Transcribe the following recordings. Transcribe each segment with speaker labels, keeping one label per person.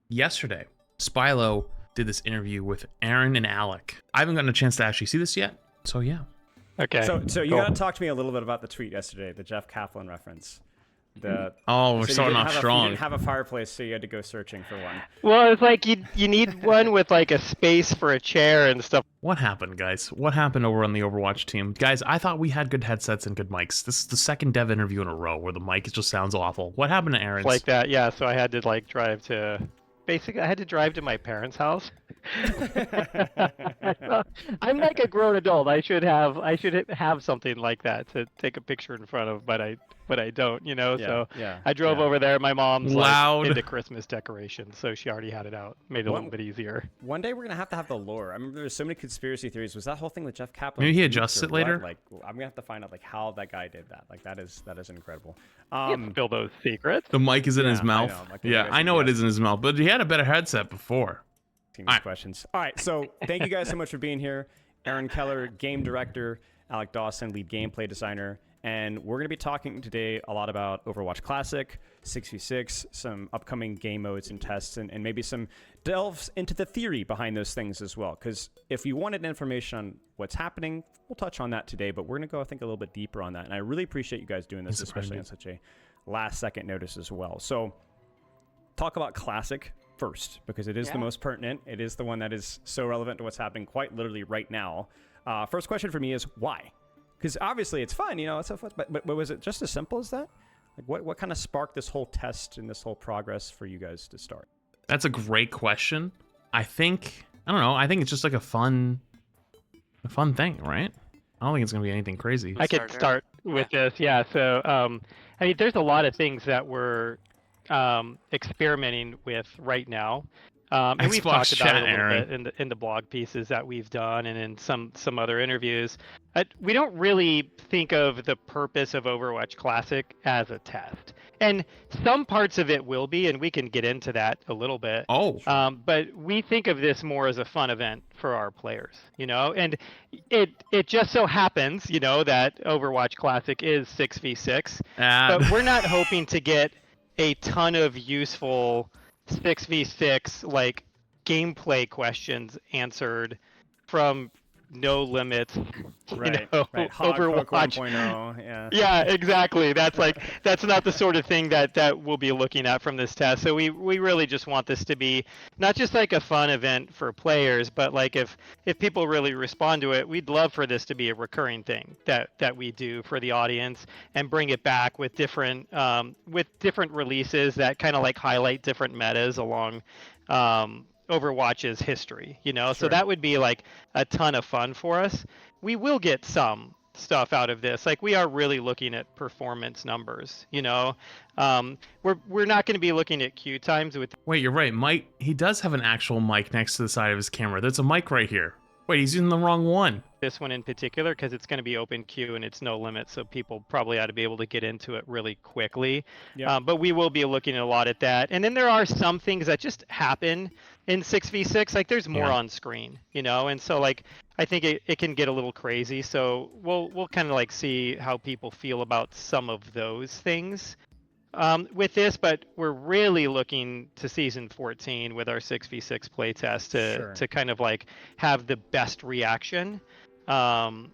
Speaker 1: yesterday, Spilo did this interview with Aaron and Alec. I haven't gotten a chance to actually see this yet, so yeah.
Speaker 2: Okay.
Speaker 3: So you gotta talk to me a little bit about the tweet yesterday, the Jeff Kaplan reference.
Speaker 1: We're
Speaker 3: So
Speaker 1: starting off strong.
Speaker 3: You didn't have a fireplace, so you had to go searching for one.
Speaker 2: Well, it's like you need one with like a space for a chair and stuff.
Speaker 1: What happened, guys? What happened over on the Overwatch team? Guys, I thought we had good headsets and good mics. This is the second dev interview in a row where the mic just sounds awful. What happened to Aaron's?
Speaker 2: Like that, yeah. So I had to like drive to. Basically, I had to drive to my parents' house. I'm like a grown adult. I should have something like that to take a picture in front of, but I don't, you know. So I drove over there. My mom's like into Christmas decorations, so she already had it out. Made it a little bit easier.
Speaker 3: One day we're gonna have to have the lore. I remember there's so many conspiracy theories. Was that whole thing with Jeff Kaplan?
Speaker 1: Maybe he adjusts it later.
Speaker 3: Like I'm gonna have to find out like how that guy did that. Like that is incredible.
Speaker 2: Spill those secrets.
Speaker 1: The mic is in his mouth. I know it is in his mouth, but he had a better headset before.
Speaker 3: Questions. All right, so thank you guys so much for being here. Aaron Keller, game director, Alec Dawson, lead gameplay designer, and we're going to be talking today a lot about Overwatch Classic, 6v6, some upcoming game modes and tests, and maybe some delves into the theory behind those things as well. Because if you wanted information on what's happening, we'll touch on that today, but we're going to go, I think, a little bit deeper on that. And I really appreciate you guys doing this, especially on such a last-second notice as well. So talk about Classic first, because it is the most pertinent. It is the one that is so relevant to what's happening quite literally right now. First question for me is why? Because obviously it's fun, you know, it's so fun, but was it just as simple as that? Like what kind of sparked this whole test and this whole progress for you guys to start?
Speaker 1: That's a great question. I think it's just like a fun thing, right? I don't think it's gonna be anything crazy.
Speaker 2: I could start with this, yeah. So I mean, there's a lot of things that we're experimenting with right now, and we've talked about it a little bit in the blog pieces that we've done and in some other interviews. We don't really think of the purpose of Overwatch Classic as a test, and some parts of it will be, and we can get into that a little bit. But we think of this more as a fun event for our players, you know, and it just so happens, you know, that Overwatch Classic is 6v6, but we're not hoping to get a ton of useful 6v6 like gameplay questions answered from No Limits, Overwatch
Speaker 3: 1.0,
Speaker 2: yeah, exactly. That's not the sort of thing that we'll be looking at from this test. So we really just want this to be not just like a fun event for players, but like if people really respond to it, we'd love for this to be a recurring thing that we do for the audience and bring it back with different releases that kind of like highlight different metas along Overwatch's history, you know. Sure. So that would be like a ton of fun for us. We will get some stuff out of this. Like we are really looking at performance numbers, you know. We're not going to be looking at queue times with.
Speaker 1: Wait, you're right. Mike, he does have an actual mic next to the side of his camera. There's a mic right here. Wait, he's using the wrong one.
Speaker 2: This one in particular, because it's going to be open queue and it's no limit, so people probably ought to be able to get into it really quickly. Yeah. But we will be looking a lot at that. And then there are some things that just happen in 6v6. Like there's more on screen, you know, and so like I think it can get a little crazy. So we'll kind of like see how people feel about some of those things with this, but we're really looking to season 14 with our 6v6 playtest to kind of like have the best reaction. And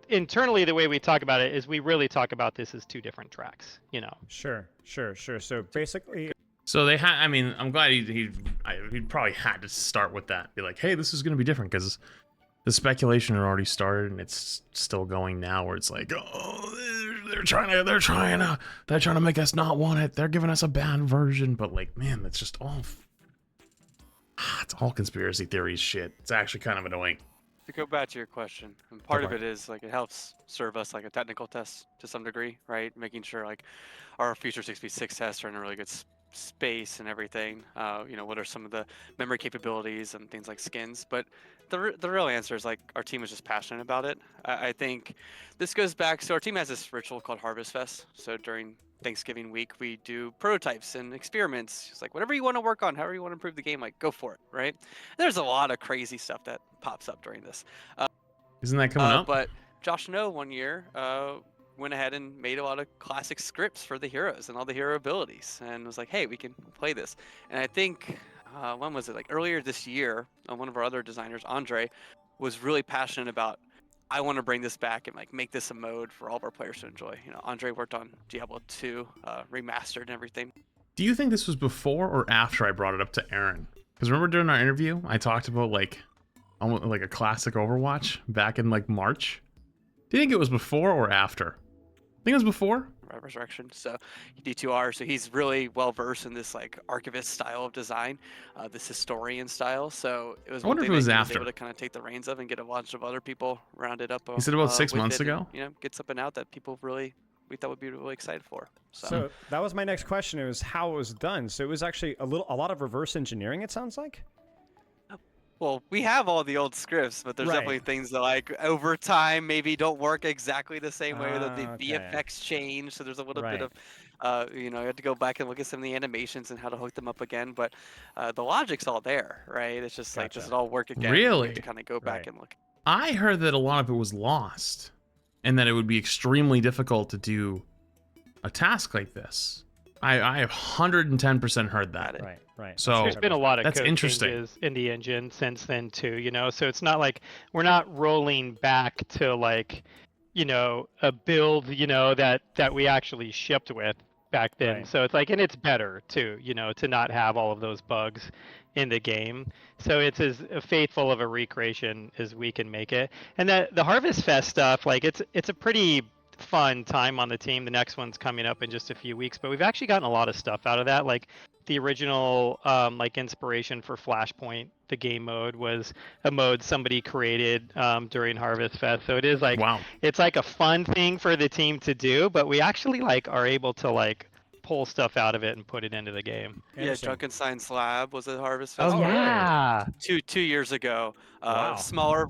Speaker 2: internally, the way we talk about it is we really talk about this as two different tracks, you know.
Speaker 3: Sure. So basically,
Speaker 1: they had. I mean, I'm glad he probably had to start with that. Be like, hey, this is gonna be different because the speculation had already started and it's still going now. Where it's like, oh, they're trying to make us not want it. They're giving us a bad version, but like, man, that's just all. It's all conspiracy theories shit. It's actually kind of annoying.
Speaker 4: To go back to your question, and part of it is like it helps serve us like a technical test to some degree, right? Making sure like our future 6v6 tests are in a really good space and everything. You know, what are some of the memory capabilities and things like skins? But the real answer is like our team is just passionate about it. I think this goes back. So our team has this ritual called Harvest Fest. So during Thanksgiving week, we do prototypes and experiments. It's like whatever you want to work on, however you want to improve the game, like go for it, right? There's a lot of crazy stuff that pops up during this.
Speaker 1: Isn't that coming up?
Speaker 4: But Josh Snow one year went ahead and made a lot of classic scripts for the heroes and all the hero abilities, and was like, hey, we can play this. And I think when was it, like earlier this year, one of our other designers, Andre, was really passionate about, I want to bring this back and like make this a mode for all of our players to enjoy. You know, Andre worked on Diablo 2 remastered and everything.
Speaker 1: Do you think this was before or after I brought it up to Aaron? Because remember during our interview, I talked about like almost like a classic Overwatch back in like March. Do you think it was before or after? I think it was before.
Speaker 4: Resurrection. So D2R. So he's really well versed in this like archivist style of design, this historian style. So it was.
Speaker 1: I wonder if it was after.
Speaker 4: Able to kind of take the reins of and get a bunch of other people rounded up.
Speaker 1: You said about 6 months ago.
Speaker 4: And, get something out that people really we thought would be really excited for.
Speaker 3: So that was my next question. It was how it was done. So it was actually a lot of reverse engineering. It sounds like.
Speaker 4: Well, we have all the old scripts, but there's definitely things that, like, over time maybe don't work exactly the same way. That the VFX change, so there's a little bit of, you have to go back and look at some of the animations and how to hook them up again. But the logic's all there, right? It's just like, does it all work again?
Speaker 1: Really?
Speaker 4: You have to kind of go back and look.
Speaker 1: I heard that a lot of it was lost, and that it would be extremely difficult to do a task like this. I have 110% heard that.
Speaker 3: Right.
Speaker 1: So
Speaker 2: there's been a lot of
Speaker 1: that's
Speaker 2: code
Speaker 1: interesting.
Speaker 2: changes in the engine since then too, so it's not like we're not rolling back to like, a build, that we actually shipped with back then. So it's like, and it's better too, to not have all of those bugs in the game. So it's as faithful of a recreation as we can make it. And the Harvest Fest stuff, like it's a pretty fun time on the team. The next one's coming up in just a few weeks, but we've actually gotten a lot of stuff out of that. Like the original like inspiration for Flashpoint, the game mode, was a mode somebody created during Harvest Fest. So it is like, it's like a fun thing for the team to do, but we actually like are able to like pull stuff out of it and put it into the game.
Speaker 4: Yeah, Drunken Science Lab was at Harvest Fest.
Speaker 2: Oh yeah,
Speaker 4: 2 years ago. Smaller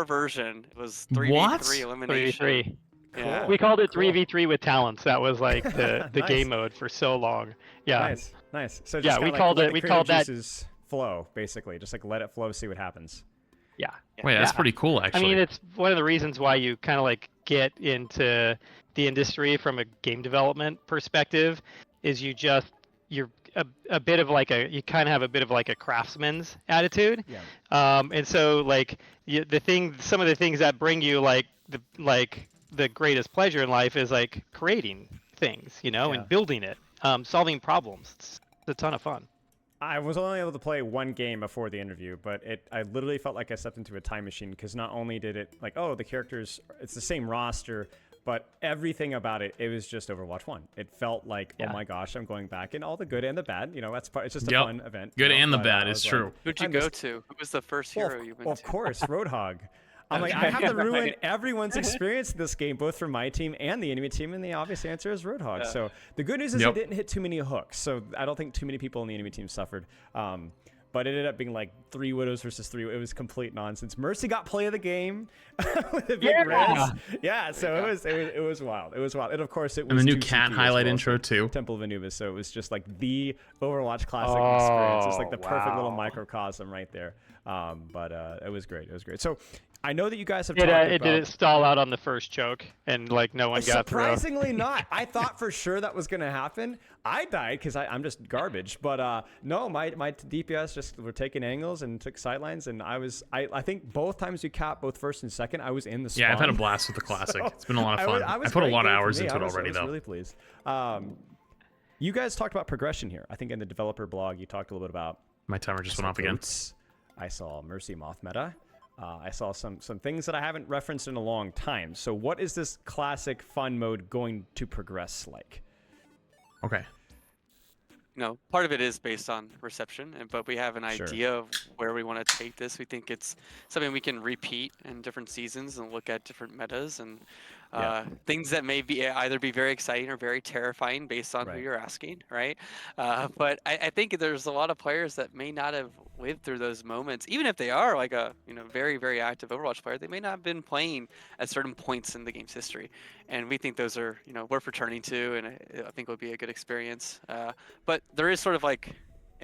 Speaker 4: version. It was 3v3 elimination.
Speaker 2: 3v3.
Speaker 4: Yeah.
Speaker 2: We called it 3v3 with talents. That was like the game mode for so long. Yeah.
Speaker 3: Nice. So just
Speaker 2: we called that
Speaker 3: flow, basically. Just like let it flow, see what happens.
Speaker 2: Yeah.
Speaker 1: Wait, that's pretty cool, actually.
Speaker 2: I mean, it's one of the reasons why you kind of like get into the industry from a game development perspective is you're a bit of like you kind of have a bit of like a craftsman's attitude.
Speaker 3: Yeah.
Speaker 2: And so like some of the things that bring you the greatest pleasure in life is like creating things, and building it, solving problems. It's a ton of fun.
Speaker 3: I was only able to play one game before the interview, but I literally felt like I stepped into a time machine, because not only did it like, the characters, it's the same roster, but everything about it was just Overwatch 1. It felt like, oh my gosh, I'm going back, and all the good and the bad, that's part. It's just a fun event.
Speaker 1: Good and the bad is true.
Speaker 4: Who'd you go to? Who was the first hero you went to?
Speaker 3: Of course, Roadhog. I'm like, I have to ruin everyone's experience in this game, both for my team and the enemy team, and the obvious answer is Roadhog. Yeah. So the good news is it didn't hit too many hooks, so I don't think too many people in the enemy team suffered. But it ended up being like 3 Widows versus 3. It was complete nonsense. Mercy got play of the game with a big res. Yeah, so it was wild. It was wild. And of course it was.
Speaker 1: And the new cat highlight intro too.
Speaker 3: Temple of Anubis. So it was just like the Overwatch classic experience. It's like the perfect little microcosm right there. But it was great. It was great. So I know that you guys have talked about...
Speaker 2: Did it stall out on the first choke and like no one got through?
Speaker 3: Surprisingly not. I thought for sure that was going to happen. I died because I'm just garbage. But no, my DPS just were taking angles and took sidelines. And I think both times we capped, both first and second, I was in the spawn.
Speaker 1: Yeah, I've had a blast with the classic. It's been a lot of fun. I put a lot of hours into it already, though.
Speaker 3: I was really pleased. You guys talked about progression here. I think in the developer blog, you talked a little bit about...
Speaker 1: My timer just went off again.
Speaker 3: I saw Mercy Moth meta. I saw some things that I haven't referenced in a long time. So what is this classic fun mode going to progress like?
Speaker 1: Okay.
Speaker 4: Part of it is based on reception, but we have an idea of where we want to take this. We think it's something we can repeat in different seasons and look at different metas and things that may be either be very exciting or very terrifying based on who you're asking, right? But I think there's a lot of players that may not have lived through those moments, even if they are like a very, very active Overwatch player. They may not have been playing at certain points in the game's history, and we think those are worth returning to, and I think it would be a good experience. But there is sort of like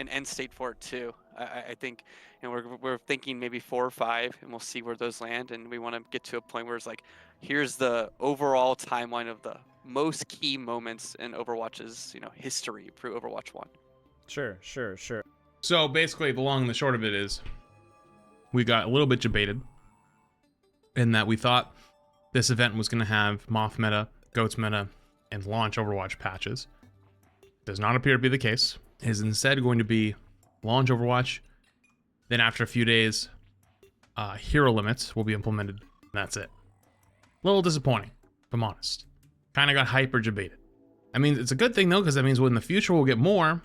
Speaker 4: an end state for it too. I think, we're thinking maybe 4 or 5, and we'll see where those land. And we want to get to a point where it's like, here's the overall timeline of the most key moments in Overwatch's history through Overwatch 1.
Speaker 3: Sure.
Speaker 1: So basically, the long and the short of it is, we got a little bit debated in that we thought this event was going to have Moth meta, Goats meta, and launch Overwatch patches. Does not appear to be the case. It is instead going to be launch Overwatch, then after a few days, hero limits will be implemented, and that's it. A little disappointing, if I'm honest. Kind of got hyper debated. I mean, it's a good thing though, because that means in the future we'll get more.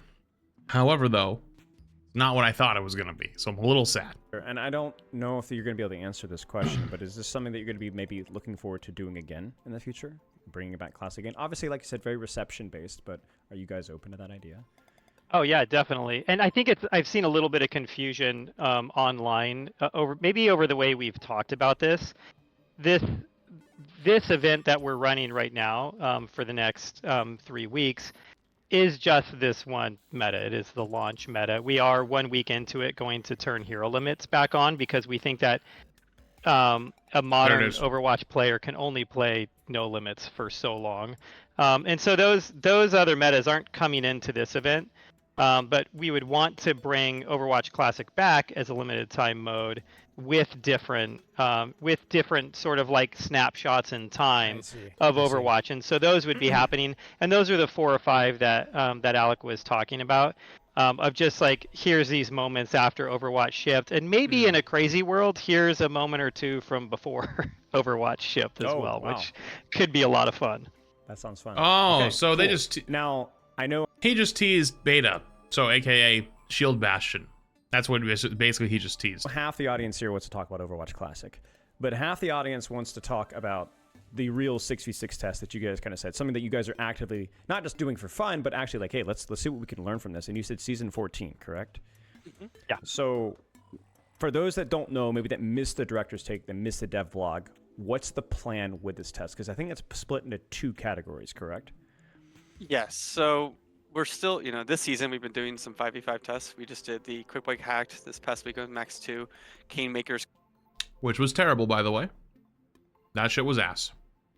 Speaker 1: However, though, not what I thought it was going to be, so I'm a little sad.
Speaker 3: And I don't know if you're going to be able to answer this question, but is this something that you're going to be maybe looking forward to doing again in the future? Bringing back Classic again? Obviously, like you said, very reception-based, but are you guys open to that idea?
Speaker 2: Oh yeah, definitely. And I think I've seen a little bit of confusion online over the way we've talked about this. This event that we're running right now for the next 3 weeks is just this one meta. It is the launch meta. We are 1 week into it going to turn hero limits back on because we think that a modern Overwatch player can only play no limits for so long. And so those other metas aren't coming into this event. But we would want to bring Overwatch Classic back as a limited time mode with different sort of like snapshots in time of Overwatch. And so those would be happening. And those are the 4 or 5 that Alec was talking about, of just like, here's these moments after Overwatch shipped. And maybe in a crazy world, here's a moment or 2 from before Overwatch shipped as well, which could be a lot of fun.
Speaker 3: That sounds fun.
Speaker 1: Oh,
Speaker 3: okay,
Speaker 1: so cool. They just...
Speaker 3: Now, I know...
Speaker 1: He just teased beta, so AKA Shield Bastion. That's what basically he just teased.
Speaker 3: Half the audience here wants to talk about Overwatch Classic, but half the audience wants to talk about the real 6v6 test that you guys kind of said, something that you guys are actively not just doing for fun, but actually like, hey, let's see what we can learn from this. And you said season 14, correct?
Speaker 2: Mm-hmm. Yeah.
Speaker 3: So for those that don't know, maybe that missed the director's take, that missed the dev vlog, what's the plan with this test? Because I think it's split into 2 categories, correct?
Speaker 4: Yes. So we're still, this season we've been doing some 5v5 tests. We just did the Quick Break Hacked this past week with Max 2, Cane Makers.
Speaker 1: Which was terrible, by the way. That shit was ass.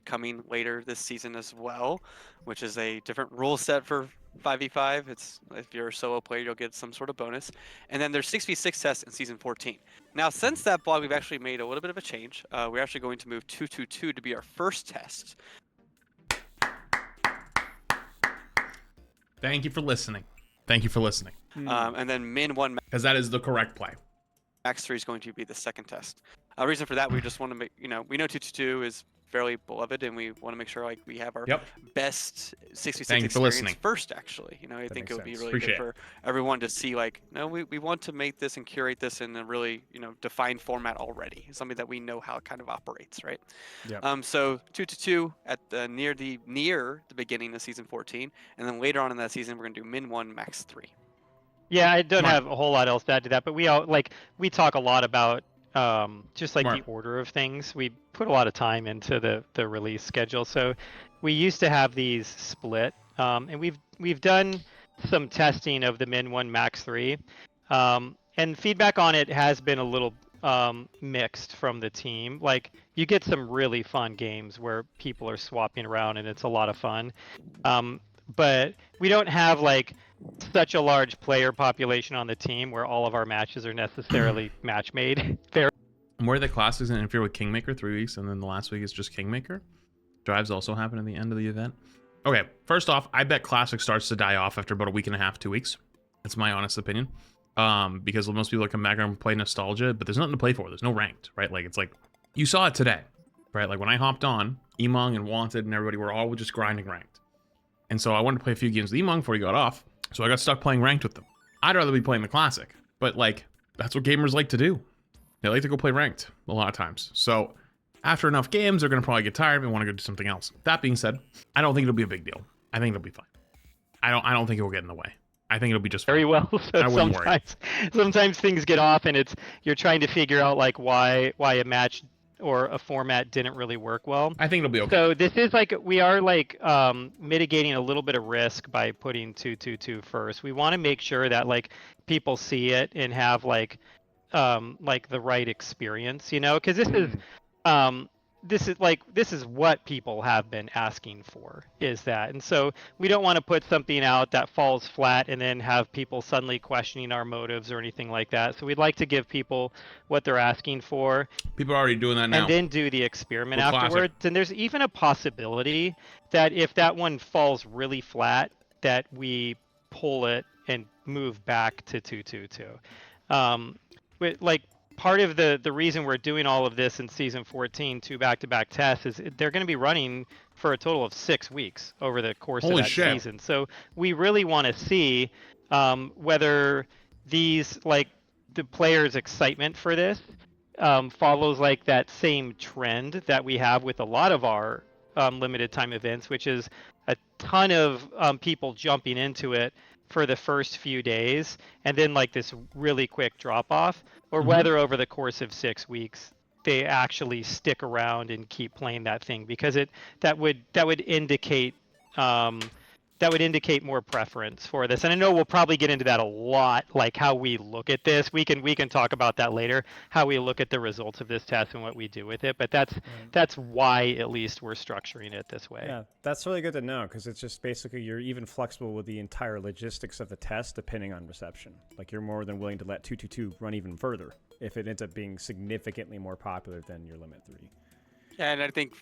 Speaker 4: Coming later this season as well, which is a different rule set for 5v5. It's, if you're a solo player, you'll get some sort of bonus. And then there's 6v6 tests in season 14. Now, since that blog, we've actually made a little bit of a change. We're actually going to move 222 to be our first test.
Speaker 1: Thank you for listening. Thank you for listening.
Speaker 4: And then Min 1
Speaker 1: because that is the correct play.
Speaker 4: Max 3 is going to be the second test. Reason for that, we just want to make, we know 222 is fairly beloved, and we want to make sure like we have our best 6v6 experience first, actually. I think it would be really good for everyone to see like, no, we want to make this and curate this in a really, defined format already. Something that we know how it kind of operates, right?
Speaker 3: Yeah.
Speaker 4: So 222 at near the beginning of season 14, and then later on in that season, we're going to do Min 1, Max 3.
Speaker 2: Yeah, I don't have a whole lot else to add to that, but we talk a lot about just like the order of things. We put a lot of time into the release schedule. So we used to have these split, and we've done some testing of the Min 1 Max 3, and feedback on it has been a little mixed from the team. Like, you get some really fun games where people are swapping around and it's a lot of fun, but we don't have like such a large player population on the team where all of our matches are necessarily match made.
Speaker 1: Where the Classics and interfere with Kingmaker 3 weeks, and then the last week is just Kingmaker. Drives also happen at the end of the event. Okay, first off, I bet Classic starts to die off after about a week and a half, 2 weeks. That's my honest opinion. Because most people come back and play nostalgia, but there's nothing to play for. There's no ranked, right? Like, it's like, you saw it today, right? Like, when I hopped on, Emong and Wanted and everybody were all just grinding ranked. And so I wanted to play a few games with Emong before he got off. So I got stuck playing ranked with them. I'd rather be playing the Classic, but like, that's what gamers like to do. They like to go play ranked a lot of times. So after enough games, they're going to probably get tired and want to go do something else. That being said, I don't think it'll be a big deal. I think it'll be fine. I don't think it will get in the way. I think it'll be just fine.
Speaker 2: Very well. So sometimes things get off and you're trying to figure out like why a match or a format didn't really work well.
Speaker 1: I think it'll be okay.
Speaker 2: So this is like we are like mitigating a little bit of risk by putting 222 first. We want to make sure that like people see it and have like the right experience, you know, because this is what people have been asking for, is that. And so we don't want to put something out that falls flat and then have people suddenly questioning our motives or anything like that. So we'd like to give people what they're asking for.
Speaker 1: People are already doing that now.
Speaker 2: And then do the experiment
Speaker 1: Well,
Speaker 2: afterwards. And there's even a possibility that if that one falls really flat, that we pull it and move back to 222. Like part of the reason we're doing all of this in season 14, 2 back-to-back tests, is they're going to be running for a total of 6 weeks over the course of that season. So we really want to see whether these, like, the players' excitement for this follows like that same trend that we have with a lot of our limited time events, which is a ton of people jumping into it for the first few days and then like this really quick drop off, or whether over the course of 6 weeks they actually stick around and keep playing that thing, because that would indicate more preference for this. And I know we'll probably get into that a lot, like how we look at this. We can talk about that later, how we look at the results of this test and what we do with it. But that's why at least we're structuring it this way.
Speaker 3: Yeah, that's really good to know, because it's just basically you're even flexible with the entire logistics of the test depending on reception. Like you're more than willing to let 222 run even further if it ends up being significantly more popular than your limit 3.
Speaker 4: Yeah, and I think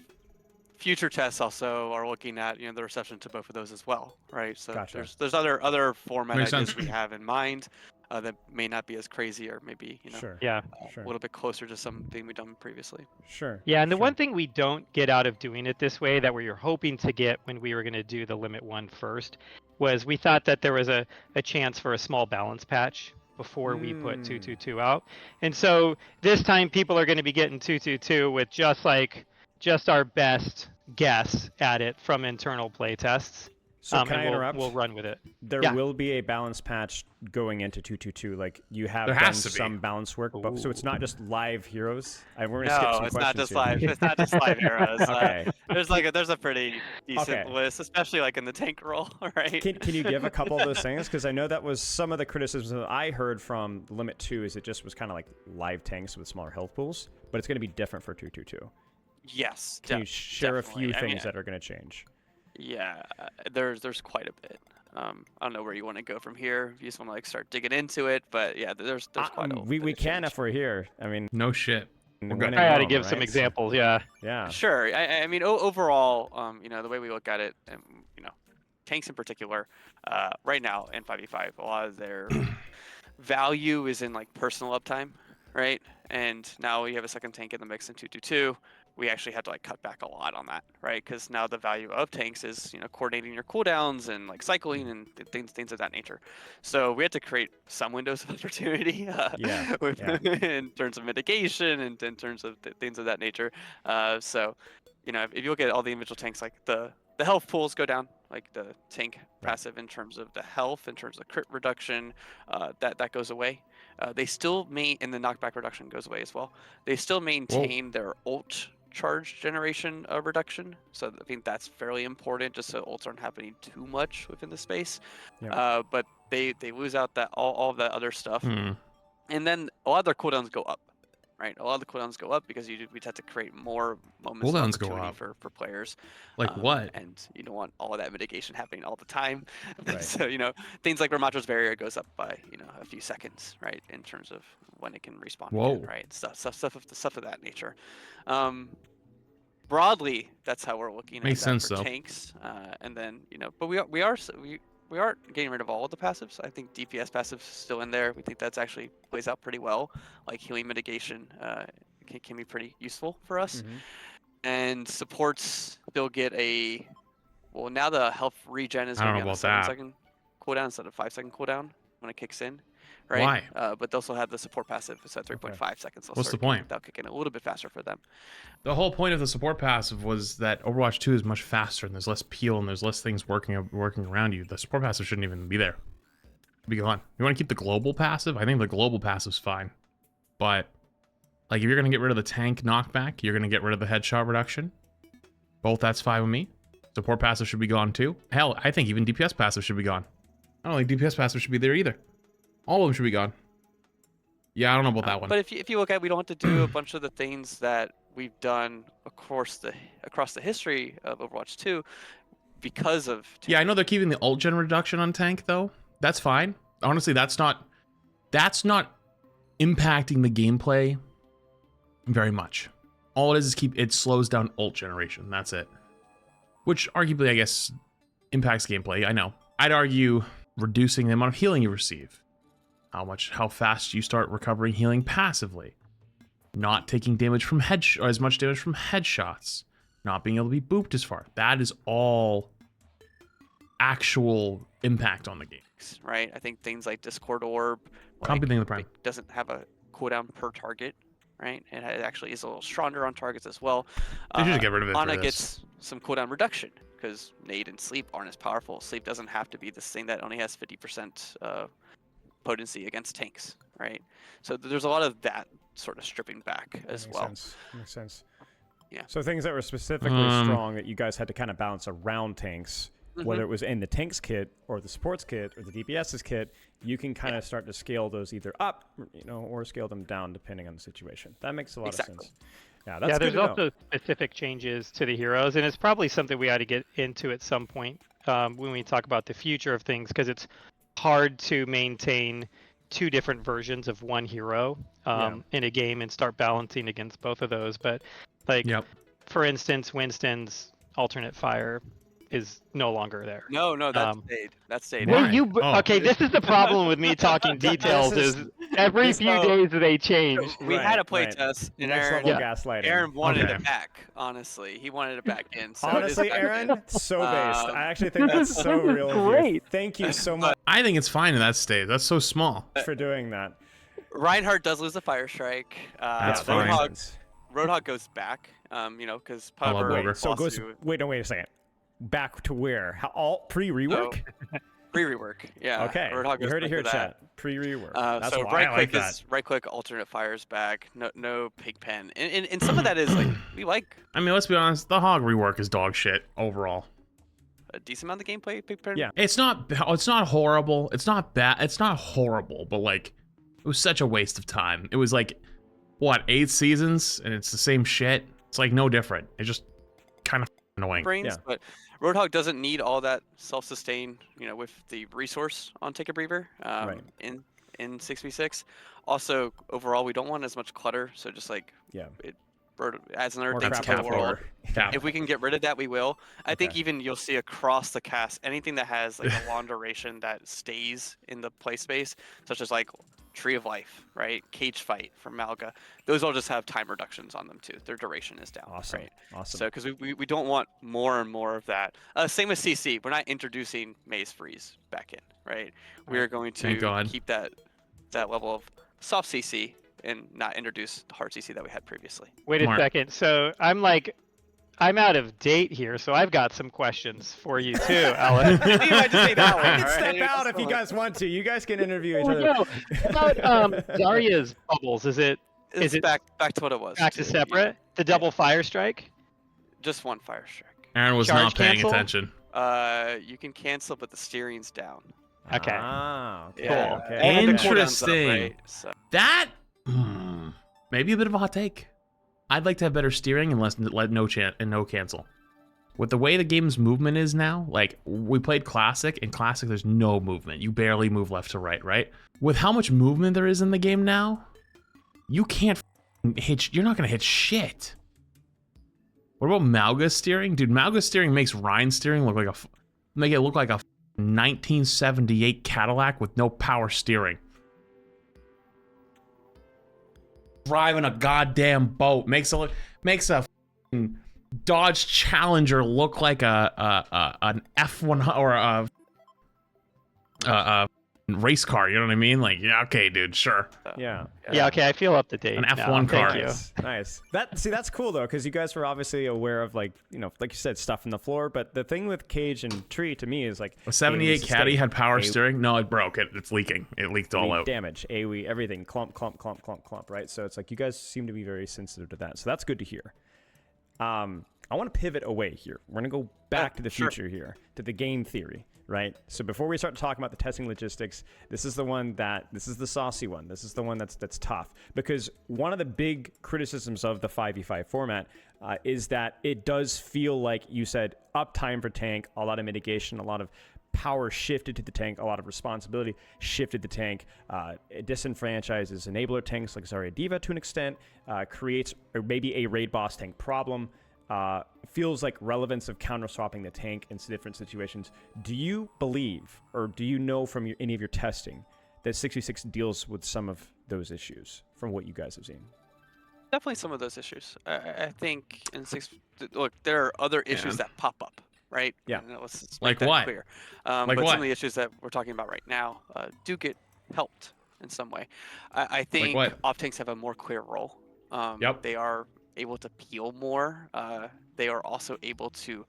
Speaker 4: future tests also are looking at the reception to both of those as well, right? So
Speaker 3: Gotcha.
Speaker 4: there's other format
Speaker 1: Makes
Speaker 4: ideas
Speaker 1: sense.
Speaker 4: we have in mind that may not be as crazy, or maybe
Speaker 3: Sure.
Speaker 2: Yeah.
Speaker 3: Sure.
Speaker 4: a little bit closer to something we've done previously.
Speaker 3: Sure.
Speaker 2: Yeah, and the
Speaker 3: sure.
Speaker 2: one thing we don't get out of doing it this way that we were hoping to get when we were going to do the limit 1 first was we thought that there was a chance for a small balance patch before we put 222 out. And so this time people are going to be getting 222 with just our best guess at it from internal play tests.
Speaker 3: So can I interrupt?
Speaker 2: We'll run with it.
Speaker 3: There will be a balance patch going into 222. Like you have
Speaker 1: There
Speaker 3: done
Speaker 1: has to be.
Speaker 3: some balance work, but so it's not just live heroes. We're gonna skip
Speaker 4: No,
Speaker 3: some
Speaker 4: it's
Speaker 3: questions
Speaker 4: not just
Speaker 3: here.
Speaker 4: live. It's not just live heroes.
Speaker 3: Okay.
Speaker 4: There's a pretty decent
Speaker 3: Okay.
Speaker 4: list, especially like in the tank role, right?
Speaker 3: Can you give a couple of those things? Because I know that was some of the criticisms that I heard from Limit 2 is it just was kind of like live tanks with smaller health pools, but it's going to be different for 222.
Speaker 4: Yes.
Speaker 3: Can you share
Speaker 4: definitely.
Speaker 3: a few things that are going to change?
Speaker 4: Yeah, there's quite a bit. I don't know where you want to go from here. If you just want to like start digging into it, but yeah, there's quite a
Speaker 3: we
Speaker 4: bit of
Speaker 3: can
Speaker 4: change.
Speaker 3: if we're here. I mean,
Speaker 1: No shit.
Speaker 3: when
Speaker 1: good.
Speaker 3: in
Speaker 2: I had to
Speaker 3: Rome,
Speaker 2: give some
Speaker 3: right?
Speaker 2: examples. Yeah.
Speaker 3: Yeah.
Speaker 4: Sure. I mean, overall, the way we look at it, and tanks in particular, right now in 5v5, a lot of their value is in like personal uptime, right? And now we have a second tank in the mix in 222. We actually had to like cut back a lot on that, right? Because now the value of tanks is coordinating your cooldowns and like cycling and things of that nature. So we had to create some windows of opportunity in terms of mitigation and in terms of things of that nature. So if you look at all the individual tanks, like the health pools go down, like the tank passive in terms of the health, in terms of crit reduction, that goes away. They still and the knockback reduction goes away as well. They still maintain their ult charge generation reduction, so I think that's fairly important, just so ults aren't happening too much within the space. But they lose out that all of that other stuff, and then a lot of their cooldowns go up. Right, a lot of the cooldowns go up because we'd have to create more moments of opportunity for players.
Speaker 1: Like what?
Speaker 4: And you don't want all of that mitigation happening all the time.
Speaker 3: Right.
Speaker 4: So things like Ramacho's barrier goes up by a few seconds, right, in terms of when it can respawn again, right? Stuff of that nature. Broadly, that's how we're looking
Speaker 1: Makes
Speaker 4: at that
Speaker 1: sense,
Speaker 4: for
Speaker 1: though.
Speaker 4: tanks. And then but we aren't getting rid of all of the passives. I think DPS passive's still in there. We think that's actually plays out pretty well. Like healing mitigation can be pretty useful for us. And supports, they'll get now the health regen is going to be on a 7-second cooldown instead of 5-second cooldown when it kicks in. Right?
Speaker 1: Why?
Speaker 4: But they also have the support passive. It's at 3.5 seconds.
Speaker 1: What's the point?
Speaker 4: That'll kick in a little bit faster for them.
Speaker 1: The whole point of the support passive was that Overwatch 2 is much faster and there's less peel and there's less things working around you. The support passive shouldn't even be there. Be gone. You want to keep the global passive? I think the global passive's fine, but Like, if you're going to get rid of the tank knockback, you're going to get rid of the headshot reduction. Both, that's fine with me. Support passive should be gone too. Hell, I think even DPS passive should be gone. I don't think DPS passive should be there either. All of them should be gone. Yeah, I don't know about that one.
Speaker 4: But if you look at, we don't have to do a bunch of the things that we've done across the history of Overwatch 2 because of.
Speaker 1: Yeah, I know they're keeping the ult gen reduction on tank though. That's fine. Honestly, that's not impacting the gameplay very much. All it is it slows down ult generation. That's it. Which arguably, I guess, impacts gameplay. I know. I'd argue reducing the amount of healing you receive. How fast you start recovering healing passively. Not taking damage from or as much damage from headshots. Not being able to be booped as far. That is all actual impact on the game.
Speaker 4: Right? I think things like Discord Orb
Speaker 1: Competing the Prime
Speaker 4: it doesn't have a cooldown per target, right? It actually is a little stronger on targets as well.
Speaker 1: They should get rid of it.
Speaker 4: Ana gets some cooldown reduction because Nade and Sleep aren't as powerful. Sleep doesn't have to be this thing that only has 50% potency against tanks, right? So there's a lot of that sort of stripping back as well.
Speaker 3: Makes sense.
Speaker 4: Yeah.
Speaker 3: So things that were specifically strong that you guys had to kind of balance around tanks, whether it was in the tanks kit or the supports kit or the DPS's kit, you can kind of start to scale those either up, or scale them down depending on the situation. That makes a lot of sense. Yeah, that's
Speaker 2: there's also specific changes to the heroes, and it's probably something we ought to get into at some point when we talk about the future of things, because it's hard to maintain two different versions of one hero in a game and start balancing against both of those. But for instance, Winston's alternate fire is no longer there.
Speaker 4: No, that stayed.
Speaker 2: Okay, this is the problem with me talking details is every few days they change.
Speaker 4: We had a play test, and
Speaker 3: gaslighting.
Speaker 4: Aaron wanted it back. Honestly, he wanted it back in. So
Speaker 3: honestly, Aaron, so based. I actually think that's so real.
Speaker 2: Great.
Speaker 3: Thank you so much.
Speaker 1: I think it's fine in that state. That's so small.
Speaker 3: For doing that.
Speaker 4: Reinhardt does lose the fire strike.
Speaker 1: That's fine.
Speaker 4: Roadhog goes back. Because
Speaker 3: so it goes. Wait a second. Back to where? All pre-rework?
Speaker 4: Pre-rework, yeah.
Speaker 3: Okay, you heard it here, chat. Pre-rework. That's
Speaker 4: so
Speaker 3: why I like that.
Speaker 4: right-click alternate fires back. No pig pen, and some of that is like we like.
Speaker 1: I mean, let's be honest. The hog rework is dog shit overall.
Speaker 4: A decent amount of the gameplay, pig pen.
Speaker 1: Yeah, it's not horrible. It's not bad. It's not horrible, but like, it was such a waste of time. It was like, what, 8 seasons, and it's the same shit. It's like no different. It's just kind of annoying.
Speaker 4: But Roadhog doesn't need all that self-sustain, with the resource on Take a Breather in 6v6. Also, overall, we don't want as much clutter, so just like it adds another thing to the world. If we can get rid of that, we will. I think even you'll see across the cast, anything that has like a long duration that stays in the play space, such as like Tree of Life, right? Cage Fight from Malga. Those all just have time reductions on them too. Their duration is down.
Speaker 3: Awesome.
Speaker 4: Right?
Speaker 3: Awesome.
Speaker 4: So because we don't want more and more of that. Same with CC. We're not introducing Maze Freeze back in, right? We are going to keep that level of soft CC and not introduce the hard CC that we had previously.
Speaker 2: Wait a second. So I'm out of date here, so I've got some questions for you too, Alan.
Speaker 4: You might just say that one.
Speaker 3: I can step out if you guys want to. You guys can interview each other.
Speaker 2: About Zarya's bubbles, is it
Speaker 4: back to what it was?
Speaker 2: Back to separate? The double fire strike?
Speaker 4: Just one fire strike.
Speaker 1: Aaron was not paying attention.
Speaker 4: You can cancel, but the steering's down.
Speaker 2: Okay.
Speaker 3: Ah, okay.
Speaker 4: Yeah.
Speaker 3: Okay.
Speaker 1: Interesting.
Speaker 4: Up, right? So.
Speaker 1: That maybe a bit of a hot take. I'd like to have better steering and no cancel. With the way the game's movement is now, like we played Classic, in Classic there's no movement. You barely move left to right, right? With how much movement there is in the game now, you can't hit. You're not gonna hit shit. What about Malga's steering, dude? Malga's steering makes Ryan's steering look like a 1978 Cadillac with no power steering. Driving a goddamn boat makes a Dodge Challenger look like an F1 or a race car. You know what I mean? Like, yeah, okay, dude, sure.
Speaker 3: Yeah.
Speaker 2: Yeah. Okay, I feel up to date.
Speaker 1: An
Speaker 2: now.
Speaker 1: F1 car.
Speaker 2: Thank you.
Speaker 3: Nice. That's cool though, because you guys were obviously aware of, like, you know, like you said, stuff in the floor. But the thing with Cage and Tree to me is like
Speaker 1: A 78 Caddy had power steering. No, it broke. It's leaking. It leaked all out.
Speaker 3: Damage, AoE, everything, clump, right? So it's like you guys seem to be very sensitive to that. So that's good to hear. I want to pivot away here. We're gonna go back to the future here, to the game theory, right? So before we start talking about the testing logistics, this is the saucy one. This is the one that's tough, because one of the big criticisms of the 5v5 format is that it does feel like you said uptime for tank, a lot of mitigation, a lot of power shifted to the tank, a lot of responsibility shifted to the tank. It disenfranchises enabler tanks like Zarya Diva to an extent, creates maybe a raid boss tank problem. Feels like relevance of counter swapping the tank in different situations. Do you believe, or do you know from any of your testing, that 66 deals with some of those issues from what you guys have seen?
Speaker 4: Definitely some of those issues. I think look, there are other issues that pop up, right?
Speaker 3: Yeah.
Speaker 4: And let's
Speaker 1: Like
Speaker 4: make that
Speaker 1: what?
Speaker 4: clear.
Speaker 1: Like
Speaker 4: but
Speaker 1: what?
Speaker 4: some of the issues that we're talking about right now do get helped in some way. I think
Speaker 1: what?
Speaker 4: off tanks have a more clear role.
Speaker 1: Yep.
Speaker 4: They are able to peel more. They are also able to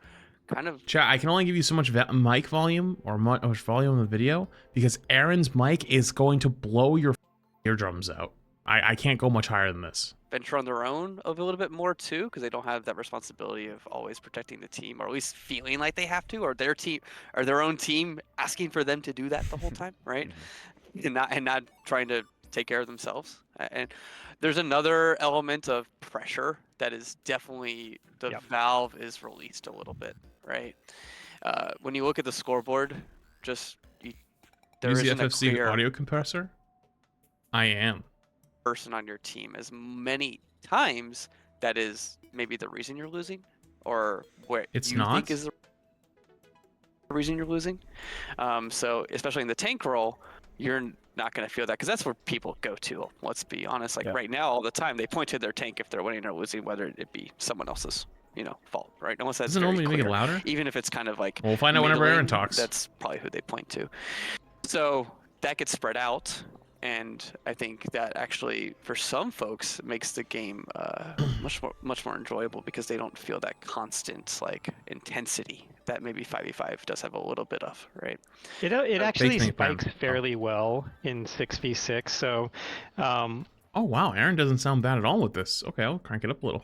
Speaker 4: kind of...
Speaker 1: Chat, I can only give you so much mic volume or much volume in the video because Aaron's mic is going to blow your eardrums out. I can't go much higher than this.
Speaker 4: venture on their own a little bit more too, because they don't have that responsibility of always protecting the team, or at least feeling like they have to, or their team or their own team asking for them to do that the whole time, right? and not trying to take care of themselves. And there's another element of pressure that is definitely the valve is released a little bit, right? When you look at the scoreboard, there
Speaker 1: Use the
Speaker 4: isn't a
Speaker 1: FFC
Speaker 4: clear
Speaker 1: audio compressor. I am.
Speaker 4: person on your team as many times. That is maybe the reason you're losing, or what
Speaker 1: It's
Speaker 4: you
Speaker 1: not?
Speaker 4: think is the reason you're losing. So especially in the tank role, you're not going to feel that, because that's where people go to. Let's be honest. Like right now, all the time, they point to their tank if they're winning or losing, whether it be someone else's, fault, right? Unless that's
Speaker 1: Doesn't
Speaker 4: very
Speaker 1: normally make it
Speaker 4: clear.
Speaker 1: louder?
Speaker 4: Even if it's kind of like
Speaker 1: We'll find out whenever Aaron
Speaker 4: middling,
Speaker 1: talks.
Speaker 4: That's probably who they point to. So that gets spread out. And I think that actually, for some folks, makes the game much more enjoyable, because they don't feel that constant intensity that maybe 5v5 does have a little bit of, right?
Speaker 2: It actually spikes
Speaker 1: fan.
Speaker 2: fairly well in 6v6. So,
Speaker 1: Oh wow, Aaron doesn't sound bad at all with this. Okay, I'll crank it up a little.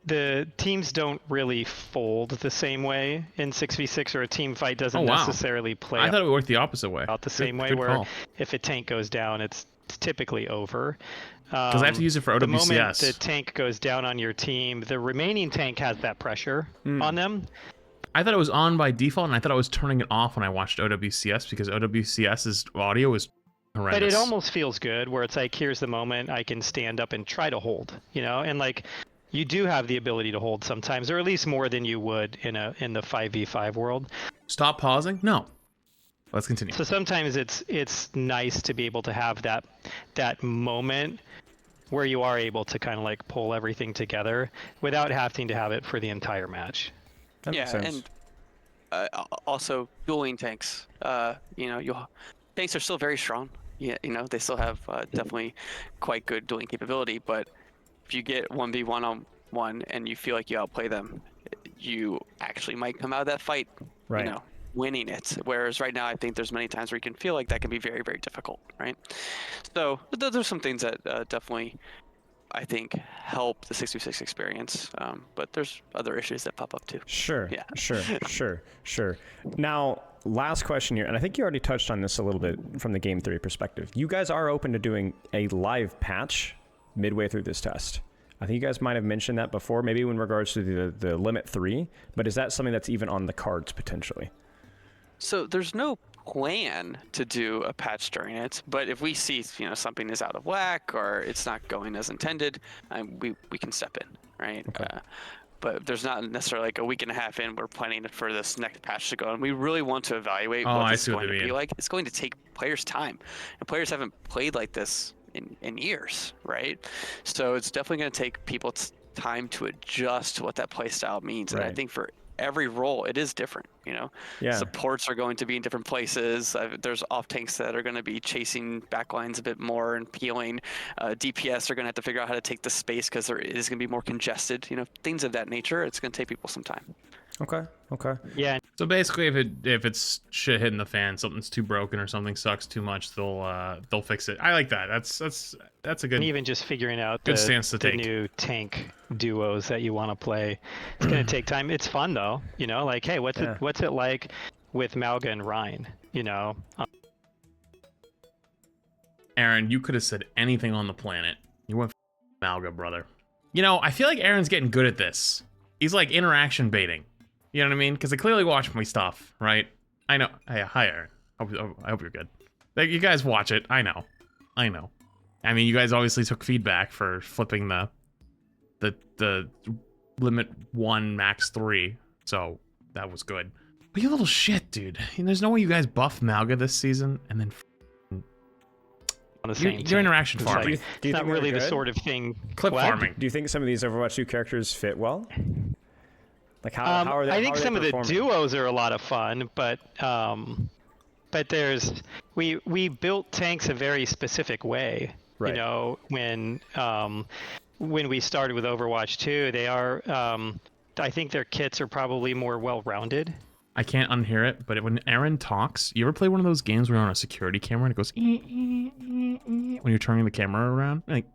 Speaker 2: the teams don't really fold the same way in 6v6, or a team fight doesn't necessarily play
Speaker 1: I thought it worked the opposite way.
Speaker 2: out the same way, where if a tank goes down, it's typically over.
Speaker 1: Because I have to use it for OWCS.
Speaker 2: The moment the tank goes down on your team, the remaining tank has that pressure on them.
Speaker 1: I thought it was on by default, and I thought I was turning it off when I watched OWCS, because OWCS's audio is horrendous.
Speaker 2: But it almost feels good, where it's like, here's the moment I can stand up and try to hold, and you do have the ability to hold sometimes, or at least more than you would in the 5v5 world.
Speaker 1: Stop pausing? No. Let's continue.
Speaker 2: So sometimes it's nice to be able to have that moment where you are able to kind of pull everything together without having to have it for the entire match.
Speaker 3: That makes sense.
Speaker 4: And also dueling tanks. Tanks are still very strong. Yeah, they still have definitely quite good dueling capability, but if you get 1v1 and you feel like you outplay them, you actually might come out of that fight, winning it. Whereas right now, I think there's many times where you can feel like that can be very, very difficult, right? So there's some things that definitely, I think, help the 6v6 experience, but there's other issues that pop up too.
Speaker 3: Sure.
Speaker 4: Yeah.
Speaker 3: Sure. Now, last question here, and I think you already touched on this a little bit from the game theory perspective. You guys are open to doing a live patch midway through this test. I think you guys might have mentioned that before, maybe in regards to the Limit 3, but is that something that's even on the cards potentially?
Speaker 4: So there's no plan to do a patch during it, but if we see something is out of whack or it's not going as intended, we can step in, right?
Speaker 3: Okay.
Speaker 4: But there's not necessarily a week and a half in, we're planning for this next patch to go, and we really want to evaluate what this is going to be like. It's going to take players time, and players haven't played like this in years, right? So it's definitely going to take people time to adjust to what that play style means. And I think for every role it is different.
Speaker 3: Yeah.
Speaker 4: Supports are going to be in different places. There's off tanks that are going to be chasing backlines a bit more and peeling. DPS are going to have to figure out how to take the space because there is going to be more congested. Things of that nature. It's going to take people some time.
Speaker 3: Okay.
Speaker 2: Yeah.
Speaker 1: So basically, if it's shit hitting the fan, something's too broken or something sucks too much, they'll fix it. I like that. That's a good.
Speaker 2: And even just figuring out
Speaker 1: good stance to
Speaker 2: the
Speaker 1: take.
Speaker 2: new tank duos that you want to play, it's gonna take time. It's fun though, like, hey, what's it like with Mauga and Rhine?
Speaker 1: Aaron, you could have said anything on the planet. You went Mauga, brother. I feel like Aaron's getting good at this. He's like interaction baiting. You know what I mean? Because they clearly watch my stuff, right? I know. Hey, hi, Aaron. I hope you're good. You guys watch it. I know. I mean, you guys obviously took feedback for flipping the limit 1, max 3, so that was good. But you little shit, dude. There's no way you guys buff Mauga this season and then
Speaker 2: On the same
Speaker 1: your interaction
Speaker 2: It's
Speaker 1: farming.
Speaker 2: like, it's not really the sort of thing.
Speaker 1: Clip
Speaker 2: What?
Speaker 1: farming.
Speaker 3: Do you think some of these Overwatch 2 characters fit well? Like how are they?
Speaker 2: I think
Speaker 3: how are
Speaker 2: some
Speaker 3: they
Speaker 2: of the
Speaker 3: performing?
Speaker 2: duos are a lot of fun, but there's we built tanks a very specific way.
Speaker 3: Right.
Speaker 2: When we started with Overwatch 2, they are I think their kits are probably more well-rounded.
Speaker 1: I can't unhear it, but when Aaron talks, you ever play one of those games where you're on a security camera and it goes when you're turning the camera around? Like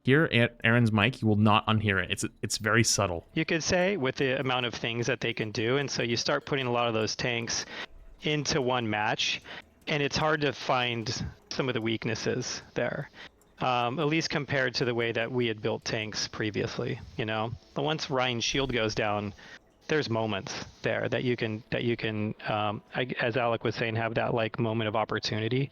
Speaker 1: here at Aaron's mic, you will not unhear it. It's very subtle.
Speaker 2: You could say, with the amount of things that they can do, and so you start putting a lot of those tanks into one match, and it's hard to find some of the weaknesses there. At least compared to the way that we had built tanks previously. But once Ryan's shield goes down, there's moments there that you can as Alec was saying, have that like moment of opportunity.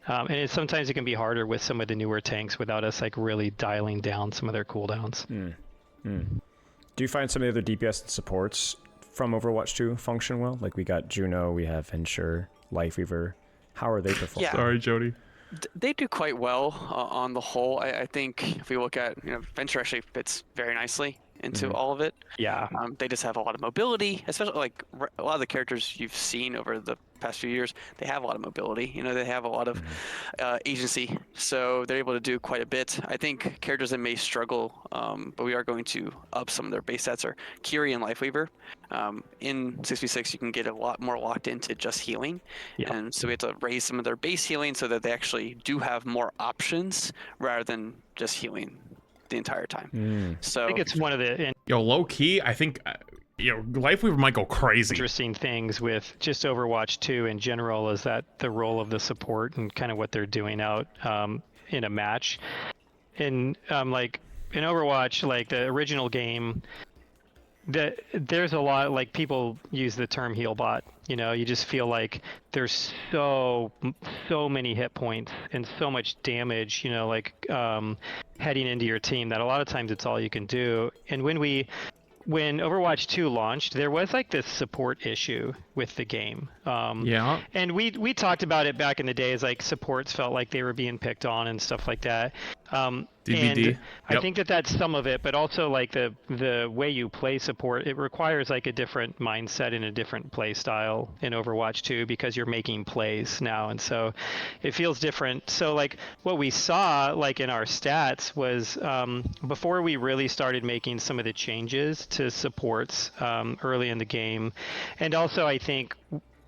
Speaker 2: And sometimes it can be harder with some of the newer tanks without us like really dialing down some of their cooldowns.
Speaker 3: Do you find some of the other DPS supports from Overwatch 2 function well? Like we got Juno, we have Ensure, Lifeweaver. How are they performing?
Speaker 4: Yeah.
Speaker 1: Sorry, Jody.
Speaker 4: They do quite well on the whole. I think if we look at, Venture actually fits very nicely into all of it.
Speaker 2: Yeah.
Speaker 4: They just have a lot of mobility, especially like a lot of the characters you've seen over the past few years. They have a lot of mobility. They have a lot of agency, so they're able to do quite a bit. I think characters that may struggle, but we are going to up some of their base stats are Kiri and Lifeweaver. In 6v6, you can get a lot more locked into just healing, and so we have to raise some of their base healing so that they actually do have more options rather than just healing the entire time. So
Speaker 2: I think it's one of the
Speaker 1: Low key, I think Lifeweaver might go crazy.
Speaker 2: interesting things with just Overwatch 2 in general is that the role of the support and kind of what they're doing out in a match. In like in Overwatch, like the original game, there's a lot, like people use the term heal bot. You just feel like there's so many hit points and so much damage, heading into your team that a lot of times it's all you can do. And when Overwatch 2 launched, there was like this support issue with the game. And we talked about it back in the days, like supports felt like they were being picked on and stuff like that.
Speaker 1: DBD.
Speaker 2: And I think that's some of it, but also like the way you play support, it requires like a different mindset and a different play style in Overwatch 2 because you're making plays now, and so it feels different. So like what we saw like in our stats was before we really started making some of the changes to supports early in the game, and also I think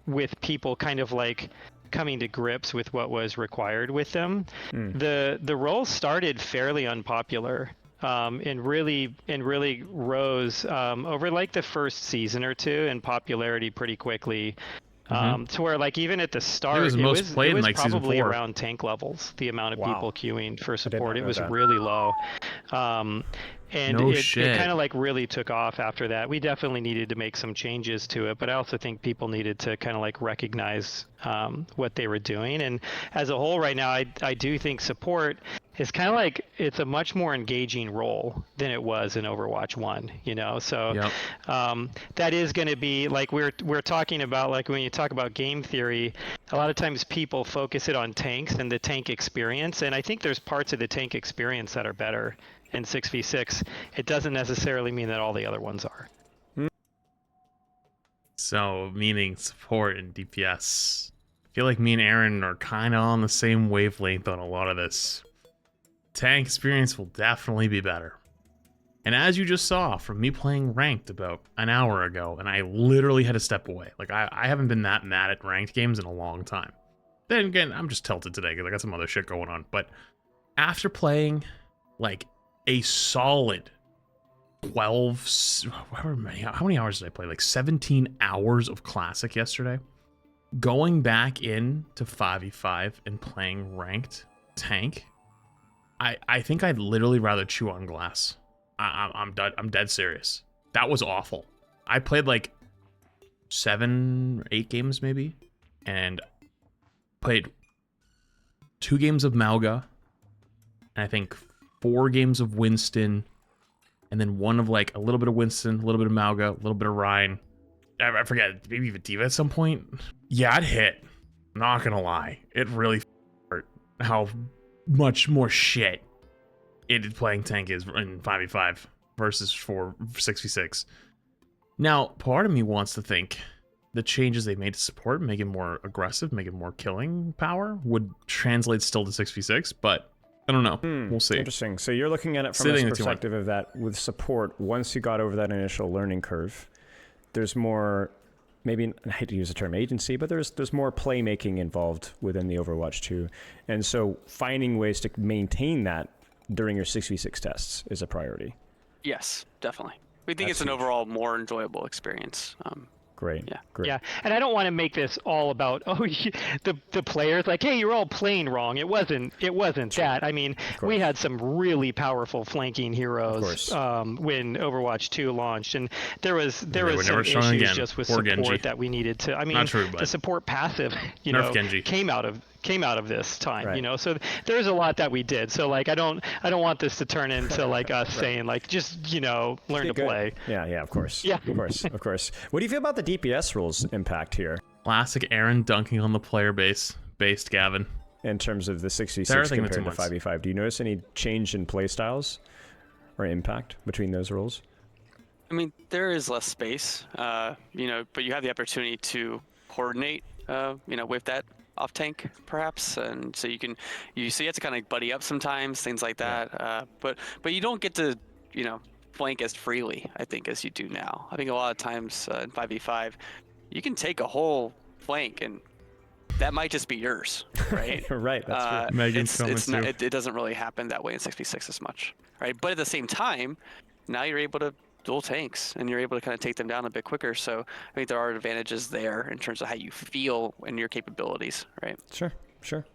Speaker 2: with people kind of like coming to grips with what was required with them, the role started fairly unpopular and really rose over like the first season or two in popularity pretty quickly. To where like even at the start,
Speaker 1: it was like
Speaker 2: probably
Speaker 1: season 4.
Speaker 2: around tank levels, the amount of people queuing for support. It was
Speaker 3: that.
Speaker 2: really low. And it kind of like really took off after that. We definitely needed to make some changes to it, but I also think people needed to kind of like recognize what they were doing. And as a whole right now, I do think support is kind of like, it's a much more engaging role than it was in Overwatch 1, So that is going to be like, we're talking about, like when you talk about game theory, a lot of times people focus it on tanks and the tank experience. And I think there's parts of the tank experience that are better in 6v6. It doesn't necessarily mean that all the other ones are.
Speaker 1: So, meaning support and DPS. I feel like me and Aaron are kind of on the same wavelength on a lot of this. Tank experience will definitely be better. And as you just saw from me playing ranked about an hour ago, and I literally had to step away. Like, I haven't been that mad at ranked games in a long time. Then again, I'm just tilted today because I got some other shit going on. But after playing, like, a solid 12, how many hours did I play? Like 17 hours of Classic yesterday. Going back in to 5v5 and playing ranked tank, I think I'd literally rather chew on glass. I'm dead serious. That was awful. I played like 7, 8 games maybe, and played 2 games of Mauga, and I think 4 games of Winston, and then 1 of like a little bit of Winston, a little bit of Mauga, a little bit of Ryan. I forget, maybe even D.Va at some point. Yeah, it hit. Not gonna lie, it really hurt how much more shit playing tank is in 5v5 versus 6v6. Now, part of me wants to think the changes they made to support, make it more aggressive, make it more killing power, would translate still to 6v6, but I don't know. We'll see.
Speaker 3: Interesting. So you're looking at it from a perspective of that with support, once you got over that initial learning curve, there's more, maybe, I hate to use the term agency, but there's more playmaking involved within the Overwatch 2. And so finding ways to maintain that during your 6v6 tests is a priority.
Speaker 4: Yes, definitely. We think it's an overall more enjoyable experience.
Speaker 3: Great.
Speaker 4: Yeah.
Speaker 3: Great.
Speaker 2: Yeah, and I don't want to make this all about the players like, hey, you're all playing wrong. It wasn't that. I mean, we had some really powerful flanking heroes when Overwatch 2 launched, and there was some issues just with support
Speaker 1: Genji.
Speaker 2: That we needed to. I mean,
Speaker 1: Not true,
Speaker 2: the support passive,
Speaker 1: Genji.
Speaker 2: came out of this time, so there's a lot that we did. So like, I don't want this to turn into like us saying like, just, learn to play.
Speaker 3: Yeah, of course.
Speaker 2: Yeah.
Speaker 3: Of course. What do you feel about the DPS rules impact here?
Speaker 1: Classic Aaron dunking on the player based Gavin.
Speaker 3: In terms of the 6v6 compared to 5v5, do you notice any change in play styles or impact between those rules?
Speaker 4: I mean, there is less space, but you have the opportunity to coordinate, with that off tank perhaps, and so you have to kind of buddy up sometimes, things like that. But you don't get to flank as freely, I think, as you do now. I think a lot of times in 5v5, you can take a whole flank and that might just be yours, right?
Speaker 3: Right, that's true.
Speaker 4: It doesn't really happen that way in 6v6 as much, right? But at the same time, now you're able to dual tanks and you're able to kind of take them down a bit quicker. So I think there are advantages there in terms of how you feel and your capabilities, right?
Speaker 3: Sure.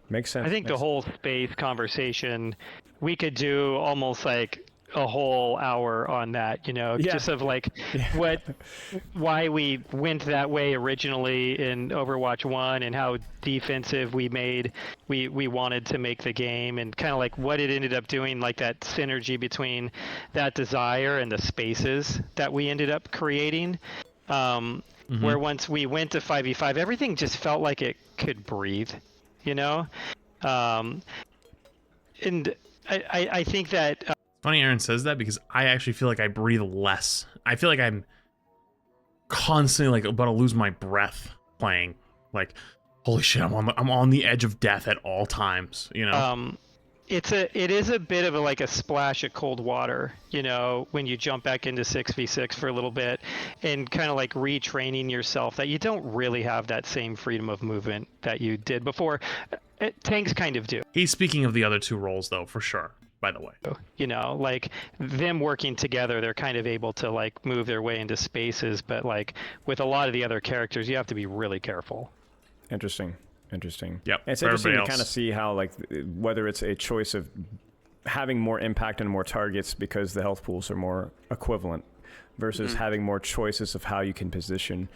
Speaker 3: Makes sense.
Speaker 2: I think the whole space conversation, we could do almost like a whole hour on that, just of like why we went that way originally in Overwatch 1 and how defensive we wanted to make the game, and kind of like what it ended up doing, like that synergy between that desire and the spaces that we ended up creating, where once we went to 5v5, everything just felt like it could breathe, and I think that
Speaker 1: Funny Aaron says that because I actually feel like I breathe less. I feel like I'm constantly like about to lose my breath playing. Like, holy shit, I'm on the edge of death at all times.
Speaker 2: It is a bit of like a splash of cold water, when you jump back into 6v6 for a little bit, and kind of like retraining yourself that you don't really have that same freedom of movement that you did before. Tanks kind of do.
Speaker 1: He's speaking of the other 2 roles though, for sure. By the way, like them working together, they're kind of able to like move their way into spaces, but like with a lot of the other characters, you have to be really careful.
Speaker 3: Interesting. Yep.
Speaker 1: And
Speaker 3: it's interesting to kind of see how, like, whether it's a choice of having more impact and more targets because the health pools are more equivalent versus having more choices of how you can position.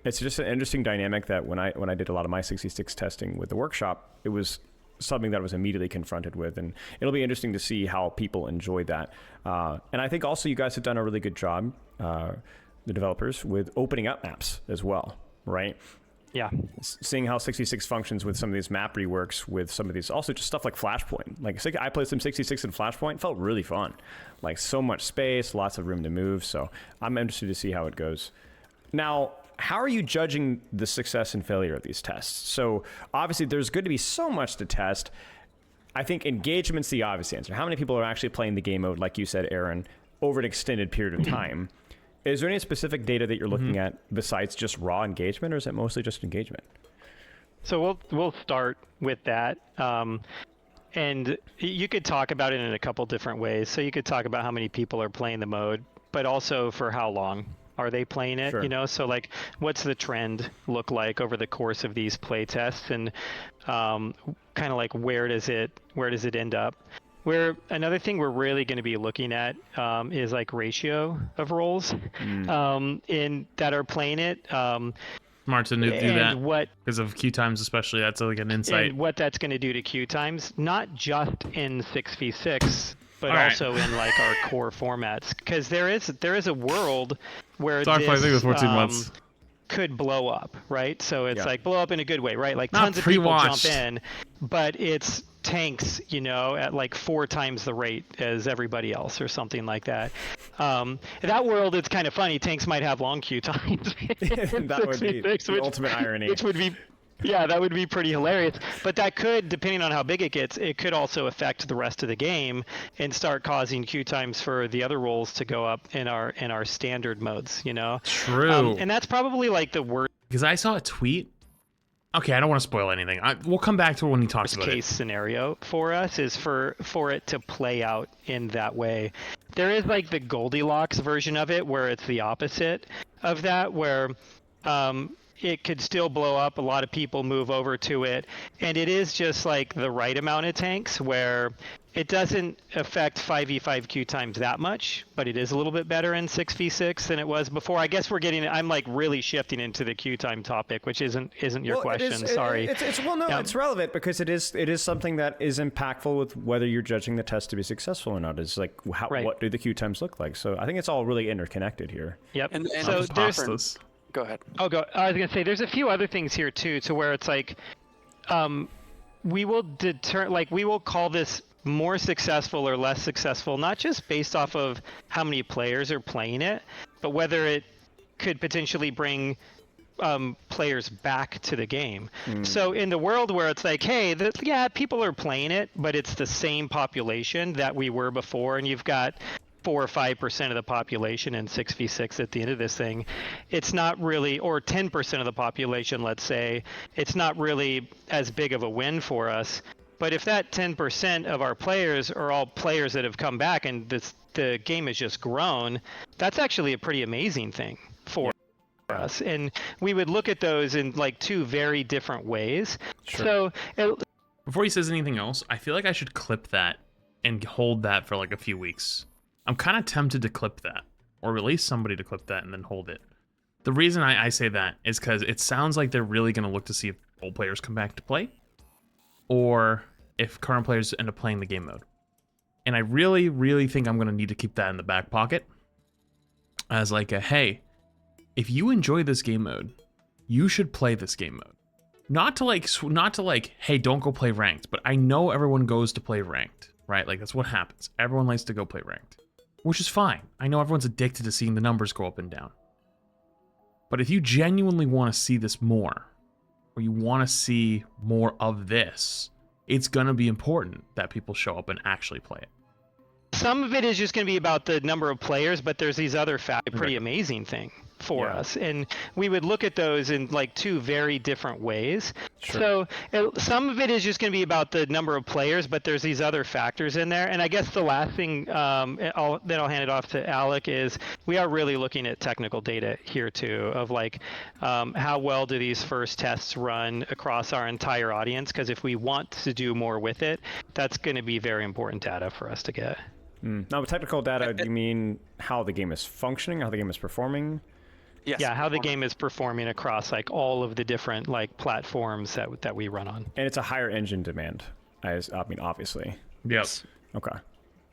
Speaker 3: It's just an interesting dynamic that when I did a lot of my 66 testing with the workshop, it was something that I was immediately confronted with, and it'll be interesting to see how people enjoy that. And I think also you guys have done a really good job, the developers, with opening up maps as well, right?
Speaker 2: Yeah.
Speaker 3: Seeing how 66 functions with some of these map reworks, with some of these, also just stuff like Flashpoint. Like, I played some 66 in Flashpoint, felt really fun. Like, so much space, lots of room to move, so I'm interested to see how it goes. Now, how are you judging the success and failure of these tests? So obviously there's going to be so much to test. I think engagement's the obvious answer. How many people are actually playing the game mode, like you said, Aaron, over an extended period of time? Is there any specific data that you're looking at besides just raw engagement, or is it mostly just engagement?
Speaker 2: So we'll start with that. And you could talk about it in a couple different ways. So you could talk about how many people are playing the mode, but also for how long are they playing it?
Speaker 3: Sure.
Speaker 2: You know, so like, what's the trend look like over the course of these play tests, and kind of like where does it end up? Another thing we're really going to be looking at is like ratio of roles in that are playing it.
Speaker 1: Smart to do that because of queue times, especially. That's like an insight.
Speaker 2: And what that's going to do to queue times, not just in 6v6, but also in like our core formats, because there is a world where
Speaker 1: Dark Flight, I think it was 14 months.
Speaker 2: Could blow up, right? So it's like blow up in a good way, right? Like
Speaker 1: Not
Speaker 2: tons of people
Speaker 1: pre-watched.
Speaker 2: jump in, but it's tanks, you know, at like 4 times the rate as everybody else or something like that. In that world, it's kind of funny. Tanks might have long queue times.
Speaker 3: That would be the ultimate irony.
Speaker 2: Which would be, yeah, that would be pretty hilarious. But that could, depending on how big it gets, it could also affect the rest of the game and start causing queue times for the other roles to go up in our standard modes, you know?
Speaker 1: True.
Speaker 2: And that's probably like the worst
Speaker 1: Because I saw a tweet. Okay, I don't want to spoil anything. We'll come back to it when he talks about
Speaker 2: case
Speaker 1: it.
Speaker 2: scenario for us is for it to play out in that way. There is like the Goldilocks version of it where it's the opposite of that, where it could still blow up. A lot of people move over to it, and it is just like the right amount of tanks where it doesn't affect 5v5 queue times that much, but it is a little bit better in 6v6 than it was before. I guess I'm like really shifting into the queue time topic, which isn't your question. Sorry.
Speaker 3: It's relevant because it is something that is impactful with whether you're judging the test to be successful or not. It's like what do the queue times look like? So I think it's all really interconnected here.
Speaker 2: Yep.
Speaker 4: And
Speaker 2: so there's
Speaker 4: Go ahead.
Speaker 2: I was gonna say there's a few other things here too, to where it's like, we will call this more successful or less successful, not just based off of how many players are playing it, but whether it could potentially bring players back to the game. So in the world where it's like, hey, people are playing it, but it's the same population that we were before, and you've got 4 or 5% of the population in 6v6 at the end of this thing, it's not really, or 10% of the population, let's say, it's not really as big of a win for us. But if that 10% of our players are all players that have come back and the game has just grown, that's actually a pretty amazing thing for us. And we would look at those in like 2 very different ways.
Speaker 3: Sure.
Speaker 2: So
Speaker 1: Before he says anything else, I feel like I should clip that and hold that for like a few weeks. I'm kind of tempted to clip that, or release somebody to clip that and then hold it. The reason I say that is because it sounds like they're really going to look to see if old players come back to play, or if current players end up playing the game mode. And I really, really think I'm going to need to keep that in the back pocket as like hey, if you enjoy this game mode, you should play this game mode. Not to like, hey, don't go play ranked, but I know everyone goes to play ranked, right? Like that's what happens. Everyone likes to go play ranked, which is fine. I know everyone's addicted to seeing the numbers go up and down. But if you genuinely want to see this more, or you want to see more of this, it's going to be important that people show up and actually play it.
Speaker 2: some of it is just going to be about the number of players, but there's these other pretty amazing thing for us, and we would look at those in like 2 very different ways. So some of it is just going to be about the number of players, but there's these other factors in there. And I guess the last thing then I'll hand it off to Alec is we are really looking at technical data here too, of like how well do these first tests run across our entire audience, because if we want to do more with it, that's going to be very important data for us to get.
Speaker 3: Now, with technical data, do you mean how the game is functioning, how the game is performing?
Speaker 4: Yes.
Speaker 2: Yeah, how the game is performing across like all of the different like platforms that we run on.
Speaker 3: And it's a higher engine demand, I mean, obviously.
Speaker 1: Yes.
Speaker 3: Okay.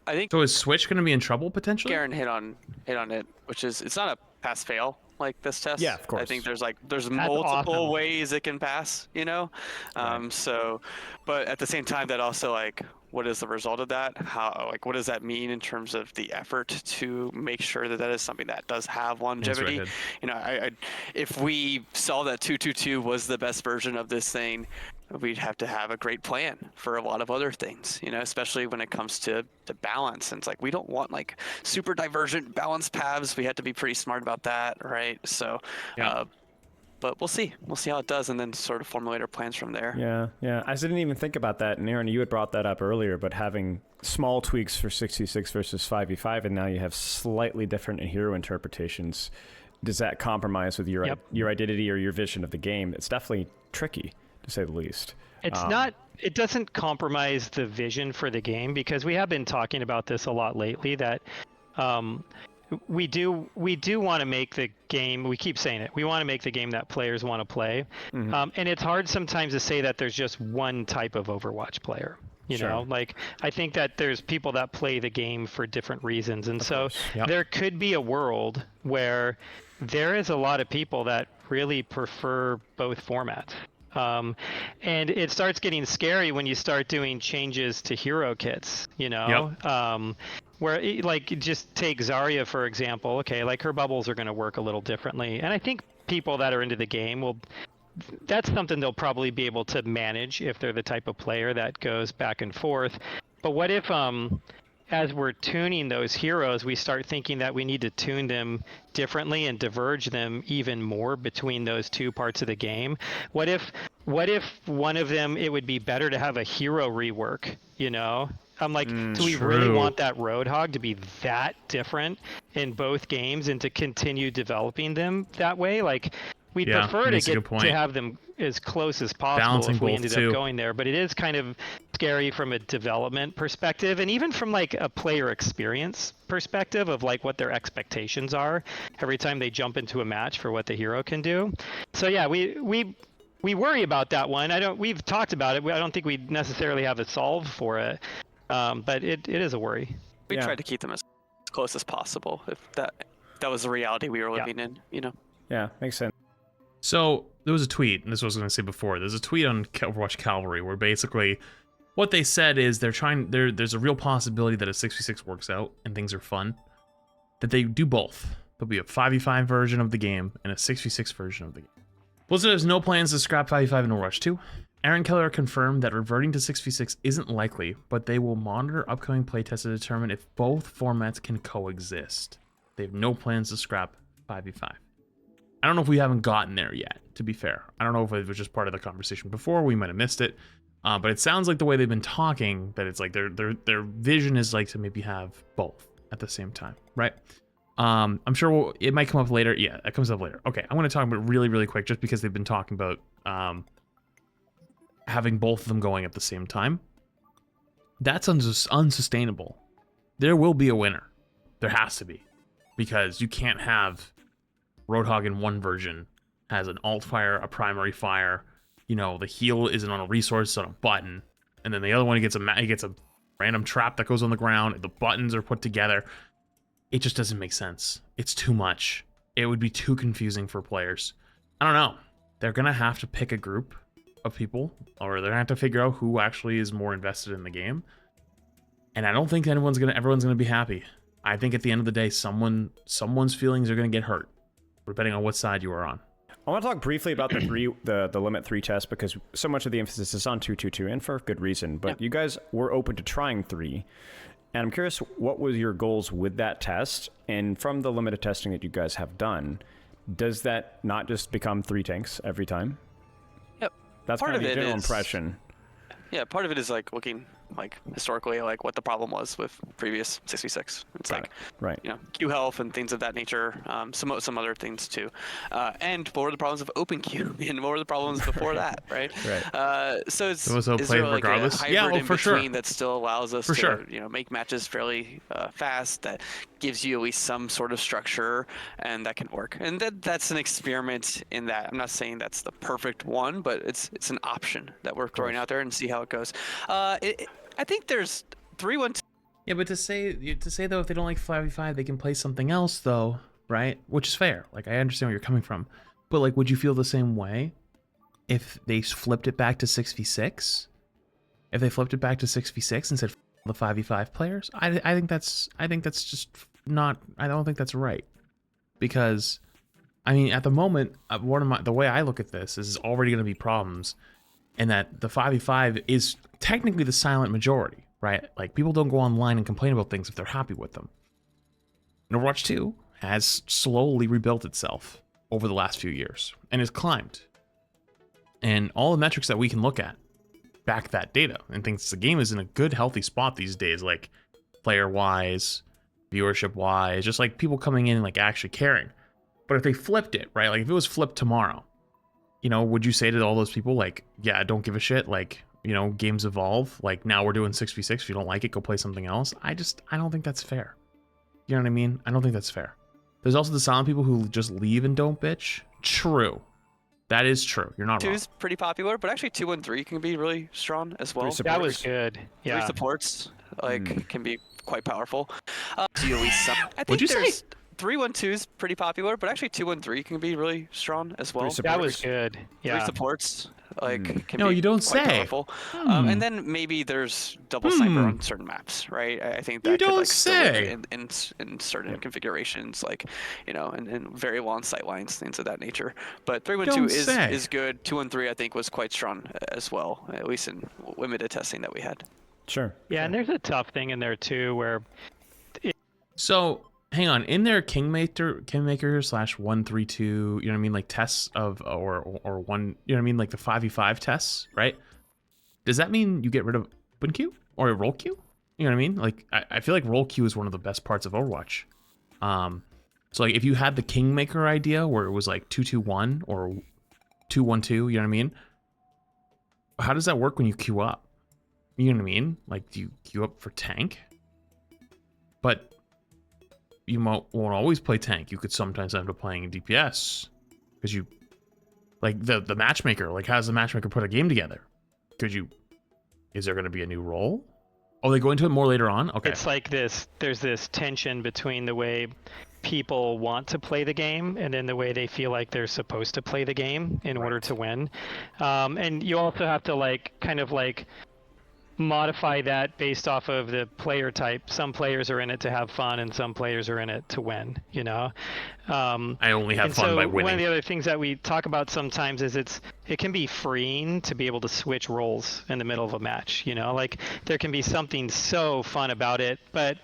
Speaker 4: I think
Speaker 1: So is Switch going to be in trouble potentially?
Speaker 4: Garen hit on it, which is it's not a pass fail like this test.
Speaker 3: Yeah, of course.
Speaker 4: I think there's multiple
Speaker 2: awesome.
Speaker 4: ways it can pass, you know. So, but at the same time, that also like what is the result of that? How, like, what does that mean in terms of the effort to make sure that that is something that does have longevity? You know, if we saw that 222 was the best version of this thing, we'd have to have a great plan for a lot of other things, you know, especially when it comes to balance. And it's like, we don't want like super divergent balance paths. We have to be pretty smart about that, right? So, but we'll see. We'll see how it does, and then sort of formulate our plans from there.
Speaker 3: Yeah. I didn't even think about that. And Aaron, you had brought that up earlier, but having small tweaks for 66 versus 5v5, and now you have slightly different hero interpretations. Does that compromise with your identity or your vision of the game? It's definitely tricky, to say the least.
Speaker 2: It's not. It doesn't compromise the vision for the game, because we have been talking about this a lot lately. That we do want to make the game. We keep saying it. We want to make the game that players want to play, and it's hard sometimes to say that there's just one type of Overwatch player. You know, like, I think that there's people that play the game for different reasons, and so there could be a world where there is a lot of people that really prefer both formats. And it starts getting scary when you start doing changes to hero kits, you know, where just take Zarya, for example. Okay, like, her bubbles are going to work a little differently. And I think people that are into the game that's something they'll probably be able to manage if they're the type of player that goes back and forth. But what if, as we're tuning those heroes, we start thinking that we need to tune them differently and diverge them even more between those two parts of the game? What if one of them, it would be better to have a hero rework, you know? I'm like, do we really want that Roadhog to be that different in both games and to continue developing them that way? Like, we'd prefer to have them as close as possible
Speaker 1: balancing
Speaker 2: if we
Speaker 1: both
Speaker 2: ended up going there, but it is kind of scary from a development perspective, and even from like a player experience perspective of like what their expectations are every time they jump into a match for what the hero can do. So yeah, we worry about that one. We've talked about it. I don't think we necessarily have a solve for it, but it is a worry.
Speaker 4: We tried to keep them as close as possible, if that was the reality we were living in, you know.
Speaker 3: Yeah, makes sense.
Speaker 1: So there was a tweet, and this was what I was going to say before. There's a tweet on Overwatch Cavalry where basically what they said is there's a real possibility that a 6v6 works out and things are fun, that they do both. There'll be a 5v5 version of the game and a 6v6 version of the game. Blizzard has no plans to scrap 5v5 in Overwatch 2. Aaron Keller confirmed that reverting to 6v6 isn't likely, but they will monitor upcoming playtests to determine if both formats can coexist. They have no plans to scrap 5v5. I don't know if we haven't gotten there yet, to be fair. I don't know if it was just part of the conversation before. We might have missed it. But it sounds like the way they've been talking, that it's like their vision is like to maybe have both at the same time, right? I'm sure it might come up later. Yeah, it comes up later. Okay, I'm going to talk about it really, really quick, just because they've been talking about having both of them going at the same time. That's unsustainable. There will be a winner. There has to be. Because you can't have Roadhog in one version has an alt fire, a primary fire, you know, the heal isn't on a resource, it's on a button, and then the other one he gets a random trap that goes on the ground, the buttons are put together. It just doesn't make sense. It's too much. It would be too confusing for players. I don't know. They're gonna have to pick a group of people, or they're gonna have to figure out who actually is more invested in the game. And I don't think everyone's gonna be happy. I think at the end of the day, someone's feelings are gonna get hurt, depending on what side you are on.
Speaker 3: I want to talk briefly about the limit 3 test, because so much of the emphasis is on 222, and for good reason. But you guys were open to trying 3, and I'm curious, what was your goals with that test? And from the limited testing that you guys have done, does that not just become 3 tanks every time?
Speaker 4: Yep.
Speaker 3: That's kind of the general impression.
Speaker 4: Yeah, part of it is like looking like historically like what the problem was with previous 66. It's like
Speaker 3: right,
Speaker 4: you know, Q health and things of that nature, some other things too, and what were the problems of open Q and what were the problems before that, right? So it's
Speaker 1: is there like regardless?
Speaker 4: a hybrid in
Speaker 1: for
Speaker 4: between
Speaker 1: sure.
Speaker 4: that still allows us to you know, make matches fairly fast, that gives you at least some sort of structure, and that can work. And that's an experiment in that. I'm not saying that's the perfect one, but it's an option that we're throwing out there and see how it goes. I think there's 3-1-2.
Speaker 1: Yeah, but to say though, if they don't like 5v5, they can play something else though, right? Which is fair. Like, I understand where you're coming from, but like, would you feel the same way if they flipped it back to 6v6? if they flipped it back to 6v6 and said the 5v5 players, I think that's just not. I don't think that's right, because I mean, at the moment, the way I look at this is already going to be problems, and that the 5v5 is technically the silent majority, right? Like, people don't go online and complain about things if they're happy with them. And Overwatch 2 has slowly rebuilt itself over the last few years and has climbed. And all the metrics that we can look at back that data, and thinks the game is in a good, healthy spot these days, like player-wise, viewership-wise, just like people coming in and like actually caring. But if they flipped it, right, like if it was flipped tomorrow, you know, would you say to all those people, like, yeah, don't give a shit, like, you know, games evolve, like, now we're doing 6v6, if you don't like it, go play something else? I don't think that's fair. You know what I mean? I don't think that's fair. There's also the silent people who just leave and don't bitch. True. That is true. You're not wrong.
Speaker 4: 2 is pretty popular, but actually 2 and 3 can be really strong as well.
Speaker 2: That was good. Yeah.
Speaker 4: 3 supports can be quite powerful. Do you at least some? I think
Speaker 1: Would you say
Speaker 4: 3-1-2 is pretty popular, but actually 2 and 3 can be really strong as well.
Speaker 2: That was good. Yeah.
Speaker 4: 3 supports can
Speaker 1: no,
Speaker 4: be
Speaker 1: you don't
Speaker 4: quite
Speaker 1: say.
Speaker 4: powerful. And then maybe there's double sniper on certain maps, right? I think that
Speaker 1: You
Speaker 4: could
Speaker 1: don't
Speaker 4: like
Speaker 1: say.
Speaker 4: in certain configurations, like, you know, and very long sight lines, things of that nature. But 3-1-2 is good. 2 and 3 I think was quite strong as well, at least in limited testing that we had.
Speaker 3: Sure.
Speaker 2: Yeah, and there's a tough thing in there too, where.
Speaker 1: So hang on, in their Kingmaker / 132, you know what I mean, like tests of or one, you know what I mean, like the 5v5 tests, right? Does that mean you get rid of open queue or roll queue? You know what I mean? Like I feel like roll queue is one of the best parts of Overwatch. So like if you had the Kingmaker idea where it was like 2-2-1 or 2-1-2, you know what I mean? How does that work when you queue up? You know what I mean? Like, do you queue up for tank? But you won't always play tank. You could sometimes end up playing DPS because you, like, the matchmaker. Like, how does the matchmaker put a game together? Is there going to be a new role? Oh, they go into it more later on? Okay.
Speaker 2: It's like this, there's this tension between the way people want to play the game and then the way they feel like they're supposed to play the game in order to win. And you also have to, like, kind of like modify that based off of the player type. Some players are in it to have fun and some players are in it to win, you know?
Speaker 1: I only have fun by winning.
Speaker 2: One of the other things that we talk about sometimes is it can be freeing to be able to switch roles in the middle of a match, you know? Like, there can be something so fun about it, but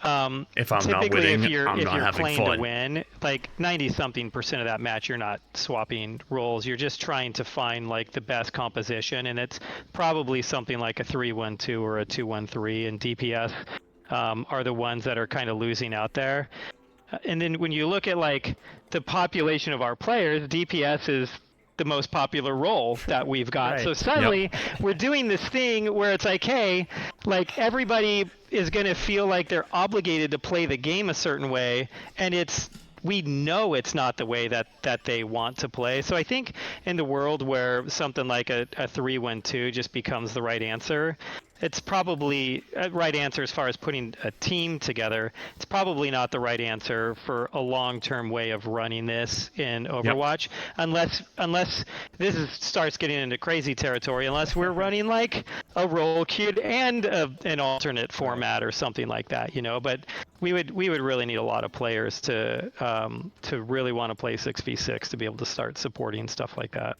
Speaker 1: if I'm not winning,
Speaker 2: if you're
Speaker 1: having
Speaker 2: playing
Speaker 1: fun.
Speaker 2: to win, like 90-something% of that match, you're not swapping roles. You're just trying to find like the best composition, and it's probably something like a 3-1-2 or a 2-1-3, and DPS are the ones that are kind of losing out there. And then when you look at like the population of our players, DPS is the most popular role that we've got.
Speaker 3: Right.
Speaker 2: So suddenly we're doing this thing where it's like, hey, like everybody is going to feel like they're obligated to play the game a certain way, and we know it's not the way that they want to play. So I think in the world where something like a 3-1-2 just becomes the right answer, it's probably a right answer as far as putting a team together. It's probably not the right answer for a long-term way of running this in Overwatch, unless this starts getting into crazy territory, unless we're running like a role queue and an alternate format or something like that, you know. But we would really need a lot of players to really want to play 6v6 to be able to start supporting stuff like that.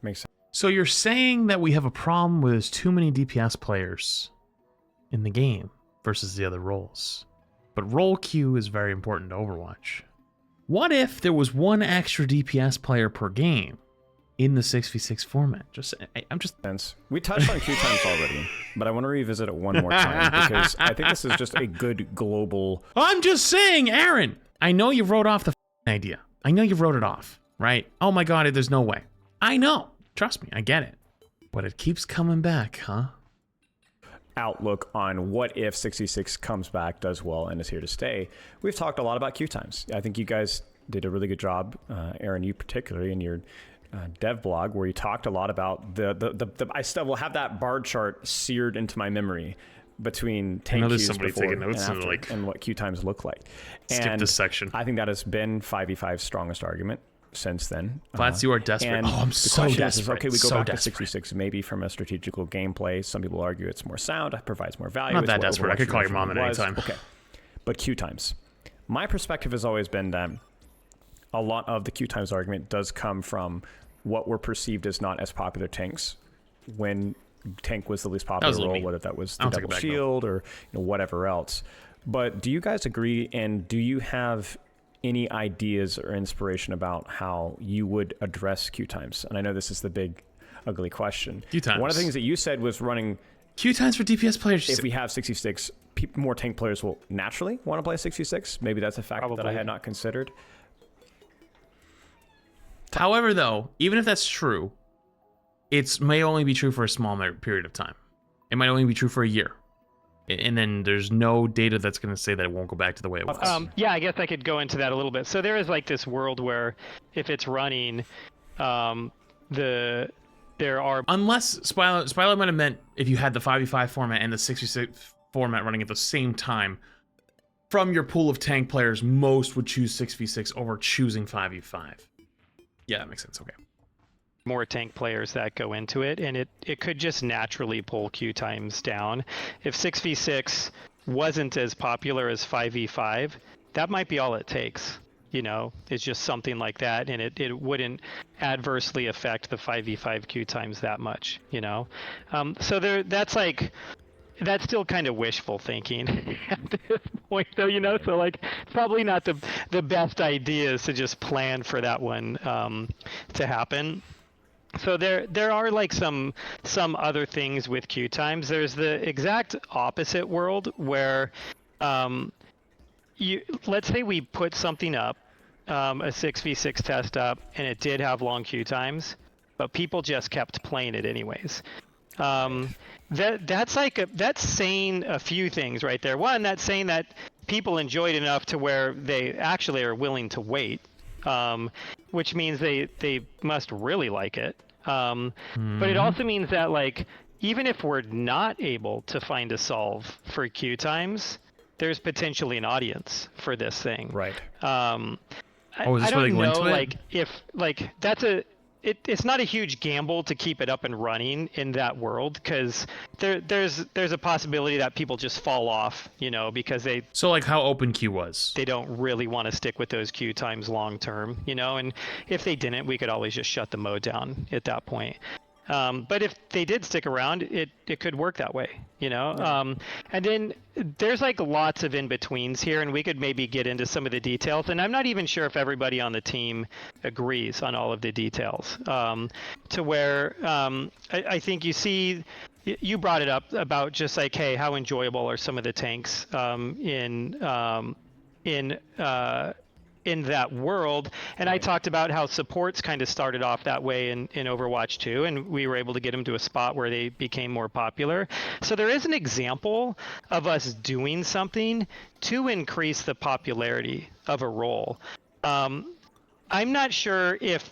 Speaker 3: Makes sense.
Speaker 1: So you're saying that we have a problem with there's too many DPS players in the game versus the other roles. But role queue is very important to Overwatch. What if there was one extra DPS player per game in the 6v6 format?
Speaker 3: We touched on queue times already, but I want to revisit it one more time because I think this is just a good global...
Speaker 1: I'm just saying, Aaron! I know you wrote off the idea. I know you wrote it off, right? Oh my god, there's no way. I know. Trust me, I get it. But it keeps coming back, huh?
Speaker 3: Outlook on what if 66 comes back, does well, and is here to stay. We've talked a lot about queue times. I think you guys did a really good job, Aaron, you particularly, in your dev blog, where you talked a lot about I still will have that bar chart seared into my memory between tank queues before and after, and what queue times look like.
Speaker 1: Skip this section.
Speaker 3: I think that has been 5v5's strongest argument since then.
Speaker 1: Flats, you are desperate.
Speaker 3: And
Speaker 1: I'm
Speaker 3: the
Speaker 1: so
Speaker 3: question
Speaker 1: desperate.
Speaker 3: is, okay, we go
Speaker 1: so
Speaker 3: back
Speaker 1: desperate.
Speaker 3: to 66 maybe from a strategical gameplay. Some people argue it's more sound, it provides more value.
Speaker 1: Not
Speaker 3: it's
Speaker 1: that
Speaker 3: what
Speaker 1: desperate. I could
Speaker 3: Overwatch
Speaker 1: call your mom at any
Speaker 3: originally
Speaker 1: time.
Speaker 3: was. Okay, but queue times. My perspective has always been that a lot of the queue times argument does come from what were perceived as not as popular tanks when tank was the least popular role, whether that was the double shield or whatever else. But do you guys agree, and do you have any ideas or inspiration about how you would address queue times? And I know this is the big ugly question.
Speaker 1: Queue times.
Speaker 3: One of the things that you said was running
Speaker 1: queue times for DPS players.
Speaker 3: If we have 66, more tank players will naturally want to play 66. Maybe that's a factor that I had not considered.
Speaker 1: However, though, even if that's true, it may only be true for a small period of time. It might only be true for a year. And then there's no data that's going to say that it won't go back to the way it was.
Speaker 2: Yeah, I guess I could go into that a little bit. So there is like this world where if it's running, there are...
Speaker 1: Unless, Spylo might have meant if you had the 5v5 format and the 66 format running at the same time, from your pool of tank players, most would choose 6v6 over choosing 5v5. Yeah, that makes sense. Okay.
Speaker 2: More tank players that go into it, and it could just naturally pull queue times down. If 6v6 wasn't as popular as 5v5, that might be all it takes. It's just something like that, and it wouldn't adversely affect the 5v5 queue times that much. So that's still kind of wishful thinking at this point, though. So like, it's probably not the best idea is to just plan for that one to happen. So there are like some other things with queue times. There's the exact opposite world where let's say we put something up, a 6v6 test up, and it did have long queue times, but people just kept playing it anyways. That's saying a few things right there. One, that's saying that people enjoyed enough to where they actually are willing to wait. Which means they must really like it. But it also means that like even if we're not able to find a solve for queue times, there's potentially an audience for this thing.
Speaker 3: Right.
Speaker 2: I don't know like if like it's not a huge gamble to keep it up and running in that world, because there's a possibility that people just fall off, because
Speaker 1: so like how OpenQ was.
Speaker 2: They don't really want to stick with those queue times long term, and if they didn't, we could always just shut the mode down at that point. But if they did stick around, it could work that way, And then there's like lots of in-betweens here, and we could maybe get into some of the details. And I'm not even sure if everybody on the team agrees on all of the details. To where I think you brought it up about just like, hey, how enjoyable are some of the tanks in that world, and I talked about how supports kind of started off that way in Overwatch 2, and we were able to get them to a spot where they became more popular. So there is an example of us doing something to increase the popularity of a role. I'm not sure if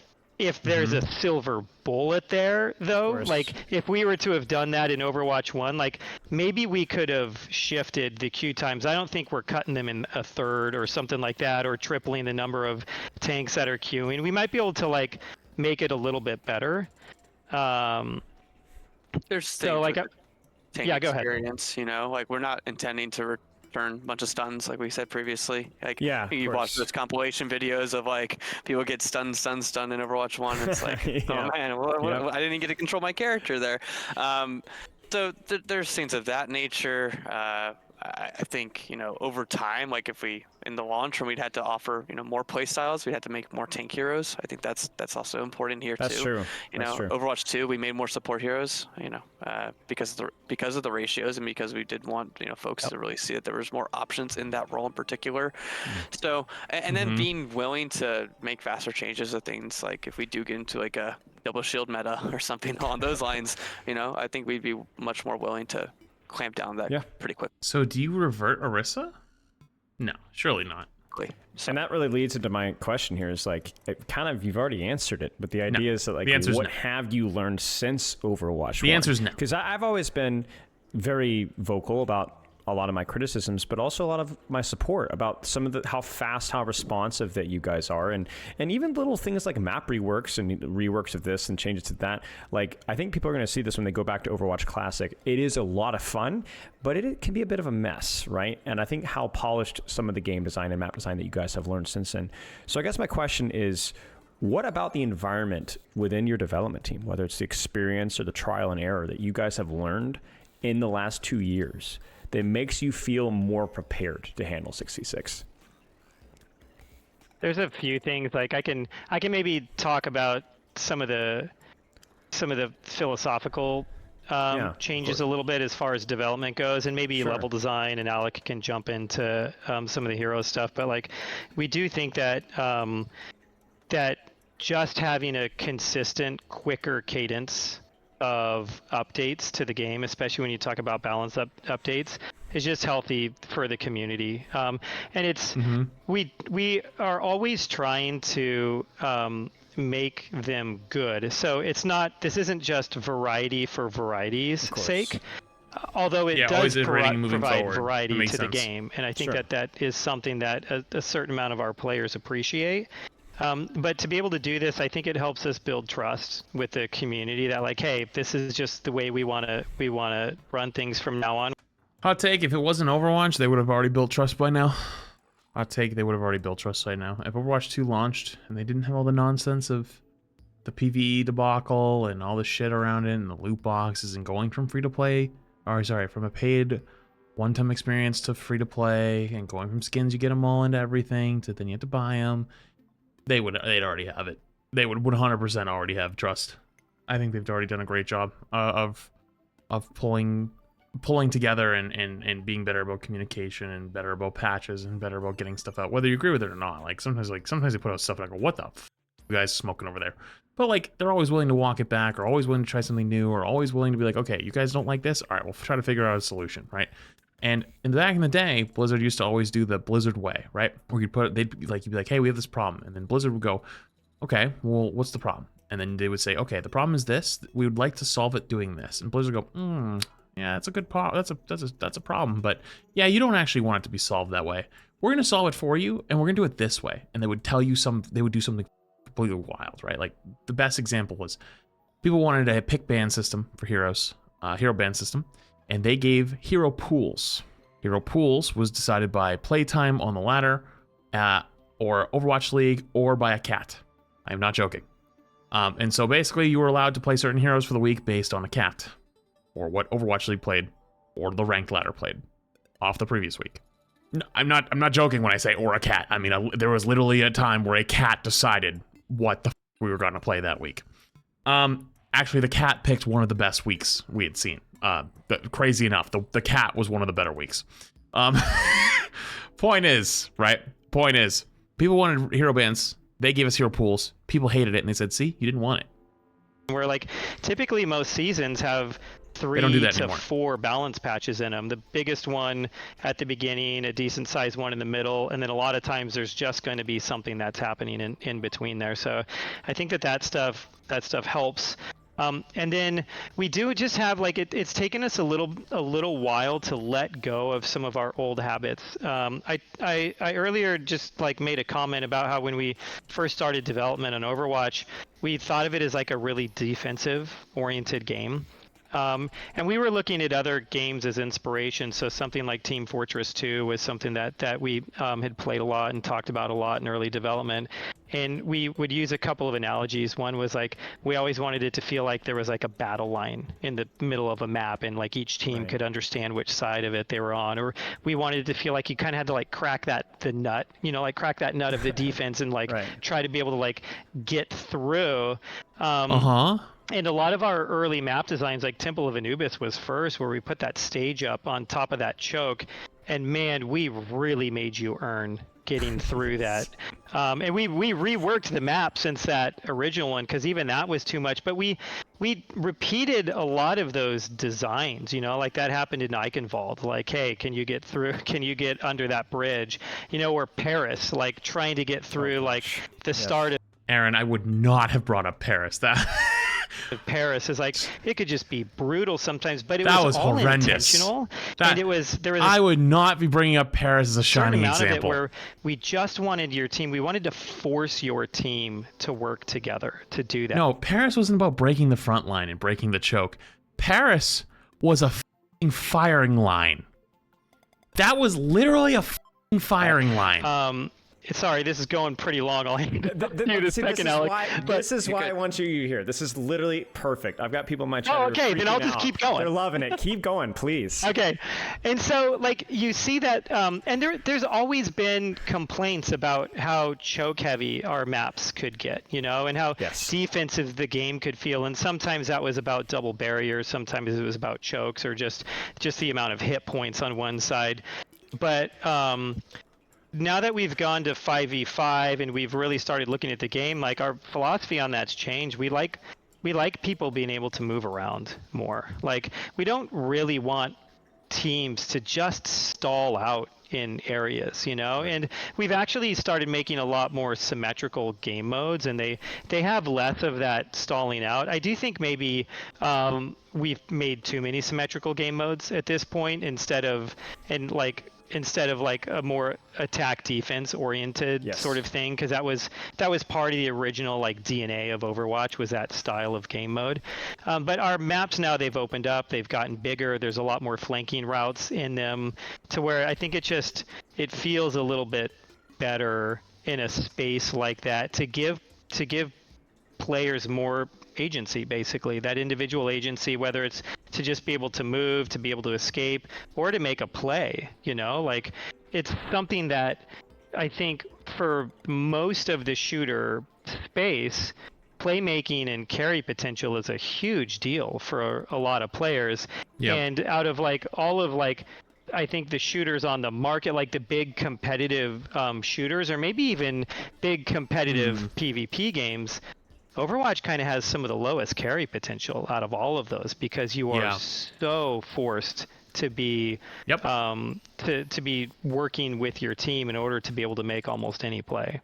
Speaker 2: there's a silver bullet there, though. Like, if we were to have done that in Overwatch 1, like, maybe we could have shifted the queue times. I don't think we're cutting them in a third or something like that, or tripling the number of tanks that are queuing. We might be able to, like, make it a little bit better.
Speaker 4: There's
Speaker 2: so, like,
Speaker 4: tank
Speaker 2: go
Speaker 4: experience, like, we're not intending to return a bunch of stuns like we said previously. Like, you watch those compilation videos of like people get stunned in Overwatch 1. It's like, oh man, I didn't even get to control my character there. So there's things of that nature. I think, over time, like if we, in the launch when we'd had to offer, more play styles, we had to make more tank heroes. I think that's also important here too.
Speaker 3: That's true.
Speaker 4: Overwatch 2, we made more support heroes, because of the ratios, and because we did want, folks to really see that there was more options in that role in particular. So, and then being willing to make faster changes to things, like if we do get into like a double shield meta or something along those lines, I think we'd be much more willing to clamp down that pretty quick.
Speaker 1: So do you revert Orisa? No, surely not.
Speaker 3: And that really leads into my question here is like, you've already answered it, but the idea is that like, what have you learned since Overwatch 1?
Speaker 1: The answer is no.
Speaker 3: Because I've always been very vocal about a lot of my criticisms, but also a lot of my support about some of how fast, how responsive that you guys are, and even little things like map reworks and reworks of this and changes to that. Like, I think people are going to see this when they go back to Overwatch Classic. It is a lot of fun, but it can be a bit of a mess, right? And I think how polished some of the game design and map design that you guys have learned since then. So I guess my question is, what about the environment within your development team, whether it's the experience or the trial and error that you guys have learned in the last 2 years, that makes you feel more prepared to handle 66?
Speaker 2: There's a few things. Like I can maybe talk about some of the philosophical changes a little bit as far as development goes, and maybe level design, and Alec can jump into some of the hero stuff. But like, we do think that that just having a consistent, quicker cadence of updates to the game, especially when you talk about balance updates, is just healthy for the community. And it's we are always trying to make them good. So this isn't just variety for variety's sake. Although it does provide variety to the game, and I think that is something that a certain amount of our players appreciate. But to be able to do this, I think it helps us build trust with the community that, like, hey, this is just the way we want to run things from now on.
Speaker 1: Hot take, if it wasn't Overwatch, they would have already built trust by now. Hot take, they would have already built trust by now. If Overwatch 2 launched and they didn't have all the nonsense of the PvE debacle and all the shit around it and the loot boxes and going from free-to-play, from a paid one-time experience to free-to-play, and going from skins, you get them all into everything, to then you have to buy them, they'd already have it. They would 100% already have trust. I think they've already done a great job of pulling together and being better about communication and better about patches and better about getting stuff out, whether you agree with it or not. Like sometimes they put out stuff and I go, what the f you guys smoking over there? But like, they're always willing to walk it back, or always willing to try something new, or always willing to be like, okay, you guys don't like this? All right, we'll try to figure out a solution, right? And back in the day, Blizzard used to always do the Blizzard way, right? Where you'd be like, hey, we have this problem. And then Blizzard would go, okay, well, what's the problem? And then they would say, okay, the problem is this. We would like to solve it doing this. And Blizzard would go, yeah, that's a good problem. That's a problem. But yeah, you don't actually want it to be solved that way. We're going to solve it for you, and we're going to do it this way. And they would tell you they would do something completely wild, right? Like, the best example was people wanted a pick ban system for heroes, hero ban system. And they gave hero pools. Hero pools was decided by playtime on the ladder, or Overwatch League, or by a cat. I'm not joking. And so basically, you were allowed to play certain heroes for the week based on a cat, or what Overwatch League played, or the ranked ladder played off the previous week. No, I'm not joking when I say or a cat. I mean, there was literally a time where a cat decided what the f we were going to play that week. Actually, the cat picked one of the best weeks we had seen. Crazy enough, the cat was one of the better weeks. Point is, people wanted hero bans. They gave us hero pools. People hated it, and they said, see, you didn't want it.
Speaker 2: Where, like, typically most seasons have 3 to 4 balance patches in them. The biggest one at the beginning, a decent sized one in the middle, and then a lot of times there's just going to be something that's happening in between there. So I think that stuff helps. And then we do just have, like, it's taken us a little while to let go of some of our old habits. I earlier just like made a comment about how when we first started development on Overwatch, we thought of it as like a really defensive oriented game. And we were looking at other games as inspiration. So something like Team Fortress 2 was something that we had played a lot and talked about a lot in early development. And we would use a couple of analogies. One was like, we always wanted it to feel like there was like a battle line in the middle of a map, and like each team could understand which side of it they were on. Or we wanted it to feel like you kind of had to like crack that nut of the defense and like try to be able to like get through. And a lot of our early map designs, like Temple of Anubis was first, where we put that stage up on top of that choke. And man, we really made you earn getting through that. And we reworked the map since that original one, because even that was too much. But we repeated a lot of those designs, like that happened in Eichenwald. Like, hey, can you get through? Can you get under that bridge? Or Paris, like trying to get through like the start of.
Speaker 1: Aaron, I would not have brought up Paris.
Speaker 2: Paris is like it could just be brutal sometimes, but it
Speaker 1: That
Speaker 2: was all
Speaker 1: horrendous.
Speaker 2: intentional.
Speaker 1: That,
Speaker 2: and there was
Speaker 1: I would not be bringing up Paris as a shining
Speaker 2: amount
Speaker 1: example.
Speaker 2: of it where we just wanted your team. We wanted to force your team to work together to do that.
Speaker 1: No, Paris wasn't about breaking the front line and breaking the choke. Paris was a f***ing firing line. That was literally a f***ing firing line.
Speaker 2: Sorry, this is going pretty long. I'll hand it to you in a second, Alex.
Speaker 3: This is why I want you here. This is literally perfect. I've got people in my chat.
Speaker 2: Oh, okay, then I'll just keep going.
Speaker 3: They're loving it. Keep going, please.
Speaker 2: Okay, and so like you see that, and there's always been complaints about how choke heavy our maps could get, you know, and how defensive the game could feel, and sometimes that was about double barriers, sometimes it was about chokes or just the amount of hit points on one side, but now that we've gone to 5v5 and we've really started looking at the game, like our philosophy on that's changed. We like people being able to move around more. Like we don't really want teams to just stall out in areas, you know, and we've actually started making a lot more symmetrical game modes, and they have less of that stalling out. I do think maybe we've made too many symmetrical game modes at this point instead of like a more attack defense oriented sort of thing, because that was part of the original like DNA of Overwatch, was that style of game mode. But our maps now, they've opened up, they've gotten bigger, there's a lot more flanking routes in them, to where I think it feels a little bit better in a space like that to give players more agency, basically that individual agency, whether it's to just be able to move, to be able to escape, or to make a play, you know, like it's something that I think for most of the shooter space, playmaking and carry potential is a huge deal for a lot of players. And out of like all of like I think the shooters on the market, like the big competitive shooters, or maybe even big competitive PvP games, Overwatch kind of has some of the lowest carry potential out of all of those, because you are so forced to be to be working with your team in order to be able to make almost any play.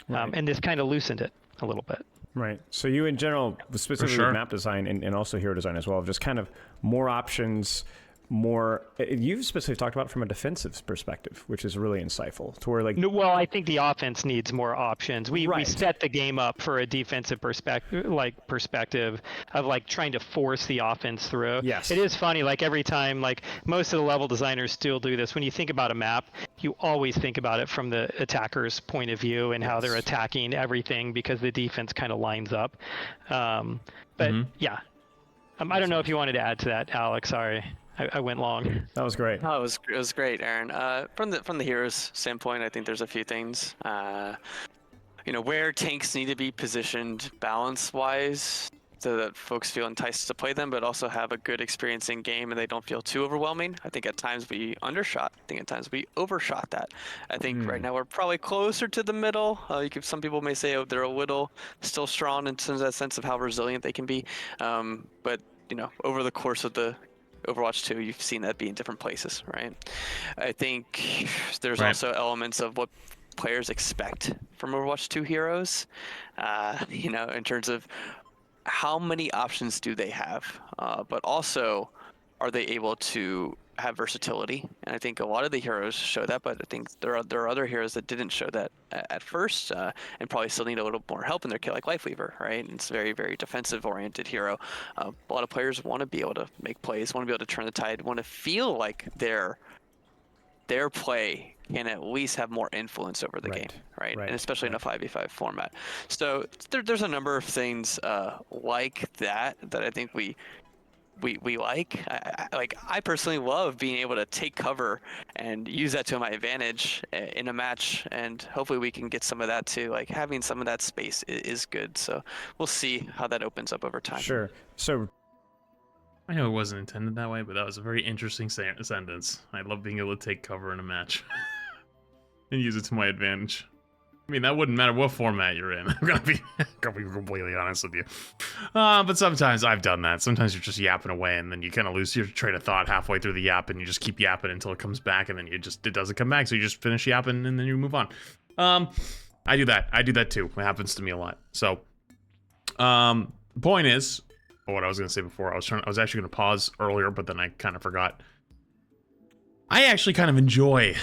Speaker 2: And this kind of loosened it a little bit.
Speaker 3: Right. So you in general, specifically with map design and also hero design as well, just kind of more options, more. You've specifically talked about it from a defensive perspective, which is really insightful. To where like,
Speaker 2: no, well, I think the offense needs more options. We set the game up for a defensive perspective of like trying to force the offense through.
Speaker 3: Yes.
Speaker 2: It is funny, like every time, like most of the level designers still do this. When you think about a map, you always think about it from the attacker's point of view and how they're attacking everything, because the defense kind of lines up. But yeah, I don't know if you wanted to add to that, Alex. Sorry. I went long.
Speaker 3: That was great.
Speaker 4: Oh, it was great, Aaron. From the heroes standpoint, I think there's a few things. You know, where tanks need to be positioned balance-wise, so that folks feel enticed to play them, but also have a good experience in game and they don't feel too overwhelming. I think at times we undershot. I think at times we overshot that. I think right now we're probably closer to the middle. Some people may say they're a little still strong in that sense of how resilient they can be. But you know, over the course of the Overwatch 2, you've seen that be in different places, right? I think there's also elements of what players expect from Overwatch 2 heroes, you know, in terms of how many options do they have, but also are they able to have versatility? And I think a lot of the heroes show that, but I think there are other heroes that didn't show that at first, and probably still need a little more help in their kit, like Lifeweaver, right? And it's a very, very defensive-oriented hero. A lot of players want to be able to make plays, want to be able to turn the tide, want to feel like their play can at least have more influence over the game, right? And especially in a 5v5 format. So there's a number of things like that I think we like. I personally love being able to take cover and use that to my advantage in a match, and hopefully we can get some of that too. Like having some of that space is good. So we'll see how that opens up over time.
Speaker 3: Sure. So
Speaker 1: I know it wasn't intended that way, but that was a very interesting sentence. I love being able to take cover in a match and use it to my advantage. I mean, that wouldn't matter what format you're in. I'm gonna be completely honest with you. But sometimes I've done that. Sometimes you're just yapping away, and then you kind of lose your train of thought halfway through the yap, and you just keep yapping until it comes back, and then it doesn't come back, so you just finish yapping, and then you move on. I do that. I do that too. It happens to me a lot. So, point is, what I was gonna say before. I was actually gonna pause earlier, but then I kind of forgot. I actually kind of enjoy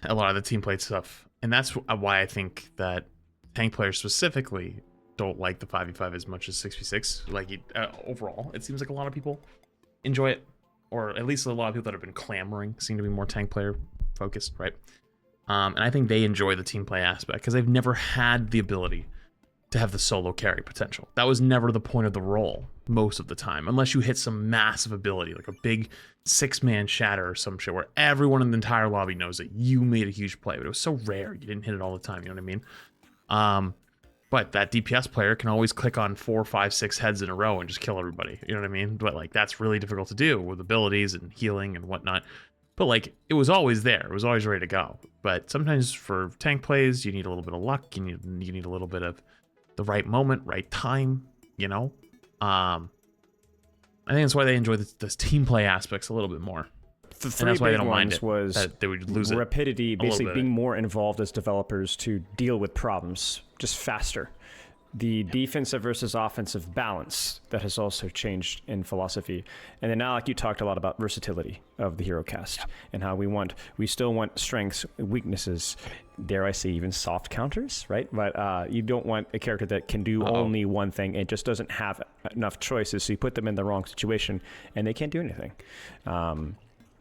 Speaker 1: a lot of the team play stuff, and that's why I think that tank players specifically don't like the 5v5 as much as 6v6. Like overall, it seems like a lot of people enjoy it, or at least a lot of people that have been clamoring seem to be more tank player focused, right? And I think they enjoy the team play aspect because they've never had the ability to have the solo carry potential. That was never the point of the role most of the time, unless you hit some massive ability, like a big 6-man shatter or some shit where everyone in the entire lobby knows that you made a huge play, but it was so rare you didn't hit it all the time, you know what I mean? But that DPS player can always click on 4, 5, 6 heads in a row and just kill everybody, you know what I mean? But like that's really difficult to do with abilities and healing and whatnot. But like it was always there, it was always ready to go. But sometimes for tank plays, you need a little bit of luck, you need a little bit of the right moment, right time, you know? I think that's why they enjoy this team play aspects a little bit more.
Speaker 3: The three
Speaker 1: that's why they
Speaker 3: big
Speaker 1: don't mind
Speaker 3: ones
Speaker 1: it,
Speaker 3: was
Speaker 1: that they would lose
Speaker 3: rapidity,
Speaker 1: it
Speaker 3: basically being more involved as developers to deal with problems just faster. The defensive versus offensive balance that has also changed in philosophy. And then now, like you talked a lot about versatility of the hero cast and how we still want strengths, weaknesses, dare I say even soft counters, right? But you don't want a character that can do only one thing and just doesn't have enough choices. So you put them in the wrong situation and they can't do anything.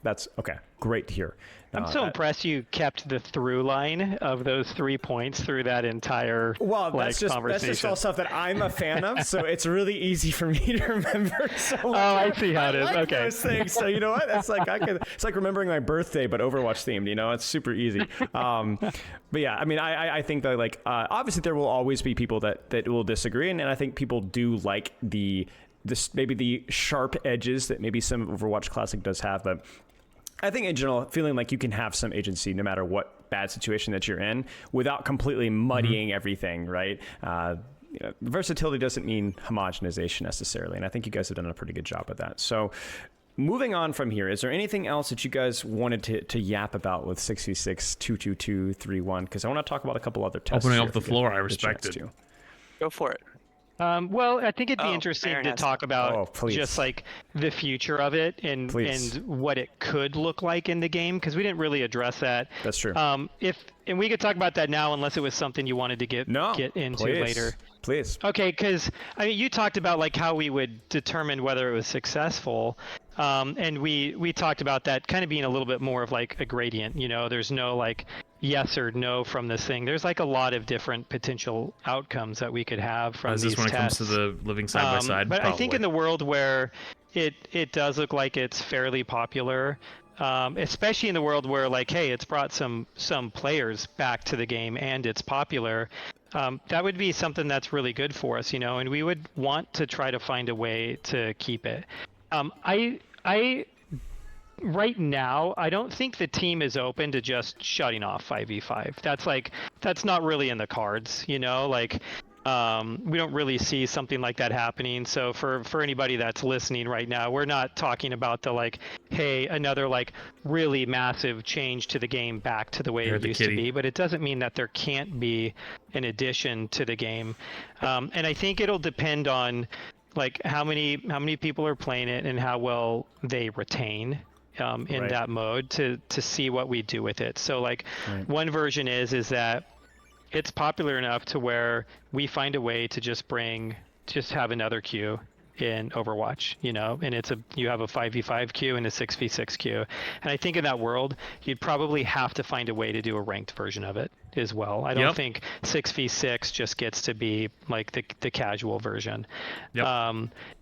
Speaker 3: That's okay. Great to hear.
Speaker 2: I'm so impressed you kept the through line of those 3 points through that entire
Speaker 3: that's just all stuff that I'm a fan of, so it's really easy for me to remember. So
Speaker 2: I see how it is.
Speaker 3: Like
Speaker 2: okay.
Speaker 3: Those things. So you know what? It's like it's like remembering my birthday, but Overwatch themed. You know, it's super easy. But yeah, I mean, I think that like obviously there will always be people that will disagree, and I think people do like maybe the sharp edges that maybe some Overwatch Classic does have, but I think in general, feeling like you can have some agency no matter what bad situation that you're in without completely muddying everything, right? Versatility doesn't mean homogenization necessarily, and I think you guys have done a pretty good job of that. So moving on from here, is there anything else that you guys wanted to yap about with 6v6, 222, 3-1? Because I want to talk about a couple other tests.
Speaker 1: Opening up the floor, I respect it.
Speaker 4: Go for it.
Speaker 2: Well, I think it'd be interesting to talk about just like the future of it and what it could look like in the game, because we didn't really address that.
Speaker 3: That's true.
Speaker 2: And we could talk about that now, unless it was something you wanted to get into later.
Speaker 3: Please.
Speaker 2: Okay, because I mean, you talked about like how we would determine whether it was successful, and we talked about that kind of being a little bit more of like a gradient. You know, there's no like yes or no from this thing. There's like a lot of different potential outcomes that we could have from these tests.
Speaker 1: When it comes to the living side by side?
Speaker 2: But I think in the world where it does look like it's fairly popular, especially in the world where like, hey, it's brought some players back to the game and it's popular, that would be something that's really good for us, you know, and we would want to try to find a way to keep it. Right now, I don't think the team is open to just shutting off 5v5. That's not really in the cards, you know, like we don't really see something like that happening. So for anybody that's listening right now, we're not talking about the like, hey, another like really massive change to the game back to the way it used to be, but it doesn't mean that there can't be an addition to the game. And I think it'll depend on like how many people are playing it and how well they retain in that mode to see what we do with it. So like one version is that it's popular enough to where we find a way to just have another queue in Overwatch, you know, and you have a 5v5 queue and a 6v6 queue. And I think in that world, you'd probably have to find a way to do a ranked version of it as well. I don't think 6v6 just gets to be like the casual version.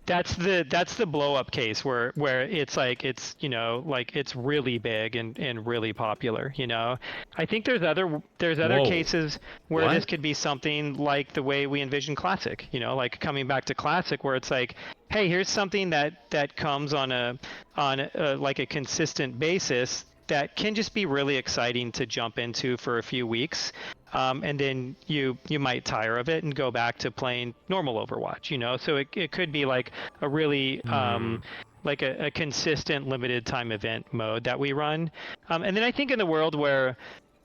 Speaker 2: That's the blow up case where it's like it's, you know, like it's really big and really popular, you know. I think there's other cases where this could be something like the way we envision Classic, you know, like coming back to Classic where it's like, hey, here's something that comes on a like a consistent basis that can just be really exciting to jump into for a few weeks, and then you might tire of it and go back to playing normal Overwatch, you know. So it could be like a really like a consistent limited time event mode that we run, and then I think in the world where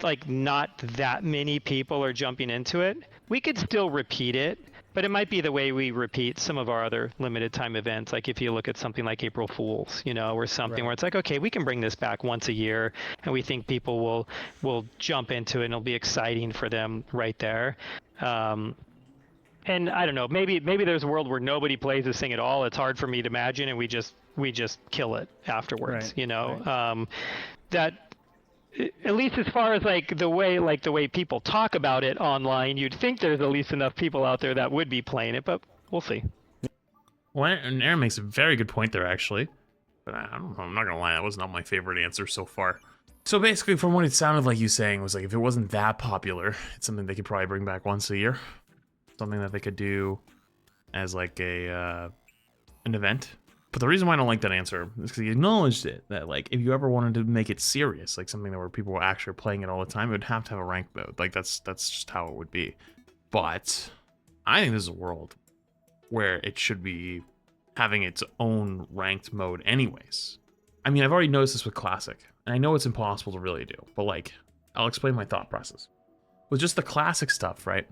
Speaker 2: like not that many people are jumping into it, we could still repeat it, But it might be the way we repeat some of our other limited time events. Like if you look at something like April Fools, or something where it's like, okay, we can bring this back once a year, and we think people will jump into it, and it'll be exciting for them right there. And I don't know, maybe there's a world where nobody plays this thing at all. It's hard for me to imagine, and we just kill it afterwards.
Speaker 3: Right.
Speaker 2: That, at least as far as the way people talk about it online, you'd think there's at least enough people out there that would be playing it, but we'll see.
Speaker 1: Well, and Aaron makes a very good point there, actually. But I'm not gonna lie, that was not my favorite answer so far. So basically, from what it sounded like you saying was like, if it wasn't that popular, it's something they could probably bring back once a year. Something that they could do as like an event. But the reason why I don't like that answer is because he acknowledged it, that like if you ever wanted to make it serious, like something that where people were actually playing it all the time, it would have to have a ranked mode. Like that's just how it would be. But I think this is a world where it should be having its own ranked mode anyways. I mean, I've already noticed this with Classic, and I know it's impossible to really do, but like, I'll explain my thought process. With just the Classic stuff, right?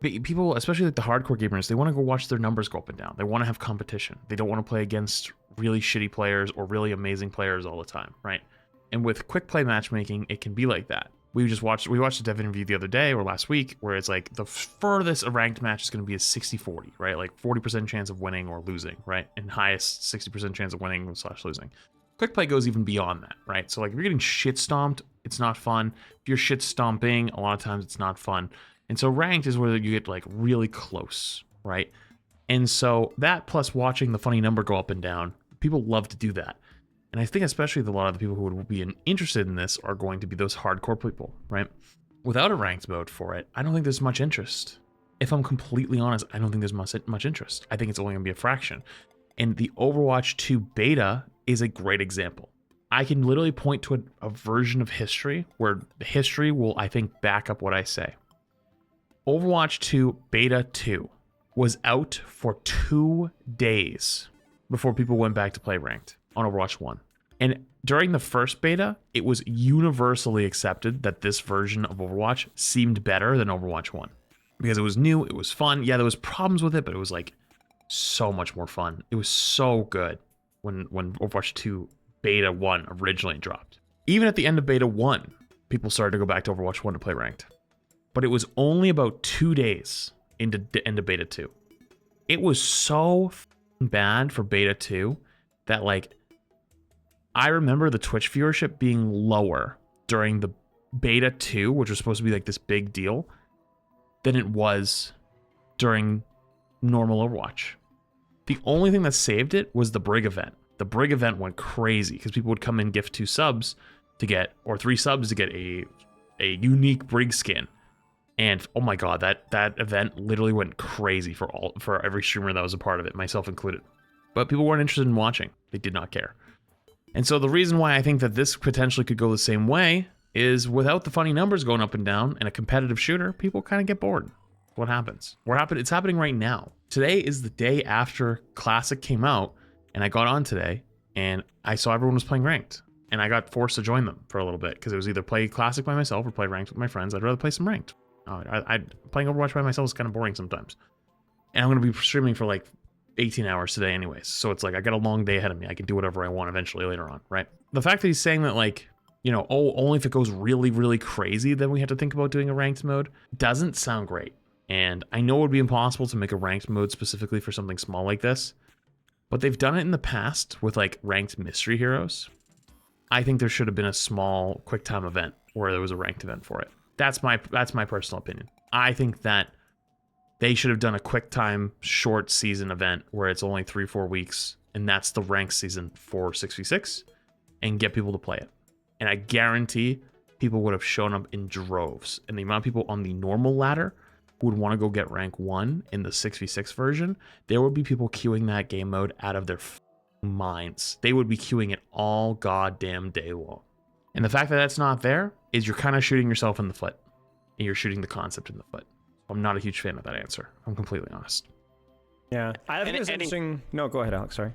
Speaker 1: People, especially like the hardcore gamers, they want to go watch their numbers go up and down. They want to have competition. They don't want to play against really shitty players or really amazing players all the time, right? And with quick play matchmaking, it can be like that. We watched a dev interview the other day or last week where it's like the furthest a ranked match is going to be a 60-40, right? Like 40% chance of winning or losing, right? And highest 60% chance of winning / losing. Quick play goes even beyond that, right? So like if you're getting shit stomped, it's not fun. If you're shit stomping, a lot of times it's not fun. And so ranked is where you get like really close, right? And so that plus watching the funny number go up and down, people love to do that. And I think especially a lot of the people who would be interested in this are going to be those hardcore people, right? Without a ranked mode for it, I don't think there's much interest. If I'm completely honest, I don't think there's much interest. I think it's only going to be a fraction. And the Overwatch 2 beta is a great example. I can literally point to a version of history where the history will, I think, back up what I say. Overwatch 2 Beta 2 was out for 2 days before people went back to play ranked on Overwatch 1. And during the first beta, it was universally accepted that this version of Overwatch seemed better than Overwatch 1. Because it was new, it was fun. Yeah, there was problems with it, but it was like so much more fun. It was so good when Overwatch 2 Beta 1 originally dropped. Even at the end of Beta 1, people started to go back to Overwatch 1 to play ranked. But it was only about 2 days into Beta 2. It was so bad for Beta 2 that, like, I remember the Twitch viewership being lower during the Beta 2, which was supposed to be, like, this big deal, than it was during normal Overwatch. The only thing that saved it was the Brig event. The Brig event went crazy because people would come in, gift 2 subs to get, or 3 subs to get a unique Brig skin. And oh my god, that event literally went crazy for every streamer that was a part of it, myself included. But people weren't interested in watching. They did not care. And so the reason why I think that this potentially could go the same way is without the funny numbers going up and down and a competitive shooter, people kind of get bored. What happens? It's happening right now. Today is the day after Classic came out, and I got on today, and I saw everyone was playing ranked. And I got forced to join them for a little bit, because it was either play Classic by myself or play ranked with my friends. I'd rather play some ranked. Playing Overwatch by myself is kind of boring sometimes. And I'm going to be streaming for like 18 hours today anyways. So it's like I got a long day ahead of me. I can do whatever I want eventually later on, right? The fact that he's saying that like, only if it goes really, really crazy, then we have to think about doing a ranked mode doesn't sound great. And I know it would be impossible to make a ranked mode specifically for something small like this, but they've done it in the past with like ranked mystery heroes. I think there should have been a small quick time event where there was a ranked event for it. That's my personal opinion. I think that they should have done a quick time short season event where it's only 3-4 weeks, and that's the ranked season for 6v6, and get people to play it. And I guarantee people would have shown up in droves. And the amount of people on the normal ladder who would want to go get rank 1 in the 6v6 version, there would be people queuing that game mode out of their minds. They would be queuing it all goddamn day long. And the fact that that's not there is you're kind of shooting yourself in the foot. And you're shooting the concept in the foot. I'm not a huge fan of that answer. I'm completely honest.
Speaker 3: Yeah. I think it's interesting. No, go ahead, Alex. Sorry.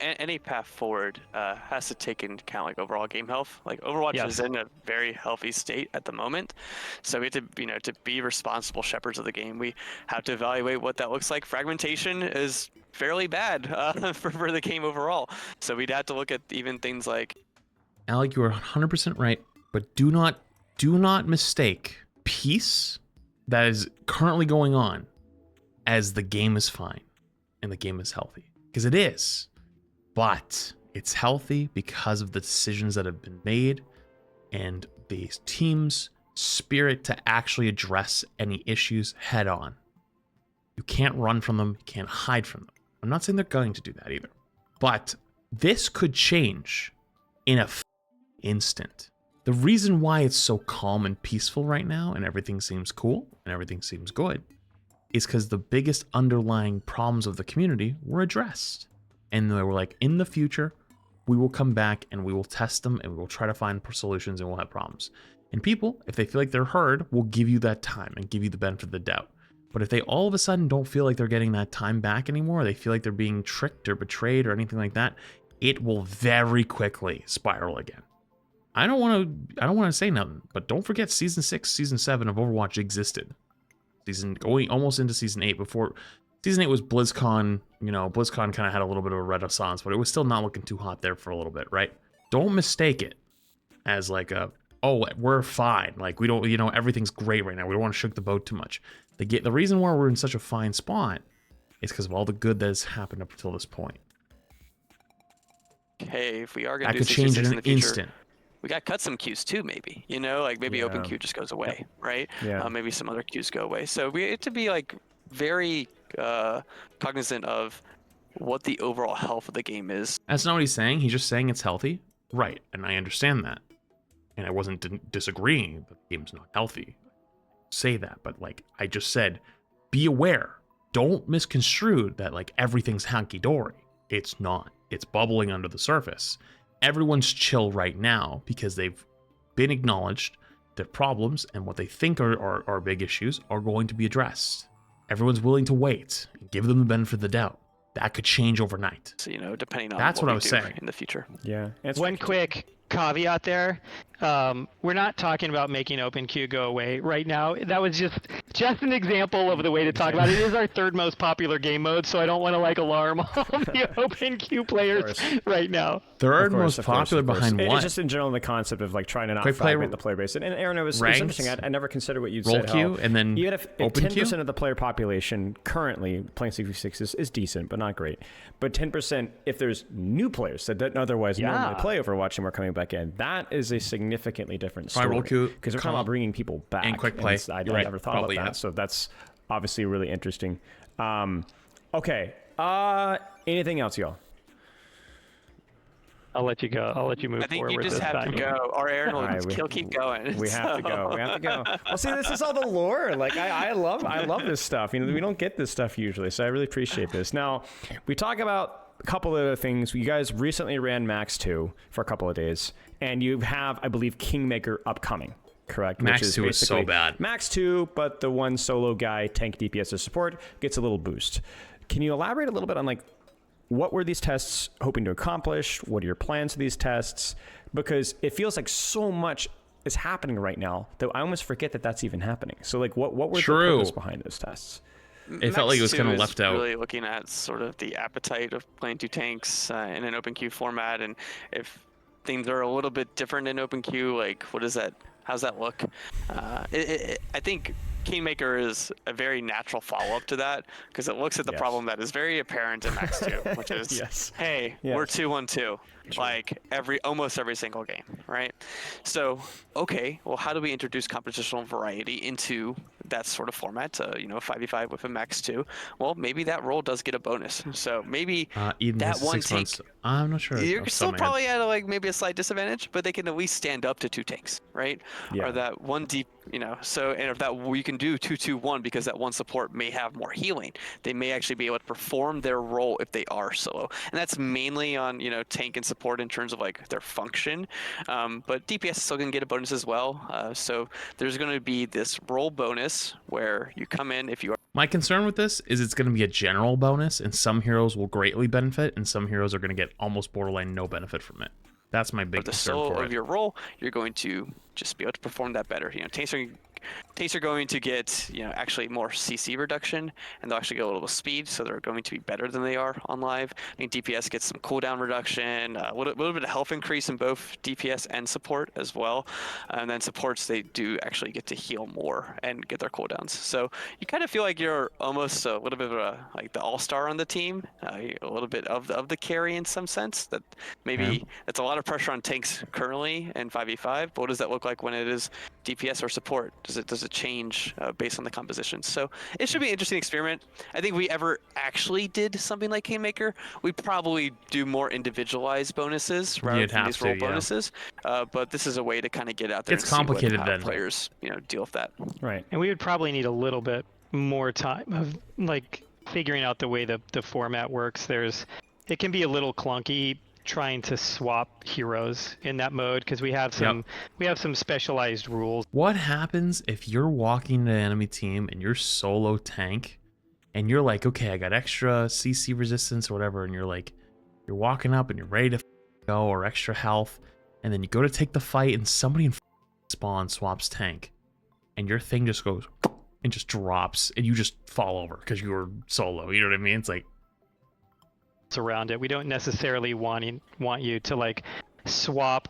Speaker 4: any path forward has to take into account like overall game health. Like Overwatch is in a very healthy state at the moment, so we have to, to be responsible shepherds of the game. We have to evaluate what that looks like. Fragmentation is fairly bad for the game overall, so we'd have to look at even things like.
Speaker 1: Alec, you are 100% right, but do not mistake peace that is currently going on as the game is fine and the game is healthy, because it is. But it's healthy because of the decisions that have been made and the team's spirit to actually address any issues head on. You can't run from them. You can't hide from them. I'm not saying they're going to do that either. But this could change in a instant. The reason why it's so calm and peaceful right now and everything seems cool and everything seems good is because the biggest underlying problems of the community were addressed. And they were like, in the future, we will come back and we will test them and we will try to find solutions and we'll have problems. And people, if they feel like they're heard, will give you that time and give you the benefit of the doubt. But if they all of a sudden don't feel like they're getting that time back anymore, they feel like they're being tricked or betrayed or anything like that, it will very quickly spiral again. I don't want to say nothing, but don't forget season 6, season 7 of Overwatch existed. Going almost into season 8 before. Season 8 was BlizzCon, BlizzCon kind of had a little bit of a renaissance, but it was still not looking too hot there for a little bit, right? Don't mistake it as like we're fine. Like we don't, everything's great right now. We don't want to shook the boat too much. The reason why we're in such a fine spot is because of all the good that has happened up until this point.
Speaker 4: Okay, if we are going to
Speaker 1: do that could change in an instant.
Speaker 4: We got to cut some queues too, maybe. Like maybe open queue just goes away, right?
Speaker 3: Yeah.
Speaker 4: Maybe some other queues go away. So we have to be like very cognizant of what the overall health of the game is.
Speaker 1: That's not what he's saying. He's just saying it's healthy. Right, and I understand that. And I wasn't disagreeing that the game's not healthy. Say that, but like I just said, be aware. Don't misconstrue that like everything's hunky-dory. It's not. It's bubbling under the surface. Everyone's chill right now because they've been acknowledged. Their problems and what they think are big issues are going to be addressed. Everyone's willing to wait and give them the benefit of the doubt. That could change overnight.
Speaker 4: So, depending on
Speaker 1: that's what I was saying
Speaker 4: in the future.
Speaker 3: Yeah.
Speaker 2: One quick caveat there. We're not talking about making open queue go away right now. That was just an example of the way to talk about it. It is our third most popular game mode, so I don't want to alarm all the open queue players right now.
Speaker 1: Third most popular behind what?
Speaker 3: It's just in general the concept of trying to not fragment the player base. And Aaron, it was interesting. I never considered what you said.
Speaker 1: Roll queue and then
Speaker 3: even if
Speaker 1: open
Speaker 3: 10%
Speaker 1: queue?
Speaker 3: of the player population currently playing 66 is decent, but not great. But 10% if there's new players that didn't otherwise normally play Overwatch and we're coming back in, that is a significantly different story. Because we're talking about bringing people back.
Speaker 1: And quick play.
Speaker 3: I never thought about that. So that's obviously really interesting. Okay. Anything else, y'all?
Speaker 2: I'll let you go. I'll let you move forward.
Speaker 4: I think you just have to go, or Aaron will keep going.
Speaker 3: We have to go. We have to go. Well, see, this is all the lore. Like I love this stuff. We don't get this stuff usually, so I really appreciate this. Now, we talk about a couple of other things. You guys recently ran Max 2 for a couple of days, and you have, I believe, Kingmaker upcoming. Correct.
Speaker 1: Max 2 is so bad.
Speaker 3: Max 2, but the one solo guy, tank DPS to support, gets a little boost. Can you elaborate a little bit on what were these tests hoping to accomplish? What are your plans for these tests? Because it feels like so much is happening right now that I almost forget that that's even happening. So what were the purpose behind those tests?
Speaker 1: It felt like it was kind of left out.
Speaker 4: Really looking at sort of the appetite of playing two tanks in an open queue format, and if things are a little bit different in open queue, what is that? How's that look? I think Kingmaker is a very natural follow-up to that because it looks at the problem that is very apparent in Max 2, which is, we're 2-1-2, almost every single game, right? So, okay, well, how do we introduce competitional variety into that sort of format? 5v5 with a Max 2. Well, maybe that role does get a bonus. So maybe that one tank.
Speaker 1: I'm not sure.
Speaker 4: You're still probably at maybe a slight disadvantage, but they can at least stand up to two tanks, right?
Speaker 3: Yeah.
Speaker 4: Or that one deep, so, and if that you can do 2-2-1 because that one support may have more healing, they may actually be able to perform their role if they are solo. And that's mainly on, tank and support support in terms of like their function, but DPS is still gonna get a bonus as well. So there's gonna be this role bonus where you come in if you are.
Speaker 1: My concern with this is it's going to be a general bonus, and some heroes will greatly benefit, and some heroes are going to get almost borderline no benefit from it. That's my big concern for it.
Speaker 4: The solo of your role, you're going to just be able to perform that better. Tanks are going to get, actually more CC reduction, and they'll actually get a little speed, so they're going to be better than they are on live. I mean, DPS gets some cooldown reduction, a little bit of health increase in both DPS and support as well. And then supports, they do actually get to heal more and get their cooldowns. So you kind of feel like you're almost a little bit of like the all-star on the team, a little bit of the carry in some sense. That maybe that's a lot of pressure on tanks currently in 5v5, but what does that look like when it is DPS or support? Does it change based on the composition? So it should be an interesting experiment. I think if we ever actually did something like Kingmaker, we'd probably do more individualized bonuses rather than these role bonuses. But this is a way to kind of get out there.
Speaker 1: It's complicated
Speaker 4: and see
Speaker 1: then.
Speaker 4: Players, deal with that.
Speaker 3: Right.
Speaker 2: And we would probably need a little bit more time of like figuring out the way the format works. It can be a little clunky trying to swap heroes in that mode because we have some specialized rules.
Speaker 1: What happens if you're walking to an enemy team and you're solo tank and you're like, okay, I got extra CC resistance or whatever, and you're walking up and you're ready to go, or extra health, and then you go to take the fight and somebody in spawn swaps tank and your thing just goes and just drops and you just fall over because you were solo, you know what I mean? It's like
Speaker 2: around it. We don't necessarily want you to like swap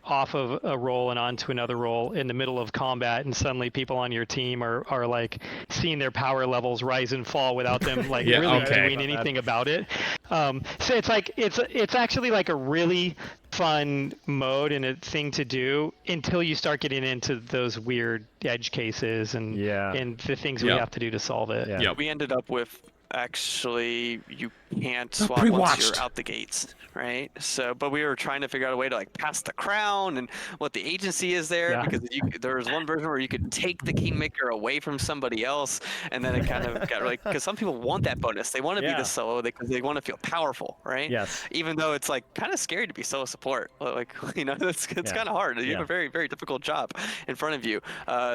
Speaker 2: off of a role and onto another role in the middle of combat, and suddenly people on your team are like seeing their power levels rise and fall without them like doing anything about it. So it's actually like a really fun mode and a thing to do until you start getting into those weird edge cases and the things we have to do to solve it.
Speaker 4: Yeah, we ended up with actually you can't swap once you're out the gates, right? So, but we were trying to figure out a way to like pass the crown and what the agency is there, because there was one version where you could take the Kingmaker away from somebody else, and then it kind of got like, because some people want that bonus, they want to be the solo because they want to feel powerful, right?
Speaker 3: Yes.
Speaker 4: Even though it's like kind of scary to be solo support, like it's kind of hard. You have a very, very difficult job in front of you.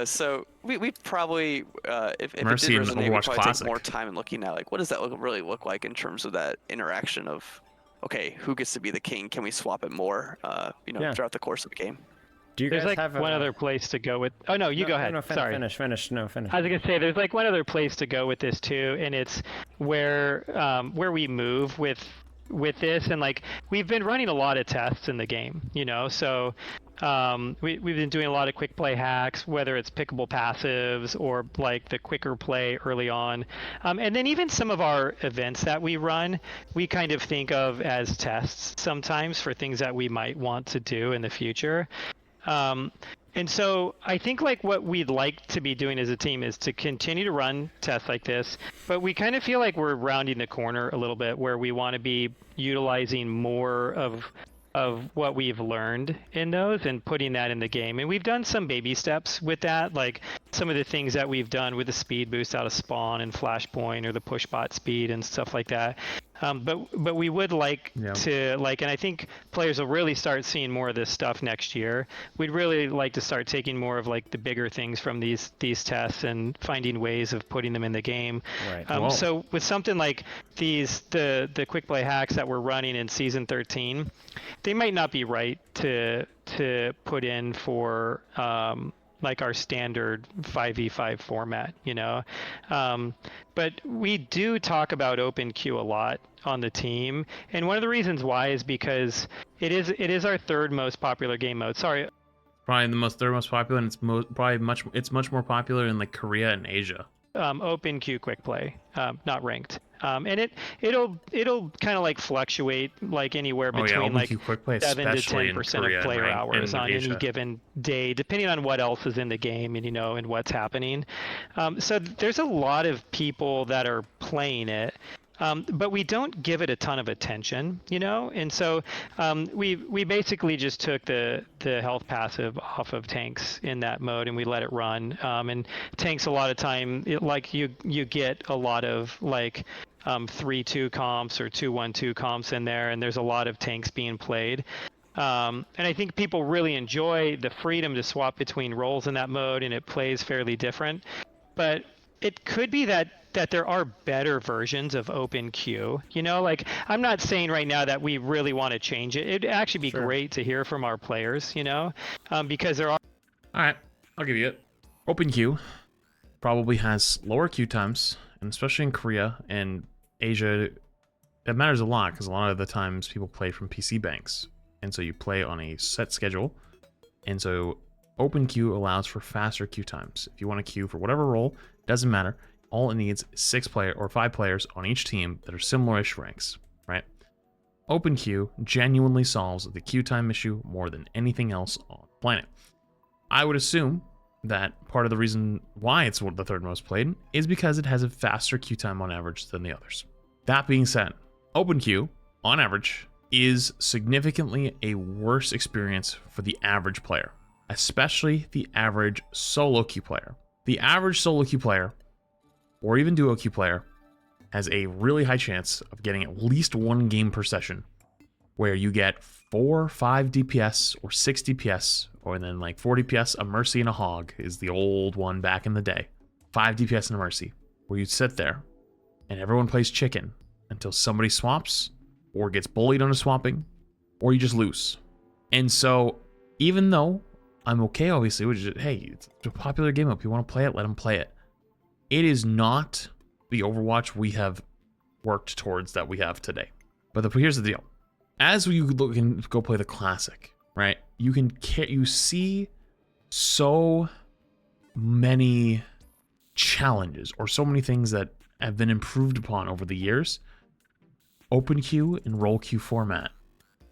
Speaker 4: So we probably if it did resonate, we'd probably take more time in looking at like what does that really look like in terms of that interaction of, okay, who gets to be the king? Can we swap it more, throughout the course of the game?
Speaker 3: Do you guys
Speaker 2: there's like
Speaker 3: have
Speaker 2: one other place to go with? Oh no, you go ahead. Sorry.
Speaker 3: Finish. I was
Speaker 2: gonna say there's like one other place to go with this too, and it's where we move with this, and like we've been running a lot of tests in the game, so we've been doing a lot of quick play hacks, whether it's pickable passives or like the quicker play early on, and then even some of our events that we run, we kind of think of as tests sometimes for things that we might want to do in the future. And so I think like what we'd like to be doing as a team is to continue to run tests like this, but we kind of feel like we're rounding the corner a little bit where we want to be utilizing more of what we've learned in those and putting that in the game. And we've done some baby steps with that, like some of the things that we've done with the speed boost out of spawn and flashpoint or the push bot speed and stuff like that. But we would like to and I think players will really start seeing more of this stuff next year. We'd really like to start taking more of like the bigger things from these tests and finding ways of putting them in the game.
Speaker 3: Right.
Speaker 2: So with something like the quick play hacks that we're running in season 13, they might not be right to put in for like our standard 5v5 format, but we do talk about open queue a lot on the team, and one of the reasons why is because it is our third most popular game mode. Sorry,
Speaker 1: probably the third most popular, and it's much more popular in like Korea and Asia.
Speaker 2: Open queue quick play, not ranked. And it'll kind of like fluctuate like anywhere between like 7 to 10% of player hours on any given day, depending on what else is in the game and and what's happening. So there's a lot of people that are playing it. But we don't give it a ton of attention, and so we basically just took the health passive off of tanks in that mode, and we let it run. And tanks a lot of time, you get a lot of like 3-2 comps or 2-1-2 comps in there, and there's a lot of tanks being played. And I think people really enjoy the freedom to swap between roles in that mode, and it plays fairly different. But it could be that there are better versions of open queue. You know, like I'm not saying right now that we really want to change it. It'd actually be great to hear from our players, you know, because there are.
Speaker 1: All right, I'll give you it. Open queue probably has lower queue times, and especially in Korea and Asia, it matters a lot because a lot of the times people play from PC banks, and so you play on a set schedule, and so open queue allows for faster queue times. If you want to queue for whatever role, doesn't matter. All it needs is 6 player or 5 players on each team that are similar-ish ranks, right? Open queue genuinely solves the queue time issue more than anything else on the planet. I would assume that part of the reason why it's the third most played is because it has a faster queue time on average than the others. That being said, open queue, on average, is significantly a worse experience for the average player, especially the average solo queue player. The average solo queue player, or even duo queue player, has a really high chance of getting at least 1 game per session, where you get 4, 5 DPS, or 6 DPS, or then like 4 DPS, a Mercy, and a Hog is the old one back in the day. 5 DPS and a Mercy, where you sit there, and everyone plays chicken until somebody swaps, or gets bullied on a swapping, or you just lose. And so, even though I'm okay, obviously, with just, hey, it's a popular game up, you want to play it, let them play it. It is not the Overwatch we have worked towards that we have today. But here's the deal. As you look and go play the Classic, right, you see so many challenges or so many things that have been improved upon over the years. Open queue and role queue format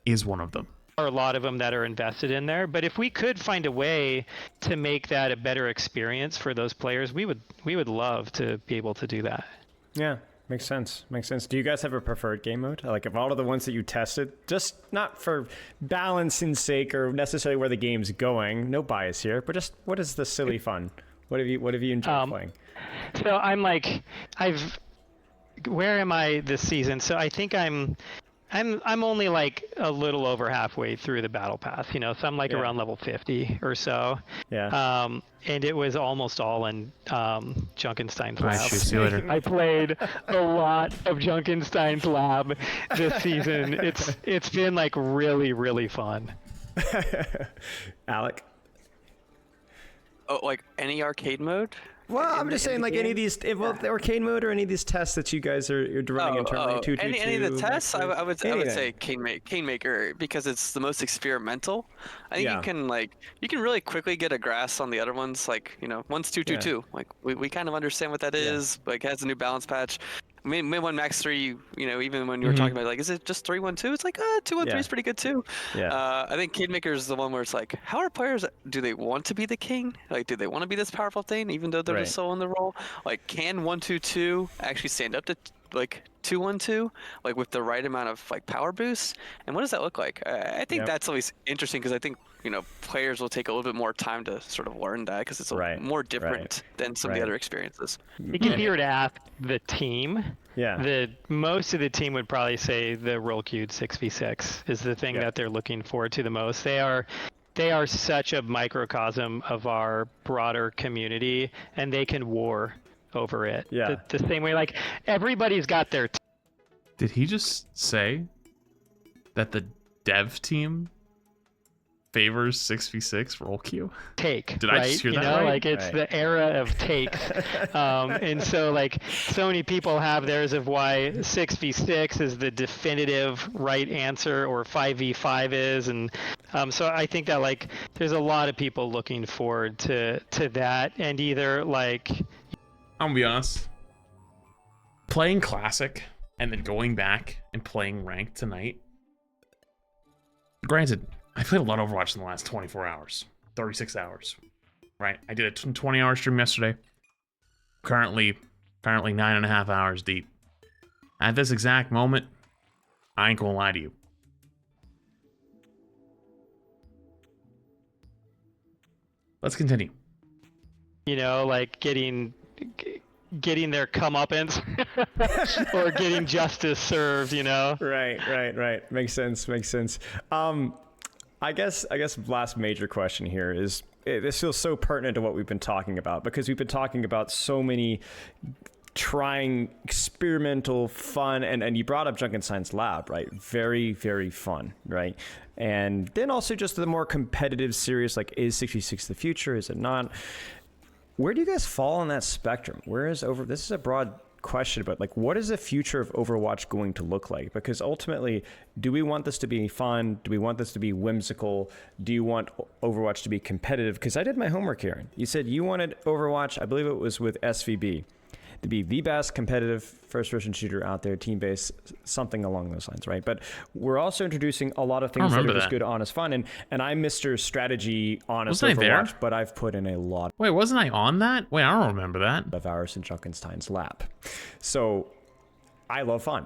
Speaker 1: is one of them.
Speaker 2: Are a lot of them that are invested in there, but if we could find a way to make that a better experience for those players, we would love to be able to do that.
Speaker 3: Yeah, makes sense. Do you guys have a preferred game mode? Like, of all of the ones that you tested, just not for balancing sake or necessarily where the game's going, no bias here, but just what is the silly fun? What have you enjoyed playing?
Speaker 2: So I'm like, where am I this season? So I think I'm only like a little over halfway through the battle pass, you know, so I'm like around level 50 or so.
Speaker 3: Yeah.
Speaker 2: And it was almost all in Junkenstein's lab.
Speaker 1: See you later.
Speaker 2: I played a lot of Junkenstein's lab this season. It's been like really, really fun.
Speaker 3: Alec?
Speaker 4: Oh, like any arcade mode?
Speaker 3: Well, I'm just saying, like any of these, the arcade mode or any of these tests that you guys are running internally.
Speaker 4: Any of the tests, I would say Canemaker, because it's the most experimental. I think you can really quickly get a grasp on the other ones. Like, you know, one's 2-2-2. Like we kind of understand what that is. Like, it has a new balance patch. Mid 1 max 3, you know, even when you were talking about like, is it just 3-1-2? It's like 2-1-3 is pretty good too. I think Canemaker is the one where it's like, how are players? Do they want to be the king? Like, do they want to be this powerful thing, even though they're just so in the role? Like, can 1-2-2 actually stand up to like 2-1-2, like with the right amount of like power boost? And what does that look like? I think that's always interesting because I think, you know, players will take a little bit more time to sort of learn that because it's more different than some of the other experiences.
Speaker 2: If you were to ask the team,
Speaker 3: the
Speaker 2: most of the team would probably say the roll queued 6v6 is the thing that they're looking forward to the most. They are such a microcosm of our broader community, and they can war over it. The same way, like, everybody's got their
Speaker 1: Did he just say that the dev team favors 6v6 roll queue?
Speaker 2: Take.
Speaker 1: Did I just hear that?
Speaker 2: You know,
Speaker 1: right?
Speaker 2: like it's the era of takes. And so like so many people have theirs of why 6v6 is the definitive right answer or 5v5 is. And so I think that like there's a lot of people looking forward to that, and either like,
Speaker 1: I'm gonna be honest, playing Classic and then going back and playing Ranked tonight, granted, I played a lot of Overwatch in the last 24 hours, 36 hours, right? I did a 20-hour stream yesterday. Currently 9.5 hours deep. At this exact moment, I ain't gonna lie to you. Let's continue.
Speaker 2: You know, like getting their comeuppance or getting justice served, you know?
Speaker 3: Right. Makes sense. I guess last major question here is, this feels so pertinent to what we've been talking about, because we've been talking about so many trying experimental fun, and you brought up Junkenstein's lab, right? Very, very fun, right? And then also just the more competitive series, like, is 66 the future? Is it not? Where do you guys fall on that spectrum? This is a broad question, but like, what is the future of Overwatch going to look like? Because ultimately, do we want this to be fun? Do we want this to be whimsical? Do you want Overwatch to be competitive? Because I did my homework, Aaron. You said you wanted Overwatch, I believe it was with SVB, to be the best competitive first-person shooter out there, team-based, something along those lines, right? But we're also introducing a lot of things that are just good, honest fun. And I'm Mr. Strategy, honest Overwatch, but I've put in a lot.
Speaker 1: Wait, wasn't I on that? Wait, I don't remember that.
Speaker 3: Of ours in Junkenstein's lab. So I love fun,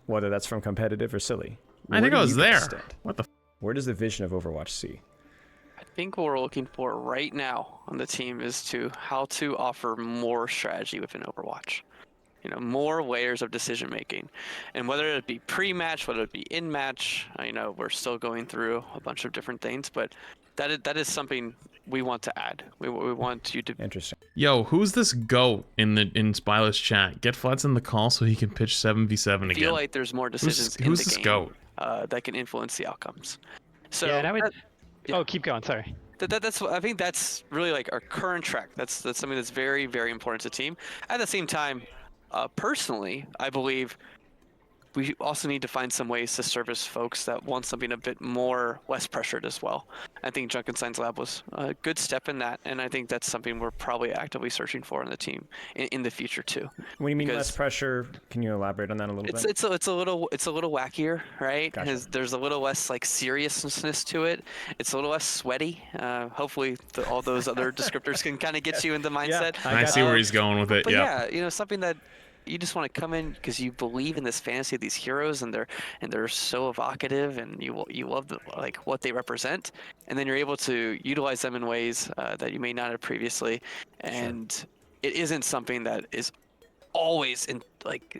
Speaker 3: whether that's from competitive or silly.
Speaker 1: I think I was there. What the?
Speaker 3: Where does the vision of Overwatch see?
Speaker 4: I think what we're looking for right now on the team is how to offer more strategy within Overwatch. You know, more layers of decision making, and whether it be pre-match, whether it be in-match, you know, we're still going through a bunch of different things, but that is something we want to add. We want you to.
Speaker 3: Interesting.
Speaker 1: Yo, who's this goat in Spyla's chat? Get Flats in the call so he can pitch 7v7 again.
Speaker 4: I feel like there's more decisions in the game
Speaker 1: goat?
Speaker 4: That can influence the outcomes. So
Speaker 2: yeah, and I would. Yeah. Oh, keep going. Sorry.
Speaker 4: I think that's really like our current track. That's something that's very, very important to the team. At the same time, personally, I believe we also need to find some ways to service folks that want something a bit more less pressured as well. I think Junkenstein's lab was a good step in that, and I think that's something we're probably actively searching for in the team in the future too.
Speaker 3: When you mean less pressure, can you elaborate on that a little bit?
Speaker 4: It's a little wackier, right?
Speaker 3: Gotcha.
Speaker 4: There's a little less like seriousness to it. It's a little less sweaty. Hopefully, all those other descriptors can kind of get you in the mindset.
Speaker 3: Yeah,
Speaker 1: I see where he's going with it.
Speaker 4: But yeah, you know, something that you just want to come in because you believe in this fantasy of these heroes, and they're so evocative, and you love what they represent, and then you're able to utilize them in ways that you may not have previously, and it isn't something that is always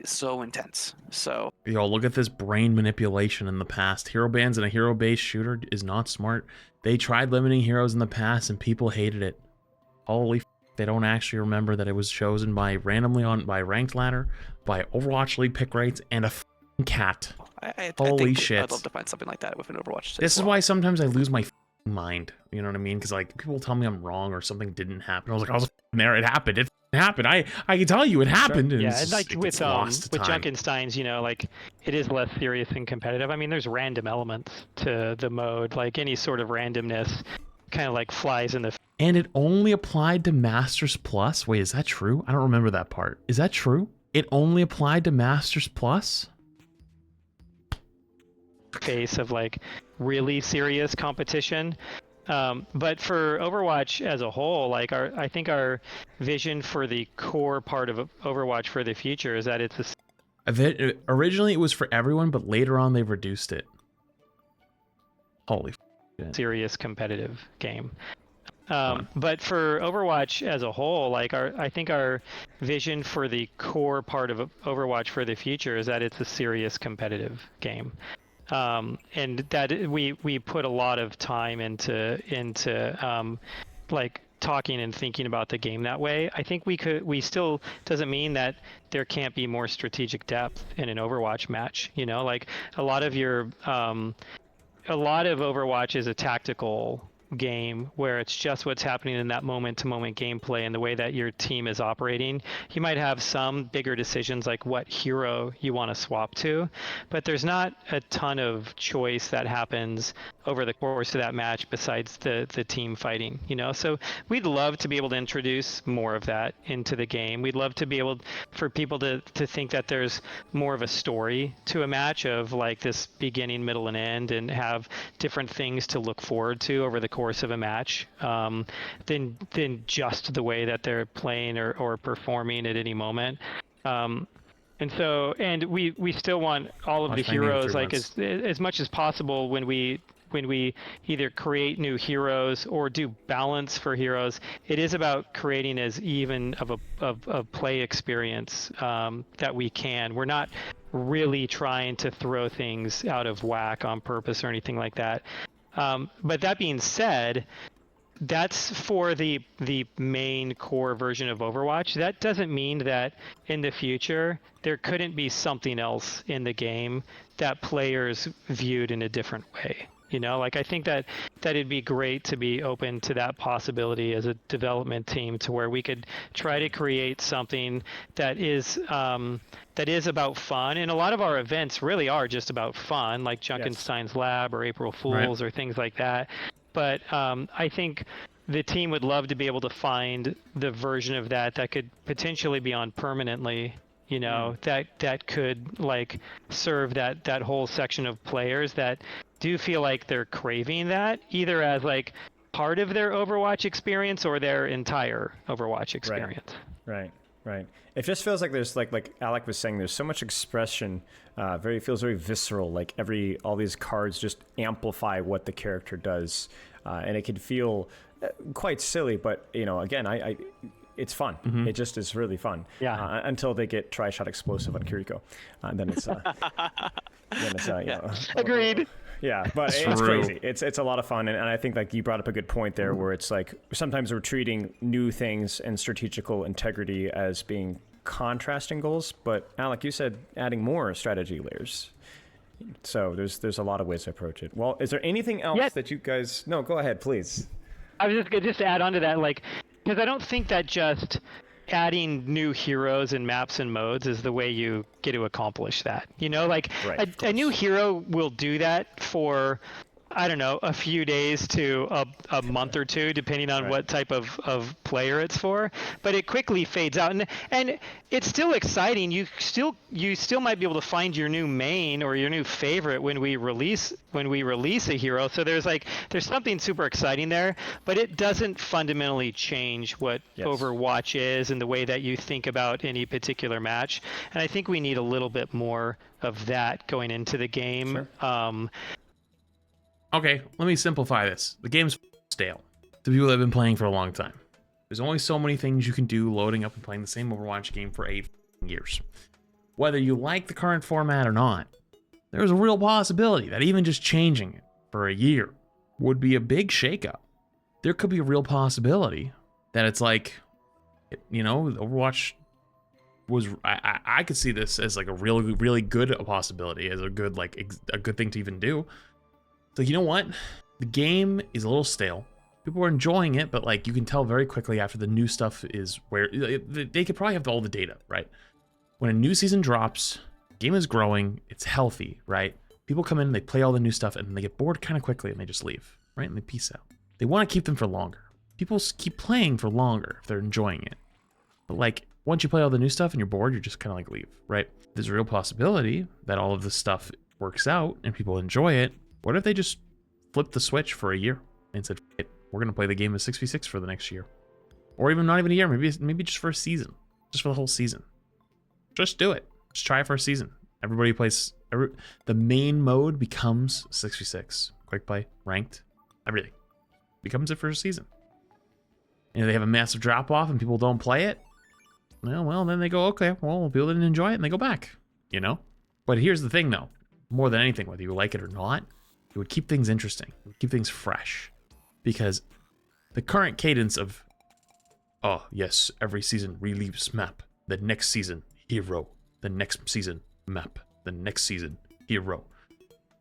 Speaker 4: so intense. So
Speaker 1: yo, look at this brain manipulation in the past. Hero bans in a hero-based shooter is not smart. They tried limiting heroes in the past, and people hated it. Holy. They don't actually remember that it was chosen by by ranked ladder, by Overwatch League pick rates, and a cat. Holy shit!
Speaker 4: I'd love to find something like that within Overwatch.
Speaker 1: This is why sometimes I lose my mind. You know what I mean? Because like people tell me I'm wrong or something didn't happen. I was like, I was there. It happened. It happened. I can tell you it happened.
Speaker 2: Sure.
Speaker 1: And
Speaker 2: yeah, and like with
Speaker 1: time.
Speaker 2: Junkenstein's, you know, like it is less serious and competitive. I mean, there's random elements to the mode, like any sort of randomness, kind of like flies in the.
Speaker 1: And it only applied to Masters Plus? Wait, is that true? I don't remember that part. Is that true? It only applied to Masters Plus?
Speaker 2: Face of like really serious competition. But for Overwatch as a whole, like I think our vision for the core part of Overwatch for the future is that it's
Speaker 1: originally it was for everyone, but later on they reduced it. Holy shit.
Speaker 2: Serious competitive game. But for Overwatch as a whole, like I think our vision for the core part of Overwatch for the future is that it's a serious competitive game. And that we put a lot of time into like talking and thinking about the game that way. I think we still doesn't mean that there can't be more strategic depth in an Overwatch match. You know, like a lot of Overwatch is a tactical game where it's just what's happening in that moment-to-moment gameplay and the way that your team is operating. You might have some bigger decisions like what hero you want to swap to, but there's not a ton of choice that happens over the course of that match besides the team fighting, you know? So we'd love to be able to introduce more of that into the game. We'd love to be able for people to think that there's more of a story to a match of like this beginning, middle, and end, and have different things to look forward to over the course of a match than just the way that they're playing or performing at any moment. And we still want all of the heroes, like as much as possible when we when we either create new heroes or do balance for heroes, it is about creating as even of a play experience that we can. We're not really trying to throw things out of whack on purpose or anything like that. But that being said, that's for the main core version of Overwatch. That doesn't mean that in the future there couldn't be something else in the game that players viewed in a different way. You know, like I think that it'd be great to be open to that possibility as a development team, to where we could try to create something that is about fun. And a lot of our events really are just about fun, like Junkenstein's Lab or April Fools or things like that. But I think the team would love to be able to find the version of that could potentially be on permanently, you know, that could like serve that whole section of players that do feel like they're craving that, either as like part of their Overwatch experience or their entire Overwatch experience.
Speaker 3: Right. It just feels like there's like Alec was saying, there's so much expression. Feels very visceral. Like all these cards just amplify what the character does, and it can feel quite silly. But you know, again, it's fun. Mm-hmm. It just is really fun. Yeah. Until they get tri-shot explosive on Kiriko, and then it's you know,
Speaker 2: agreed.
Speaker 3: Yeah, but it's crazy. It's a lot of fun, and I think like you brought up a good point there, where it's like sometimes we're treating new things and strategical integrity as being contrasting goals. But Alec, you said adding more strategy layers. So there's a lot of ways to approach it. Well, is there anything else that you guys? No, go ahead, please.
Speaker 2: I was just to add on to that, like, because I don't think that just adding new heroes and maps and modes is the way you get to accomplish that. You know, like a new hero will do that for, I don't know, a few days to a month or two, depending on what type of player it's for. But it quickly fades out, and it's still exciting. You still might be able to find your new main or your new favorite when we release a hero. So there's something super exciting there, but it doesn't fundamentally change what Overwatch is and the way that you think about any particular match. And I think we need a little bit more of that going into the game. Sure.
Speaker 1: Okay, let me simplify this. The game's stale to people that have been playing for a long time. There's only so many things you can do loading up and playing the same Overwatch game for 8 years. Whether you like the current format or not, there's a real possibility that even just changing it for a year would be a big shakeup. There could be a real possibility that it's like, you know, Overwatch was, I could see this as like a really, really good possibility, as a good, like, a good thing to even do. So you know what? The game is a little stale. People are enjoying it, but like you can tell very quickly after the new stuff is where they could probably have all the data, right? When a new season drops, the game is growing, it's healthy, right? People come in, they play all the new stuff, and they get bored kind of quickly and they just leave, right? And they peace out. They want to keep them for longer. People keep playing for longer if they're enjoying it. But like once you play all the new stuff and you're bored, you're just kind of like leave, right? There's a real possibility that all of this stuff works out and people enjoy it. What if they just flipped the switch for a year and said, we're going to play the game as 6v6 for the next year? Or even not even a year, maybe just for a season. Just for the whole season. Just do it. Just try it for a season. Everybody plays, the main mode becomes 6v6. Quick play, ranked, everything. Becomes it for a season. And if they have a massive drop off and people don't play it, well, then they go, okay, well, people didn't enjoy it and they go back, you know? But here's the thing though, more than anything, whether you like it or not, it would keep things interesting, it would keep things fresh, because the current cadence of, oh yes, every season relieves map, the next season hero, the next season map, the next season hero,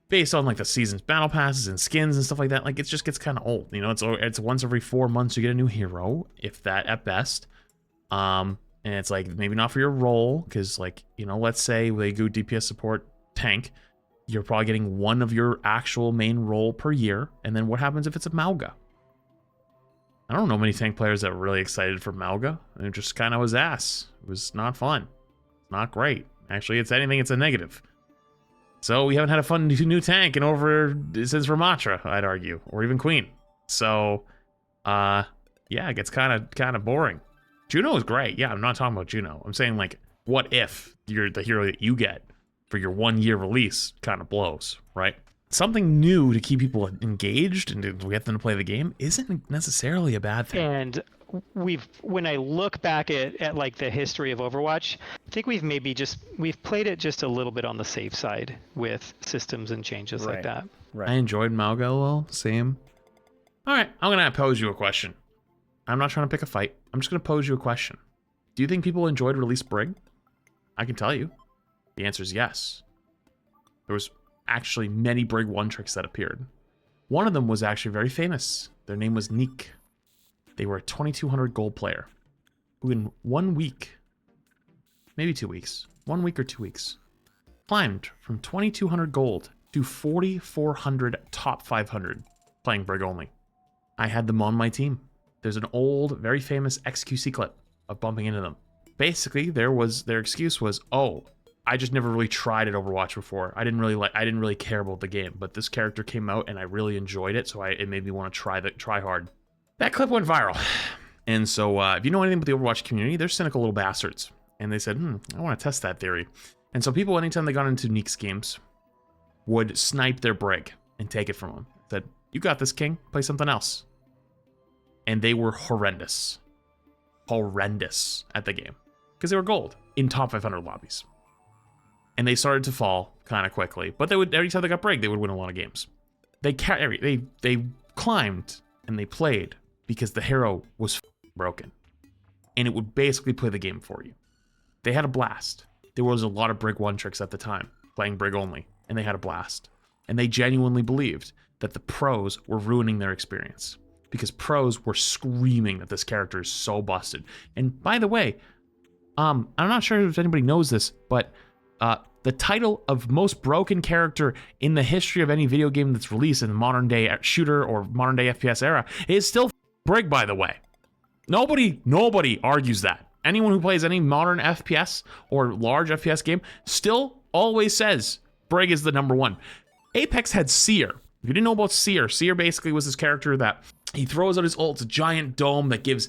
Speaker 1: based on like the season's battle passes and skins and stuff like that, like it just gets kind of old. You know, it's once every 4 months you get a new hero, if that at best. And it's like maybe not for your role, because like, you know, let's say they go DPS support tank. You're probably getting one of your actual main role per year. And then what happens if it's a Mauga? I don't know many tank players that were really excited for Mauga. It just kind of was ass. It was not fun. Not great. Actually, it's anything, it's a negative. So we haven't had a fun new tank since Ramatra, I'd argue, or even Queen. So, yeah, it gets kind of boring. Juno is great. Yeah, I'm not talking about Juno. I'm saying like, what if you're the hero that you get for your 1 year release kind of blows, right? something new to keep people engaged and to get them to play the game isn't necessarily a bad thing.
Speaker 2: And when I look back at like the history of Overwatch, I think we've played it just a little bit on the safe side with systems and changes like that.
Speaker 3: Right.
Speaker 1: I enjoyed Malgalol, same. All right, I'm gonna pose you a question. I'm not trying to pick a fight. I'm just gonna pose you a question. Do you think people enjoyed Release Brig? I can tell you. The answer is yes. There was actually many Brig one-tricks that appeared. One of them was actually very famous. Their name was Neek. They were a 2200 gold player who in 1 week, maybe 2 weeks, 1 week or 2 weeks, climbed from 2200 gold to 4400 top 500 playing Brig only. I had them on my team. There's an old, very famous XQC clip of bumping into them. Basically, their excuse was, oh, I just never really tried at Overwatch before. I didn't really care about the game, but this character came out and I really enjoyed it, so it made me want to try hard. That clip went viral. And so if you know anything about the Overwatch community, they're cynical little bastards. And they said, I want to test that theory. And so people, anytime they got into Neek's games, would snipe their Brig and take it from them. Said, you got this, King. Play something else. And they were horrendous. Horrendous at the game. Because they were gold in top 500 lobbies. And they started to fall kind of quickly. But every time they got Brig, they would win a lot of games. They climbed and they played because the hero was broken. And it would basically play the game for you. They had a blast. There was a lot of Brig one tricks at the time, playing Brig only. And they had a blast. And they genuinely believed that the pros were ruining their experience. Because pros were screaming that this character is so busted. And by the way, I'm not sure if anybody knows this, but the title of most broken character in the history of any video game that's released in the modern day shooter or modern day FPS era is still Brig, by the way. Nobody argues that. Anyone who plays any modern FPS or large FPS game still always says Brig is the number one. Apex had Seer. If you didn't know about Seer, Seer basically was this character that he throws out his ult. It's a giant dome that gives,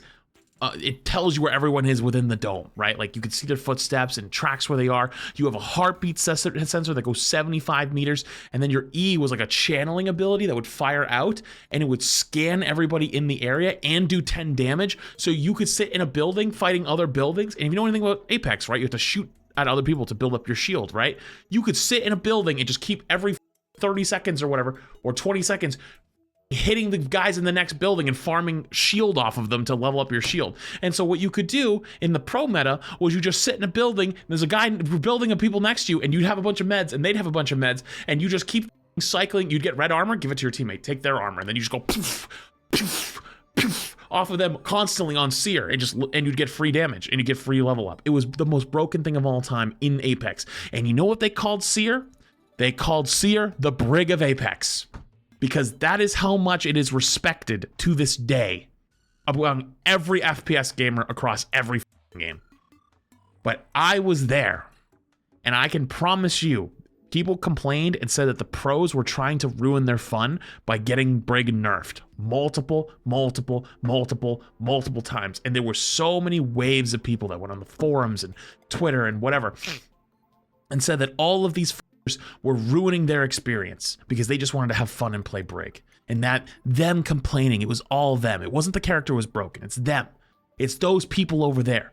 Speaker 1: it tells you where everyone is within the dome, right? Like you can see their footsteps and tracks where they are. You have a heartbeat sensor that goes 75 meters. And then your E was like a channeling ability that would fire out and it would scan everybody in the area and do 10 damage. So you could sit in a building fighting other buildings. And if you know anything about Apex, right? You have to shoot at other people to build up your shield, right? You could sit in a building and just keep every 30 seconds or whatever, or 20 seconds, hitting the guys in the next building and farming shield off of them to level up your shield. And so what you could do in the pro meta was you just sit in a building, there's a guy building of people next to you, and you'd have a bunch of meds, and they'd have a bunch of meds, and you just keep cycling. You'd get red armor, give it to your teammate, take their armor, and then you just go poof, poof, poof, off of them constantly on Seer, and you'd get free damage, and you get free level up. It was the most broken thing of all time in Apex. And you know what they called Seer? They called Seer the Brig of Apex. Because that is how much it is respected to this day among every FPS gamer across every game. But I was there, and I can promise you, people complained and said that the pros were trying to ruin their fun by getting Brig nerfed multiple times. And there were so many waves of people that went on the forums and Twitter and whatever and said that all of these were ruining their experience because they just wanted to have fun and play Brig. And that them complaining, it was all them. It wasn't the character was broken. It's them. It's those people over there.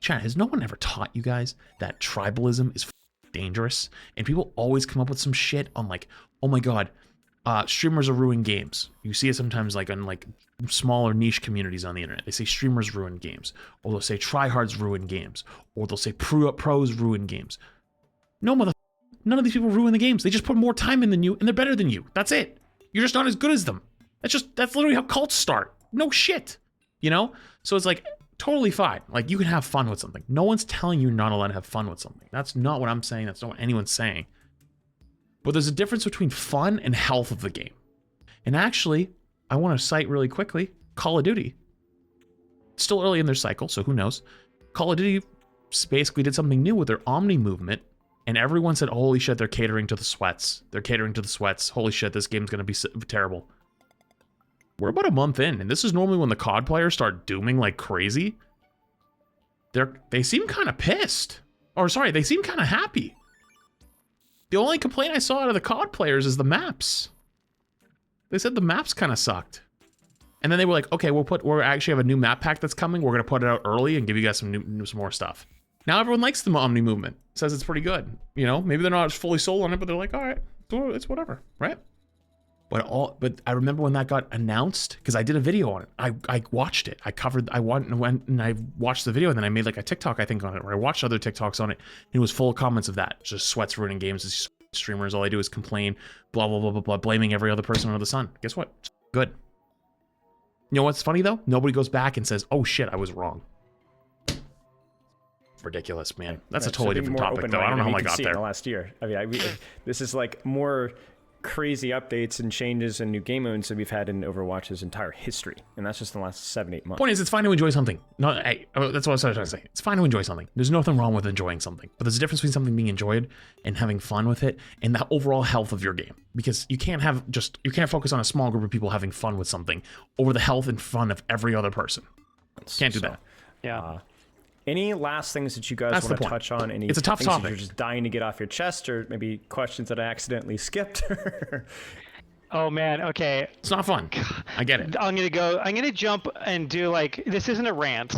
Speaker 1: Chat, has no one ever taught you guys that tribalism is dangerous? And people always come up with some shit on like, oh my god, streamers are ruining games. You see it sometimes like on like smaller niche communities on the internet. They say streamers ruin games, or they'll say tryhards ruin games, or they'll say pros ruin games. No, none of these people ruin the games. They just put more time in than you, and they're better than you. That's it. You're just not as good as them. That's literally how cults start. No shit. You know? So it's like totally fine. Like you can have fun with something. No one's telling you you're not allowed to have fun with something. That's not what I'm saying. That's not what anyone's saying. But there's a difference between fun and health of the game. And actually, I want to cite really quickly Call of Duty. It's still early in their cycle, so who knows? Call of Duty basically did something new with their Omni movement. And everyone said, holy shit, they're catering to the sweats. They're catering to the sweats. Holy shit, this game's going to be terrible. We're about a month in, and this is normally when the COD players start dooming like crazy. They seem kind of pissed. Or sorry, they seem kind of happy. The only complaint I saw out of the COD players is the maps. They said the maps kind of sucked. And then they were like, okay, we're actually have a new map pack that's coming. We're going to put it out early and give you guys some more stuff. Now everyone likes the Omni movement. Says it's pretty good. You know, maybe they're not fully sold on it, but they're like, all right, it's whatever, right? But I remember when that got announced, because I did a video on it. I watched it. I went and I watched the video, and then I made like a TikTok, I think, on it, where I watched other TikToks on it, and it was full of comments of that. Just sweats ruining games. These streamers, all they do is complain, blah, blah, blah, blah, blah, blaming every other person under the sun. Guess what? Good. You know what's funny, though? Nobody goes back and says, oh, shit, I was wrong. Ridiculous, man. That's a totally different topic, though. I don't know how I got there.
Speaker 3: In the last year. I mean, this is like more crazy updates and changes and new game modes that we've had in Overwatch's entire history, and that's just in the last 7-8 months.
Speaker 1: Point is, it's fine to enjoy something. That's what I was trying to say. It's fine to enjoy something. There's nothing wrong with enjoying something, but there's a difference between something being enjoyed and having fun with it, and the overall health of your game. Because you can't focus on a small group of people having fun with something over the health and fun of every other person. Can't do that.
Speaker 2: Yeah.
Speaker 3: Any last things that you guys want to touch on?
Speaker 1: It's a tough topic.
Speaker 3: You're just dying to get off your chest, or maybe questions that I accidentally skipped?
Speaker 2: Oh man, okay.
Speaker 1: It's not fun. I get it.
Speaker 2: I'm gonna jump and do like, this isn't a rant.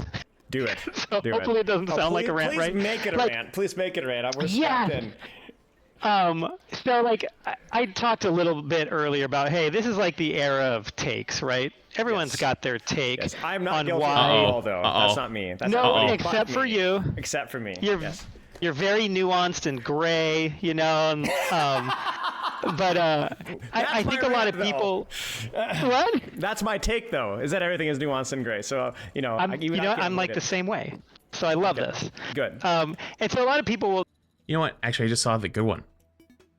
Speaker 3: Do it.
Speaker 2: So hopefully it doesn't sound like a rant, right?
Speaker 3: Please make it a rant. Please make it a rant. We're stuck in.
Speaker 2: So like I talked a little bit earlier about, hey, this is like the era of takes, right? Everyone's got their take.
Speaker 3: Yes, I'm not
Speaker 2: on
Speaker 3: guilty
Speaker 2: why.
Speaker 3: at all, though. That's not me. That's
Speaker 2: no, except for you.
Speaker 3: Except for me.
Speaker 2: You're very nuanced and gray, you know. And, but I think a lot of people. What?
Speaker 3: That's my take, though. Is that everything is nuanced and gray? So
Speaker 2: I'm like the same way. So I love this.
Speaker 3: Good.
Speaker 2: And so a lot of people will.
Speaker 1: You know what? Actually, I just saw the good one.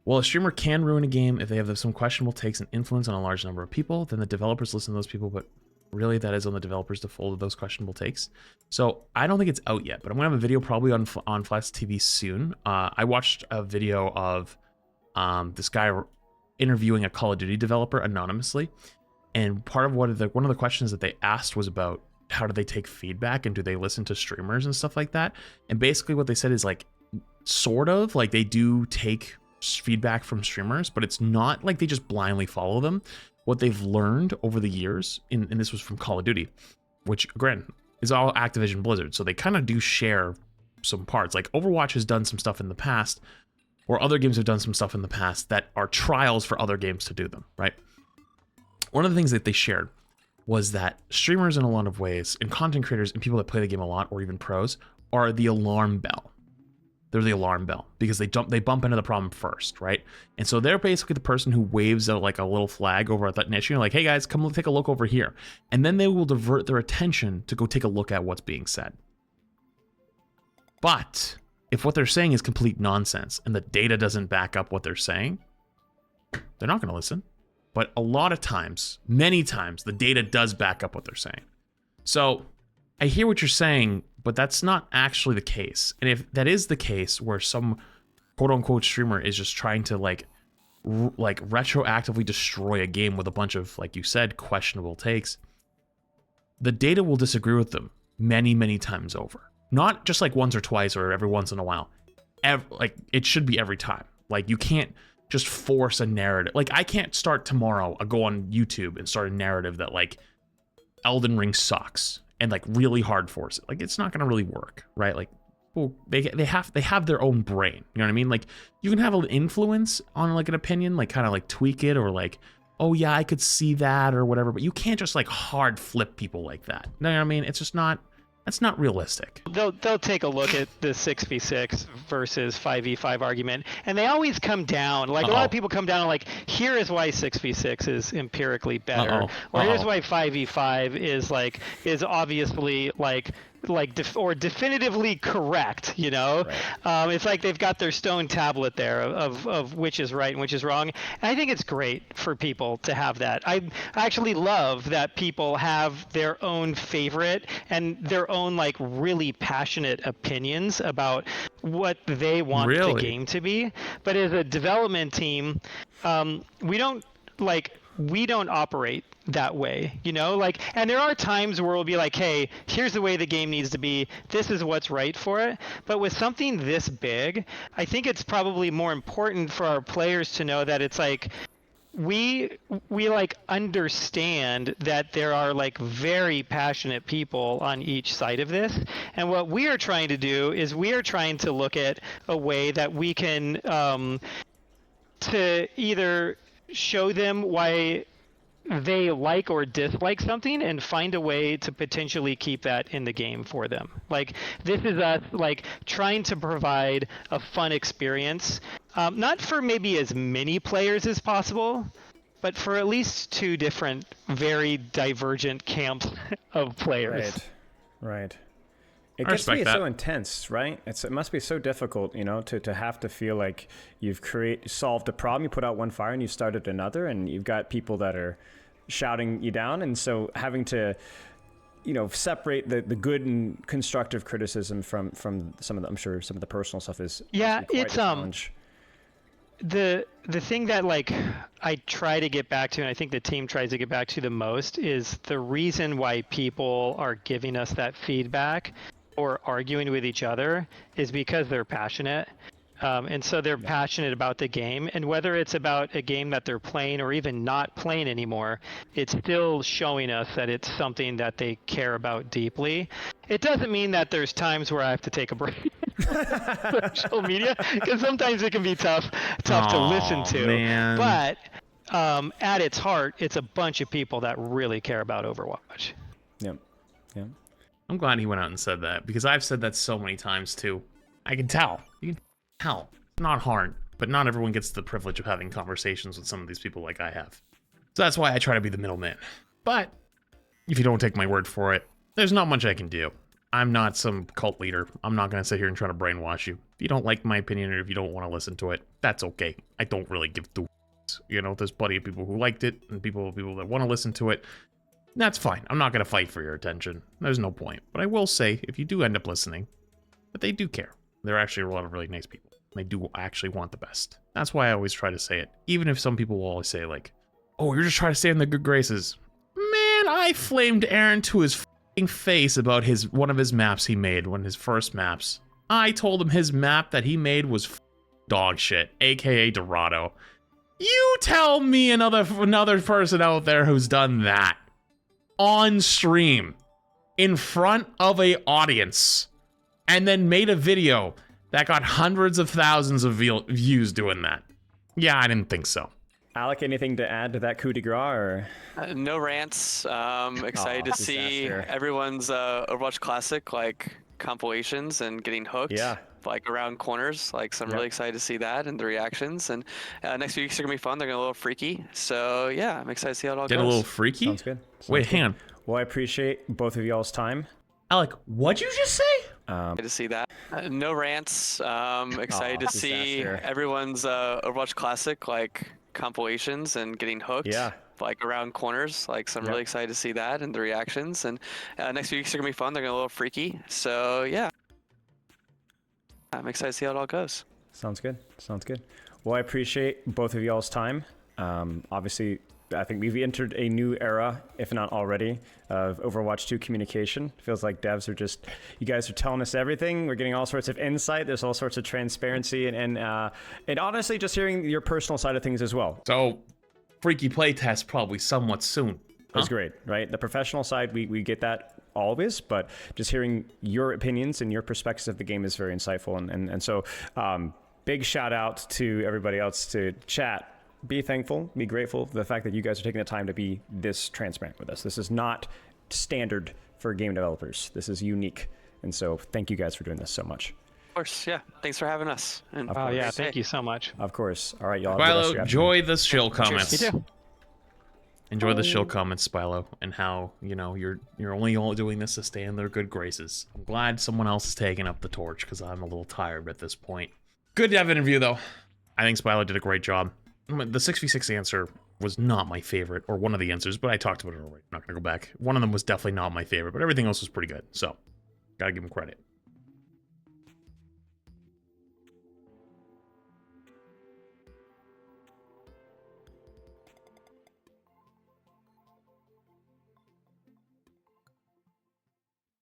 Speaker 1: Well, a streamer can ruin a game if they have some questionable takes and influence on a large number of people. Then the developers listen to those people, but really that is on the developers to fold those questionable takes. So I don't think it's out yet, but I'm gonna have a video probably on Flash TV soon. I watched a video of this guy interviewing a Call of Duty developer anonymously, and part of one of the questions that they asked was about how do they take feedback and do they listen to streamers and stuff like that. And basically what they said is like, sort of like they do take feedback from streamers, but it's not like they just blindly follow them. What they've learned over the years, and this was from Call of Duty, which again is all Activision Blizzard, so they kind of do share some parts. Like Overwatch has done some stuff in the past, or other games have done some stuff in the past that are trials for other games to do them, right? One of the things that they shared was that streamers in a lot of ways, and content creators and people that play the game a lot, or even pros, are the alarm bell. They're the alarm bell because they bump into the problem first, right? And so they're basically the person who waves out like a little flag over at that issue, like, hey guys, come take a look over here. And then they will divert their attention to go take a look at what's being said. But if what they're saying is complete nonsense and the data doesn't back up what they're saying, they're not going to listen. But a lot of times, many times, the data does back up what they're saying. So I hear what you're saying, but that's not actually the case. And if that is the case, where some quote-unquote streamer is just trying to like retroactively destroy a game with a bunch of, like you said, questionable takes, the data will disagree with them many, many times over. Not just like once or twice or every once in a while. Like it should be every time. Like you can't just force a narrative. Like I can't start tomorrow, go on YouTube and start a narrative that like Elden Ring sucks and like really hard force it. Like it's not gonna really work, right? Like, well, they have their own brain. You know what I mean? Like you can have an influence on like an opinion, like kind of like tweak it or like, oh yeah, I could see that or whatever. But you can't just like hard flip people like that. You know what I mean? It's just not. That's not realistic.
Speaker 2: They'll take a look at the 6v6 versus 5v5 argument, and they always come down. Like a lot of people come down and like, here is why 6v6 is empirically better, or here's why 5v5 is obviously definitively correct. You know, right. It's like they've got their stone tablet there of which is right and which is wrong. And I think it's great for people to have that. I actually love that people have their own favorite and their own like really passionate opinions about what they want the game to be. But as a development team, we don't like we don't operate that way, you know, like, and there are times where we'll be like, hey, here's the way the game needs to be. This is what's right for it. But with something this big, I think it's probably more important for our players to know that it's like, we like understand that there are like very passionate people on each side of this, and what we are trying to do is we are trying to look at a way that we can to either show them why they like or dislike something and find a way to potentially keep that in the game for them. Like, this is us like trying to provide a fun experience, not for maybe as many players as possible, but for at least two different very divergent camps of players.
Speaker 3: Right. It gets to be so intense, right? It must be so difficult, you know, to have to feel like you've solved a problem, you put out one fire and you started another, and you've got people that are shouting you down, and so having to, you know, separate the good and constructive criticism from some of the, I'm sure some of the personal stuff is quite a challenge.
Speaker 2: The thing that like I try to get back to, and I think the team tries to get back to the most, is the reason why people are giving us that feedback or arguing with each other is because they're passionate. And so they're passionate about the game, and whether it's about a game that they're playing or even not playing anymore, it's still showing us that it's something that they care about deeply. It doesn't mean that there's times where I have to take a break from social media, because sometimes it can be tough to listen to.
Speaker 1: Man.
Speaker 2: But at its heart, it's a bunch of people that really care about Overwatch.
Speaker 3: Yep.
Speaker 1: I'm glad he went out and said that, because I've said that so many times too. I can tell. You can tell. It's not hard, but not everyone gets the privilege of having conversations with some of these people like I have. So that's why I try to be the middleman. But if you don't take my word for it, there's not much I can do. I'm not some cult leader. I'm not going to sit here and try to brainwash you. If you don't like my opinion or if you don't want to listen to it, that's okay. I don't really give two. You know, there's plenty of people who liked it and people that want to listen to it. That's fine. I'm not going to fight for your attention. There's no point. But I will say, if you do end up listening, that they do care. They're actually a lot of really nice people. They do actually want the best. That's why I always try to say it. Even if some people will always say like, oh, you're just trying to stay in the good graces. Man, I flamed Aaron to his f***ing face about one of his maps he made, one of his first maps. I told him his map that he made was dog shit, aka Dorado. You tell me another person out there who's done that on stream in front of a audience and then made a video that got hundreds of thousands of views doing that. Yeah, I didn't think so.
Speaker 3: Alec, anything to add to that coup de grace? Or?
Speaker 4: No rants. Excited to see everyone's Overwatch Classic like compilations and getting hooked.
Speaker 3: Yeah.
Speaker 4: Like around corners. Like, so I'm really excited to see that and the reactions. And next few weeks are gonna be fun. They're gonna be a little freaky. So yeah, I'm excited to see how it all goes.
Speaker 1: Get a little freaky?
Speaker 3: Sounds good.
Speaker 1: Wait, hang on.
Speaker 3: Well, I appreciate both of y'all's time.
Speaker 1: Alec, what'd you just say?
Speaker 4: Excited to see that. No rants. Excited to see everyone's Overwatch Classic like compilations and getting hooked.
Speaker 3: Yeah.
Speaker 4: Like around corners. Like, so I'm really excited to see that and the reactions. And next few weeks are gonna be fun. They're gonna be a little freaky. So yeah, I'm excited to see how it all goes.
Speaker 3: Sounds good. Well, I appreciate both of y'all's time. Obviously, I think we've entered a new era, if not already, of Overwatch 2 communication. Feels like devs are you guys are telling us everything. We're getting all sorts of insight. There's all sorts of transparency, and honestly, just hearing your personal side of things as well.
Speaker 1: So, freaky playtest probably somewhat soon.
Speaker 3: That's great, right? The professional side, we get that always, but just hearing your opinions and your perspectives of the game is very insightful. And so, big shout out to everybody else to chat. Be thankful, be grateful for the fact that you guys are taking the time to be this transparent with us. This is not standard for game developers. This is unique. And so thank you guys for doing this so much.
Speaker 4: Of course, yeah. Thanks for having us. And
Speaker 2: Thank you so much.
Speaker 3: Of course. All right, y'all.
Speaker 1: Spilo, enjoy the shill comments.
Speaker 2: You too.
Speaker 1: Enjoy the shill comments, Spilo, and how, you know, you're only all doing this to stay in their good graces. I'm glad someone else is taking up the torch, because I'm a little tired at this point. Good dev interview, though. I think Spilo did a great job. The 6v6 answer was not my favorite, or one of the answers, but I talked about it already. I'm not going to go back. One of them was definitely not my favorite, but everything else was pretty good, so gotta give him credit.